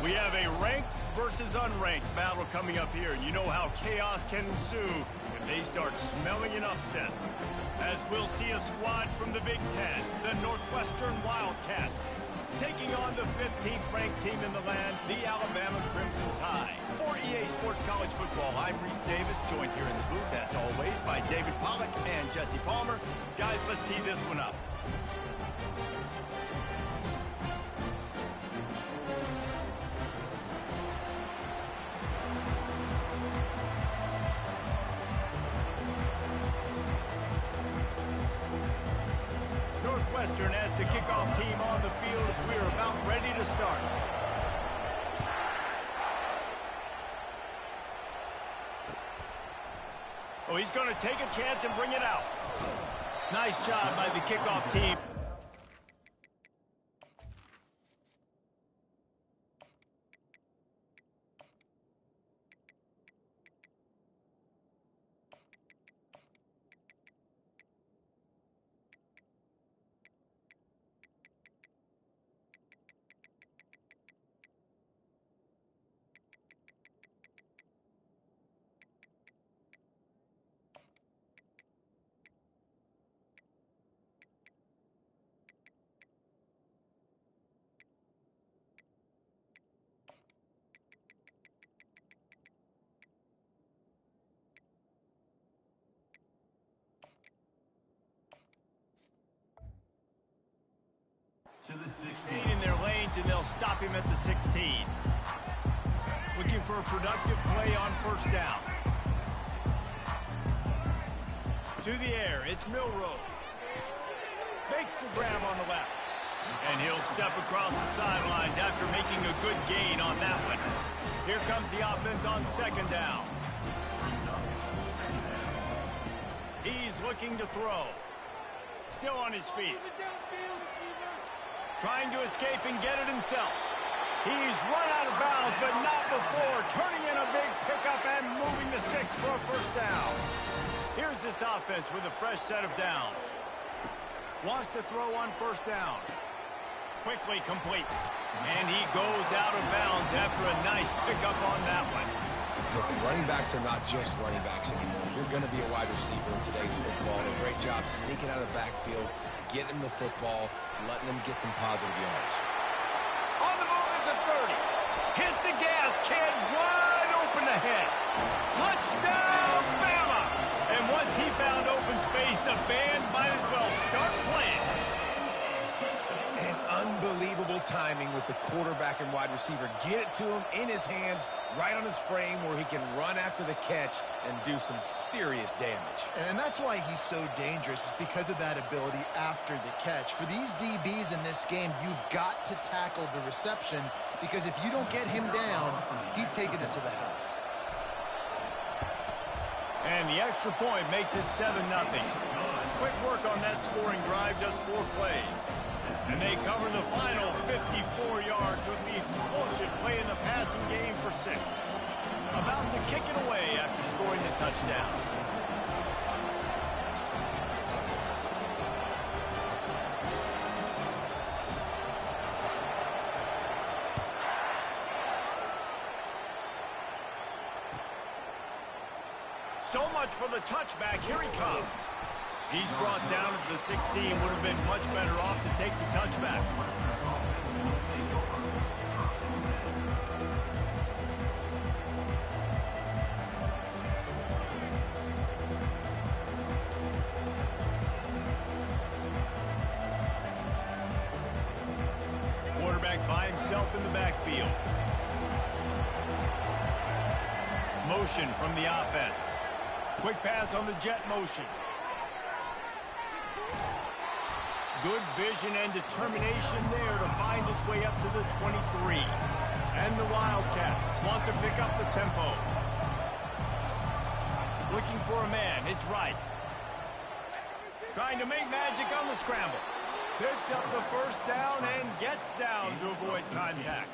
We have a ranked versus unranked battle coming up here, and you know how chaos can ensue if they start smelling an upset. As we'll see a squad from the Big Ten, the Northwestern Wildcats, taking on the 15th ranked team in the land, the Alabama Crimson Tide. For EA Sports College Football, I'm Reese Davis, joined here in the booth, as always, by David Pollack and Jesse Palmer. Guys, let's tee this one up. Northwestern as the kickoff team on the field as we are about ready to start. Oh, he's going to take a chance and bring it out. Nice job by the kickoff team. To the 16. In their lanes, and they'll stop him at the 16. Looking for a productive play on first down. To the air, it's Milroe. Makes the grab on the left. And he'll step across the sidelines after making a good gain on that one. Here comes the offense on second down. He's looking to throw. Still on his feet. Trying to escape and get it himself. He's run out of bounds, but not before turning in a big pickup and moving the sticks for a first down. Here's this offense with a fresh set of downs. Wants to throw on first down. Quickly complete. And he goes out of bounds after a nice pickup on that one. Listen, running backs are not just running backs anymore. You're going to be a wide receiver in today's football. A great job sneaking out of the backfield, getting the football, letting them get some positive yards. On the move at the 30. Hit the gas, kid. Wide open ahead. Touchdown, Bama! And once he found open space, the band might as well start playing. And unbelievable timing with the quarterback and wide receiver. Get it to him in his hands, right on his frame where he can run after the catch and do some serious damage. And that's why he's so dangerous, is because of that ability after the catch. For these DBs in this game, you've got to tackle the reception, because if you don't get him down, he's taking it to the house. And the extra point makes it 7-0. Quick work on that scoring drive, just 4 plays. And they cover the final 54 yards with the explosive play in the passing game for 6. About to kick it away after scoring the touchdown. So much for the touchback. Here he comes. He's brought down at the 16. Would have been much better off to take the touchback. Quarterback by himself in the backfield. Motion from the offense. Quick pass on the jet motion. Good vision and determination there to find his way up to the 23. And the Wildcats want to pick up the tempo. Looking for a man. It's right. Trying to make magic on the scramble. Picks up the first down and gets down to avoid contact.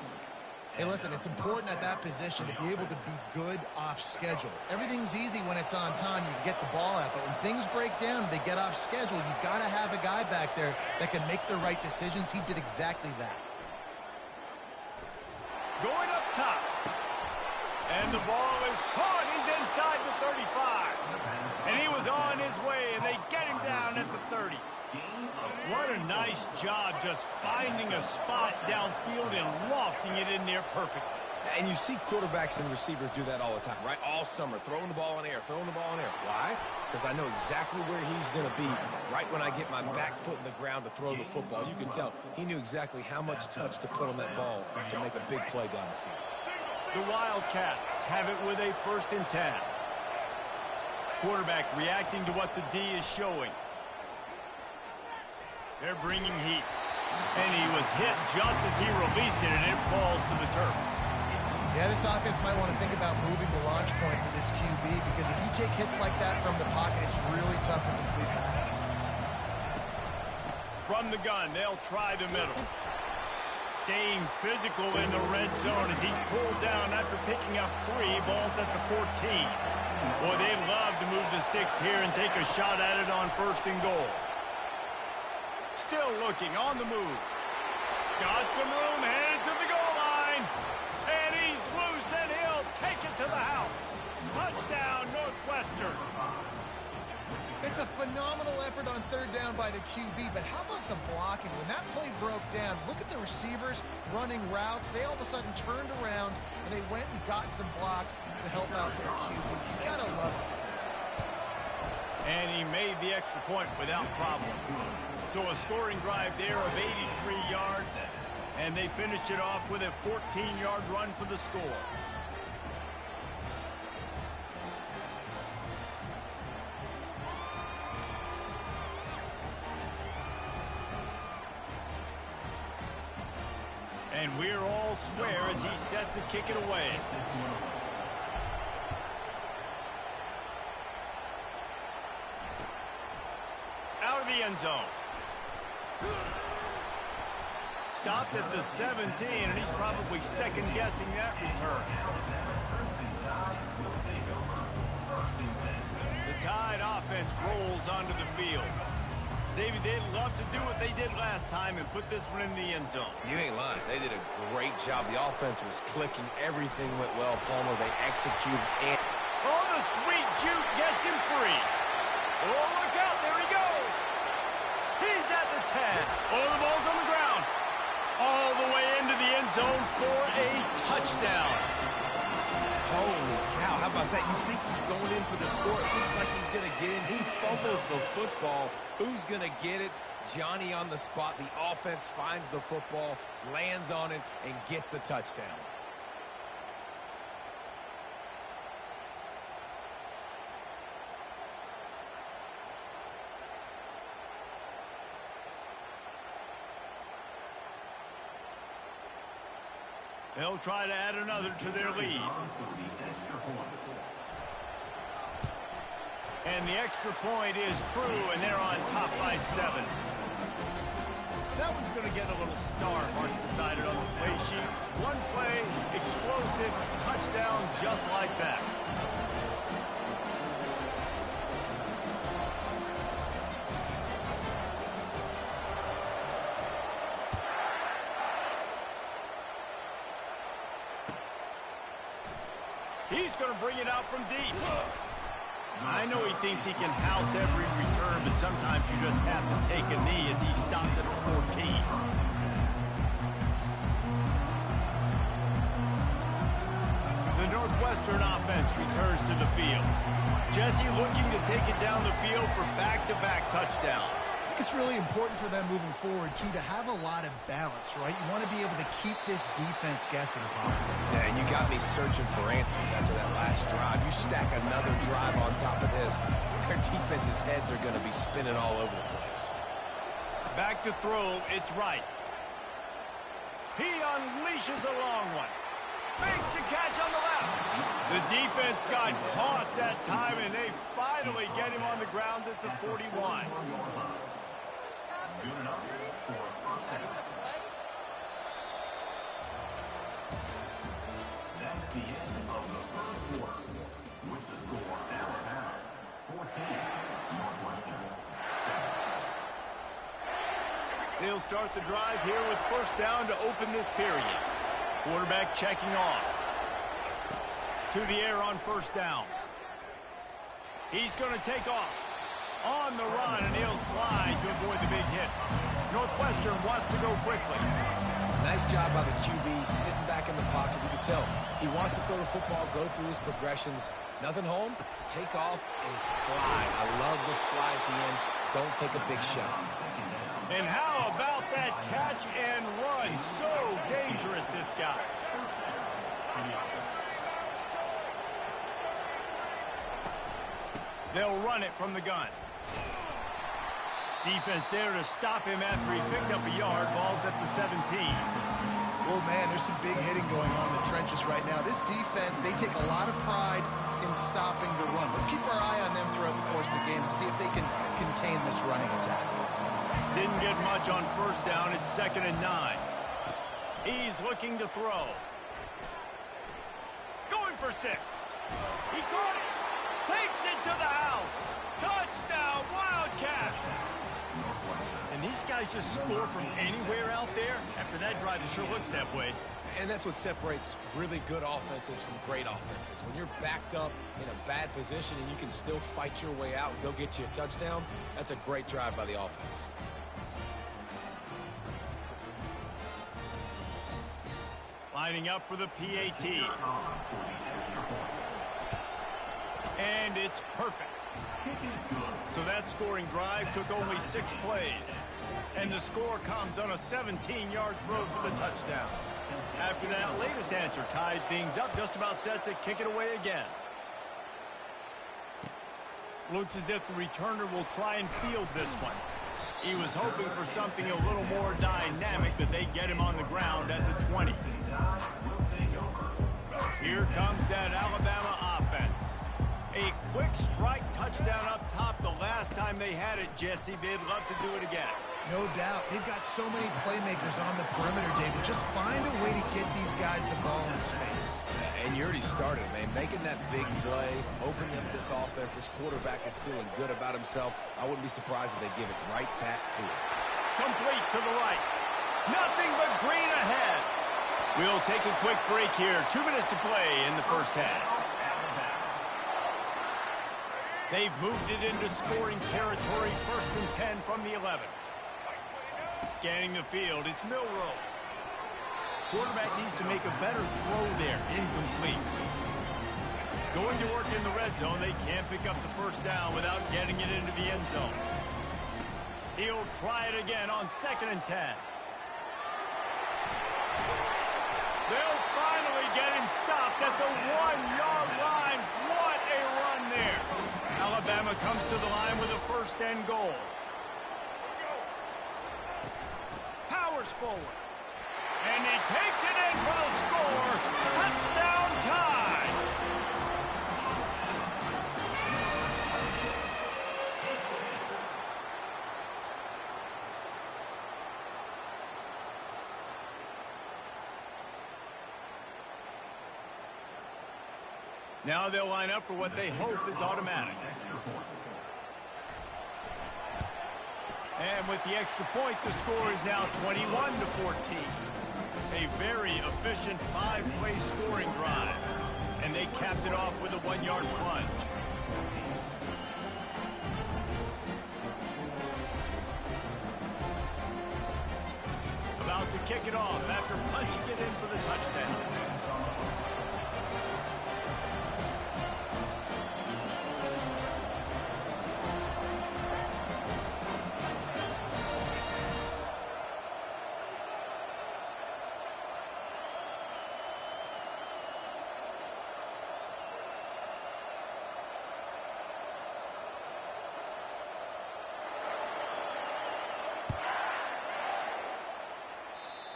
Hey, listen, it's important at that position to be able to be good off schedule. Everything's easy when it's on time. You can get the ball out. But when things break down, they get off schedule. You've got to have a guy back there that can make the right decisions. He did exactly that. Going up top. And the ball is caught. He's inside the 35. And he was on his way, and they get him down at the 30. What a nice job just finding a spot downfield and lofting it in there perfectly. And you see quarterbacks and receivers do that all the time, right? All summer, throwing the ball in the air, throwing the ball in the air. Why? Because I know exactly where he's going to be right when I get my back foot in the ground to throw the football. You can tell he knew exactly how much touch to put on that ball to make a big play down the field. The Wildcats have it with a 1st and 10. Quarterback reacting to what the D is showing. They're bringing heat. And he was hit just as he released it, and it falls to the turf. Yeah, this offense might want to think about moving the launch point for this QB, because if you take hits like that from the pocket, it's really tough to complete passes. From the gun, they'll try the middle. Staying physical in the red zone as he's pulled down after picking up 3 balls at the 14. Boy, they'd love to move the sticks here and take a shot at it on 1st and goal. Still looking on the move. Got some room, headed to the goal line. And he's loose, and he'll take it to the house. Touchdown, Northwestern. It's a phenomenal effort on 3rd down by the QB, but how about the blocking? When that play broke down, look at the receivers running routes. They all of a sudden turned around, and they went and got some blocks to help out their QB. You gotta love it. And he made the extra point without problem. So a scoring drive there of 83 yards, and they finished it off with a 14-yard run for the score. And we're all square as he's set to kick it away. Out of the end zone. Stopped at the 17, and he's probably second-guessing that return. The Tide offense rolls onto the field. Davey, they'd love to do what they did last time and put this one in the end zone. You ain't lying. They did a great job. The offense was clicking. Everything went well, Palmer. They executed. And oh, the sweet juke gets him free. Oh, look out. There he goes. He's at the 10. Oh, the ball's on the ground. All the way into the end zone for a touchdown. holy cow, how about that? You think he's going in for the score. It looks like he's going to get in. He fumbles the football. Who's going to get it? Johnny on the spot. The offense finds the football, lands on it, and gets the touchdown. They'll try to add another to their lead. And the extra point is true, and they're on top by 7. That one's going to get a little star mark decided on the play sheet. One play, explosive, touchdown just like that. He's going to bring it out from deep. I know he thinks he can house every return, but sometimes you just have to take a knee as he stopped at the 14. The Northwestern offense returns to the field. Jesse looking to take it down the field for back-to-back touchdowns. It's really important for them moving forward, too, to have a lot of balance, right? You want to be able to keep this defense guessing, Bob. Yeah, and you got me searching for answers after that last drive. You stack another drive on top of this, their defense's heads are going to be spinning all over the place. Back to throw, it's right. He unleashes a long one. Makes the catch on the left. The defense got caught that time, and they finally get him on the ground at the 41. Good enough for first down. That's the end of the third quarter. With the score, Alabama 14, Northwestern 7. They'll start the drive here with first down to open this period. Quarterback checking off. To the air on first down. He's going to take off. On the run, and he'll slide to avoid the big hit. Northwestern wants to go quickly. Nice job by the QB, sitting back in the pocket. You can tell he wants to throw the football, go through his progressions. Nothing home, take off and slide. I love the slide at the end. Don't take a big shot. And how about that catch and run? So dangerous, this guy. They'll run it from the gun. Defense there to stop him after he picked up a yard. Ball's at the 17. Well, man, there's some big hitting going on in the trenches right now. This defense, they take a lot of pride in stopping the run. Let's keep our eye on them throughout the course of the game and see if they can contain this running attack. Didn't get much on first down. It's 2nd and 9. He's looking to throw. Going for 6. He caught it. Takes it to the house. Touchdown, Wildcats. And these guys just score from anywhere out there. After that drive, it sure looks that way. And that's what separates really good offenses from great offenses. When you're backed up in a bad position and you can still fight your way out and go get you a touchdown, that's a great drive by the offense. Lining up for the PAT. And it's perfect. So that scoring drive took only 6 plays. And the score comes on a 17-yard throw for the touchdown. After that latest answer tied things up, just about set to kick it away again. Looks as if the returner will try and field this one. He was hoping for something a little more dynamic, but they get him on the ground at the 20. Here comes that Alabama offense. A quick strike touchdown up top the last time they had it, Jesse. They'd love to do it again. No doubt. They've got so many playmakers on the perimeter, David. Just find a way to get these guys the ball in space. And you already started, man. Making that big play, opening up this offense. This quarterback is feeling good about himself. I wouldn't be surprised if they give it right back to him. Complete to the right. Nothing but green ahead. We'll take a quick break here. 2 minutes to play in the first half. They've moved it into scoring territory. 1st and 10 from the 11. Scanning the field, it's Milroe. Quarterback needs to make a better throw there. Incomplete. Going to work in the red zone. They can't pick up the first down without getting it into the end zone. He'll try it again on 2nd and 10. They'll finally get him stopped at the 1-yard line. What a run there. Alabama comes to the line with a 1st and goal. Powers forward. And he takes it in for the score. Touchdown tie. Now they'll line up for what they hope is automatic. And with the extra point, the score is now 21-14. A very efficient 5-play scoring drive. And they capped it off with a 1-yard plunge. About to kick it off after punching it in for the touchdown.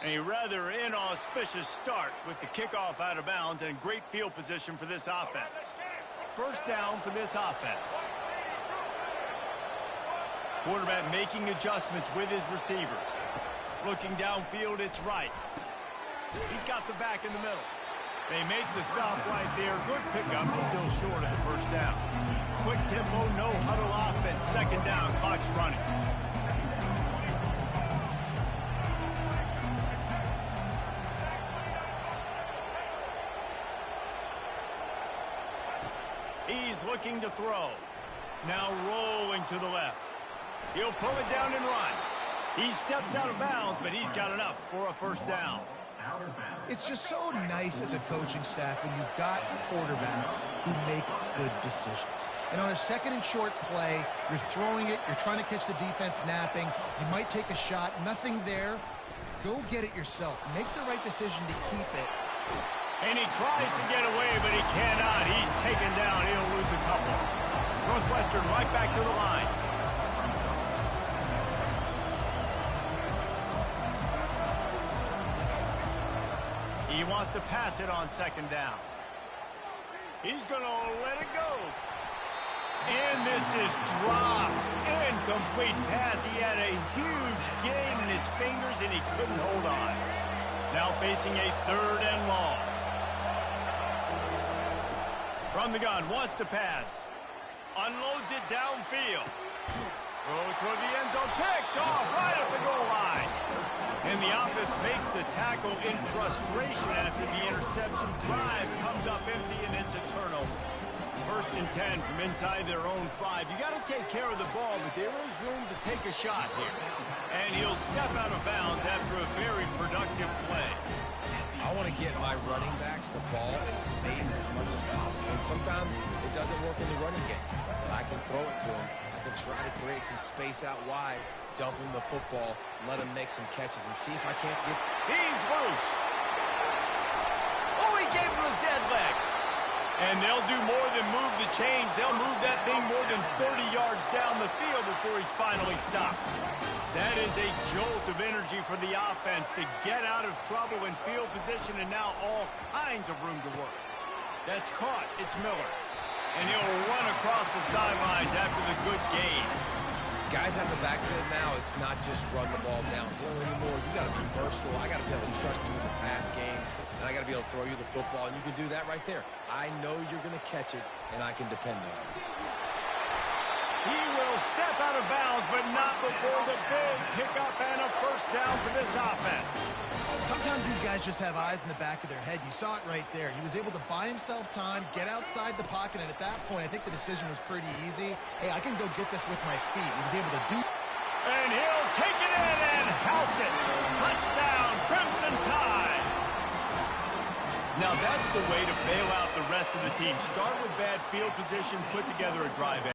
A rather inauspicious start with the kickoff out of bounds and great field position for this offense. 1st down for this offense. Quarterback making adjustments with his receivers. Looking downfield, it's right. He's got the back in the middle. They make the stop right there. Good pickup, but still short of the 1st down. Quick tempo, no huddle offense. 2nd down, clock's running. He's looking to throw. Now rolling to the left. He'll pull it down and run. He steps out of bounds, but he's got enough for a 1st down. It's just so nice as a coaching staff when you've got quarterbacks who make good decisions. And on a 2nd and short play, you're throwing it, you're trying to catch the defense napping, you might take a shot, nothing there. Go get it yourself. Make the right decision to keep it. And he tries to get away, but he cannot. He's taken down. He'll lose a couple. Northwestern right back to the line. He wants to pass it on 2nd down. He's going to let it go. And this is dropped. Incomplete pass. He had a huge gain in his fingers, and he couldn't hold on. Now facing a 3rd and long. From the gun, wants to pass. Unloads it downfield. Throw toward the end zone. Picked off right at the goal line. And the offense makes the tackle in frustration after the interception. Drive comes up empty, and it's a turnover. 1st and 10 from inside their own 5. You got to take care of the ball, but there is room to take a shot here. And he'll step out of bounds after a very productive play. I want to get my running backs the ball in space as much as possible. And sometimes it doesn't work in the running game. But I can throw it to them. I can try to create some space out wide, dump him the football, let him make some catches, and see if I can't get... He's loose. Oh, he gave him a dead leg. And they'll do more than move the chains. They'll move that thing more than 30 yards down the field before he's finally stopped. That is a jolt of energy for the offense to get out of trouble in field position, and now all kinds of room to work. That's caught. It's Miller. And he'll run across the sidelines after the good gain. Guys have the backfield now. It's not just run the ball downhill anymore. You got to be versatile. I got to be able to trust you in the pass game, and I got to be able to throw you the football, and you can do that right there. I know you're going to catch it, and I can depend on it. He will step out of bounds, but not before the big pickup and a first down for this offense. Sometimes these guys just have eyes in the back of their head. You saw it right there. He was able to buy himself time, get outside the pocket, and at that point, I think the decision was pretty easy. Hey, I can go get this with my feet. He was able to do. And he'll take it in and house it. Touchdown, Crimson Tide. Now that's the way to bail out the rest of the team. Start with bad field position, put together a drive.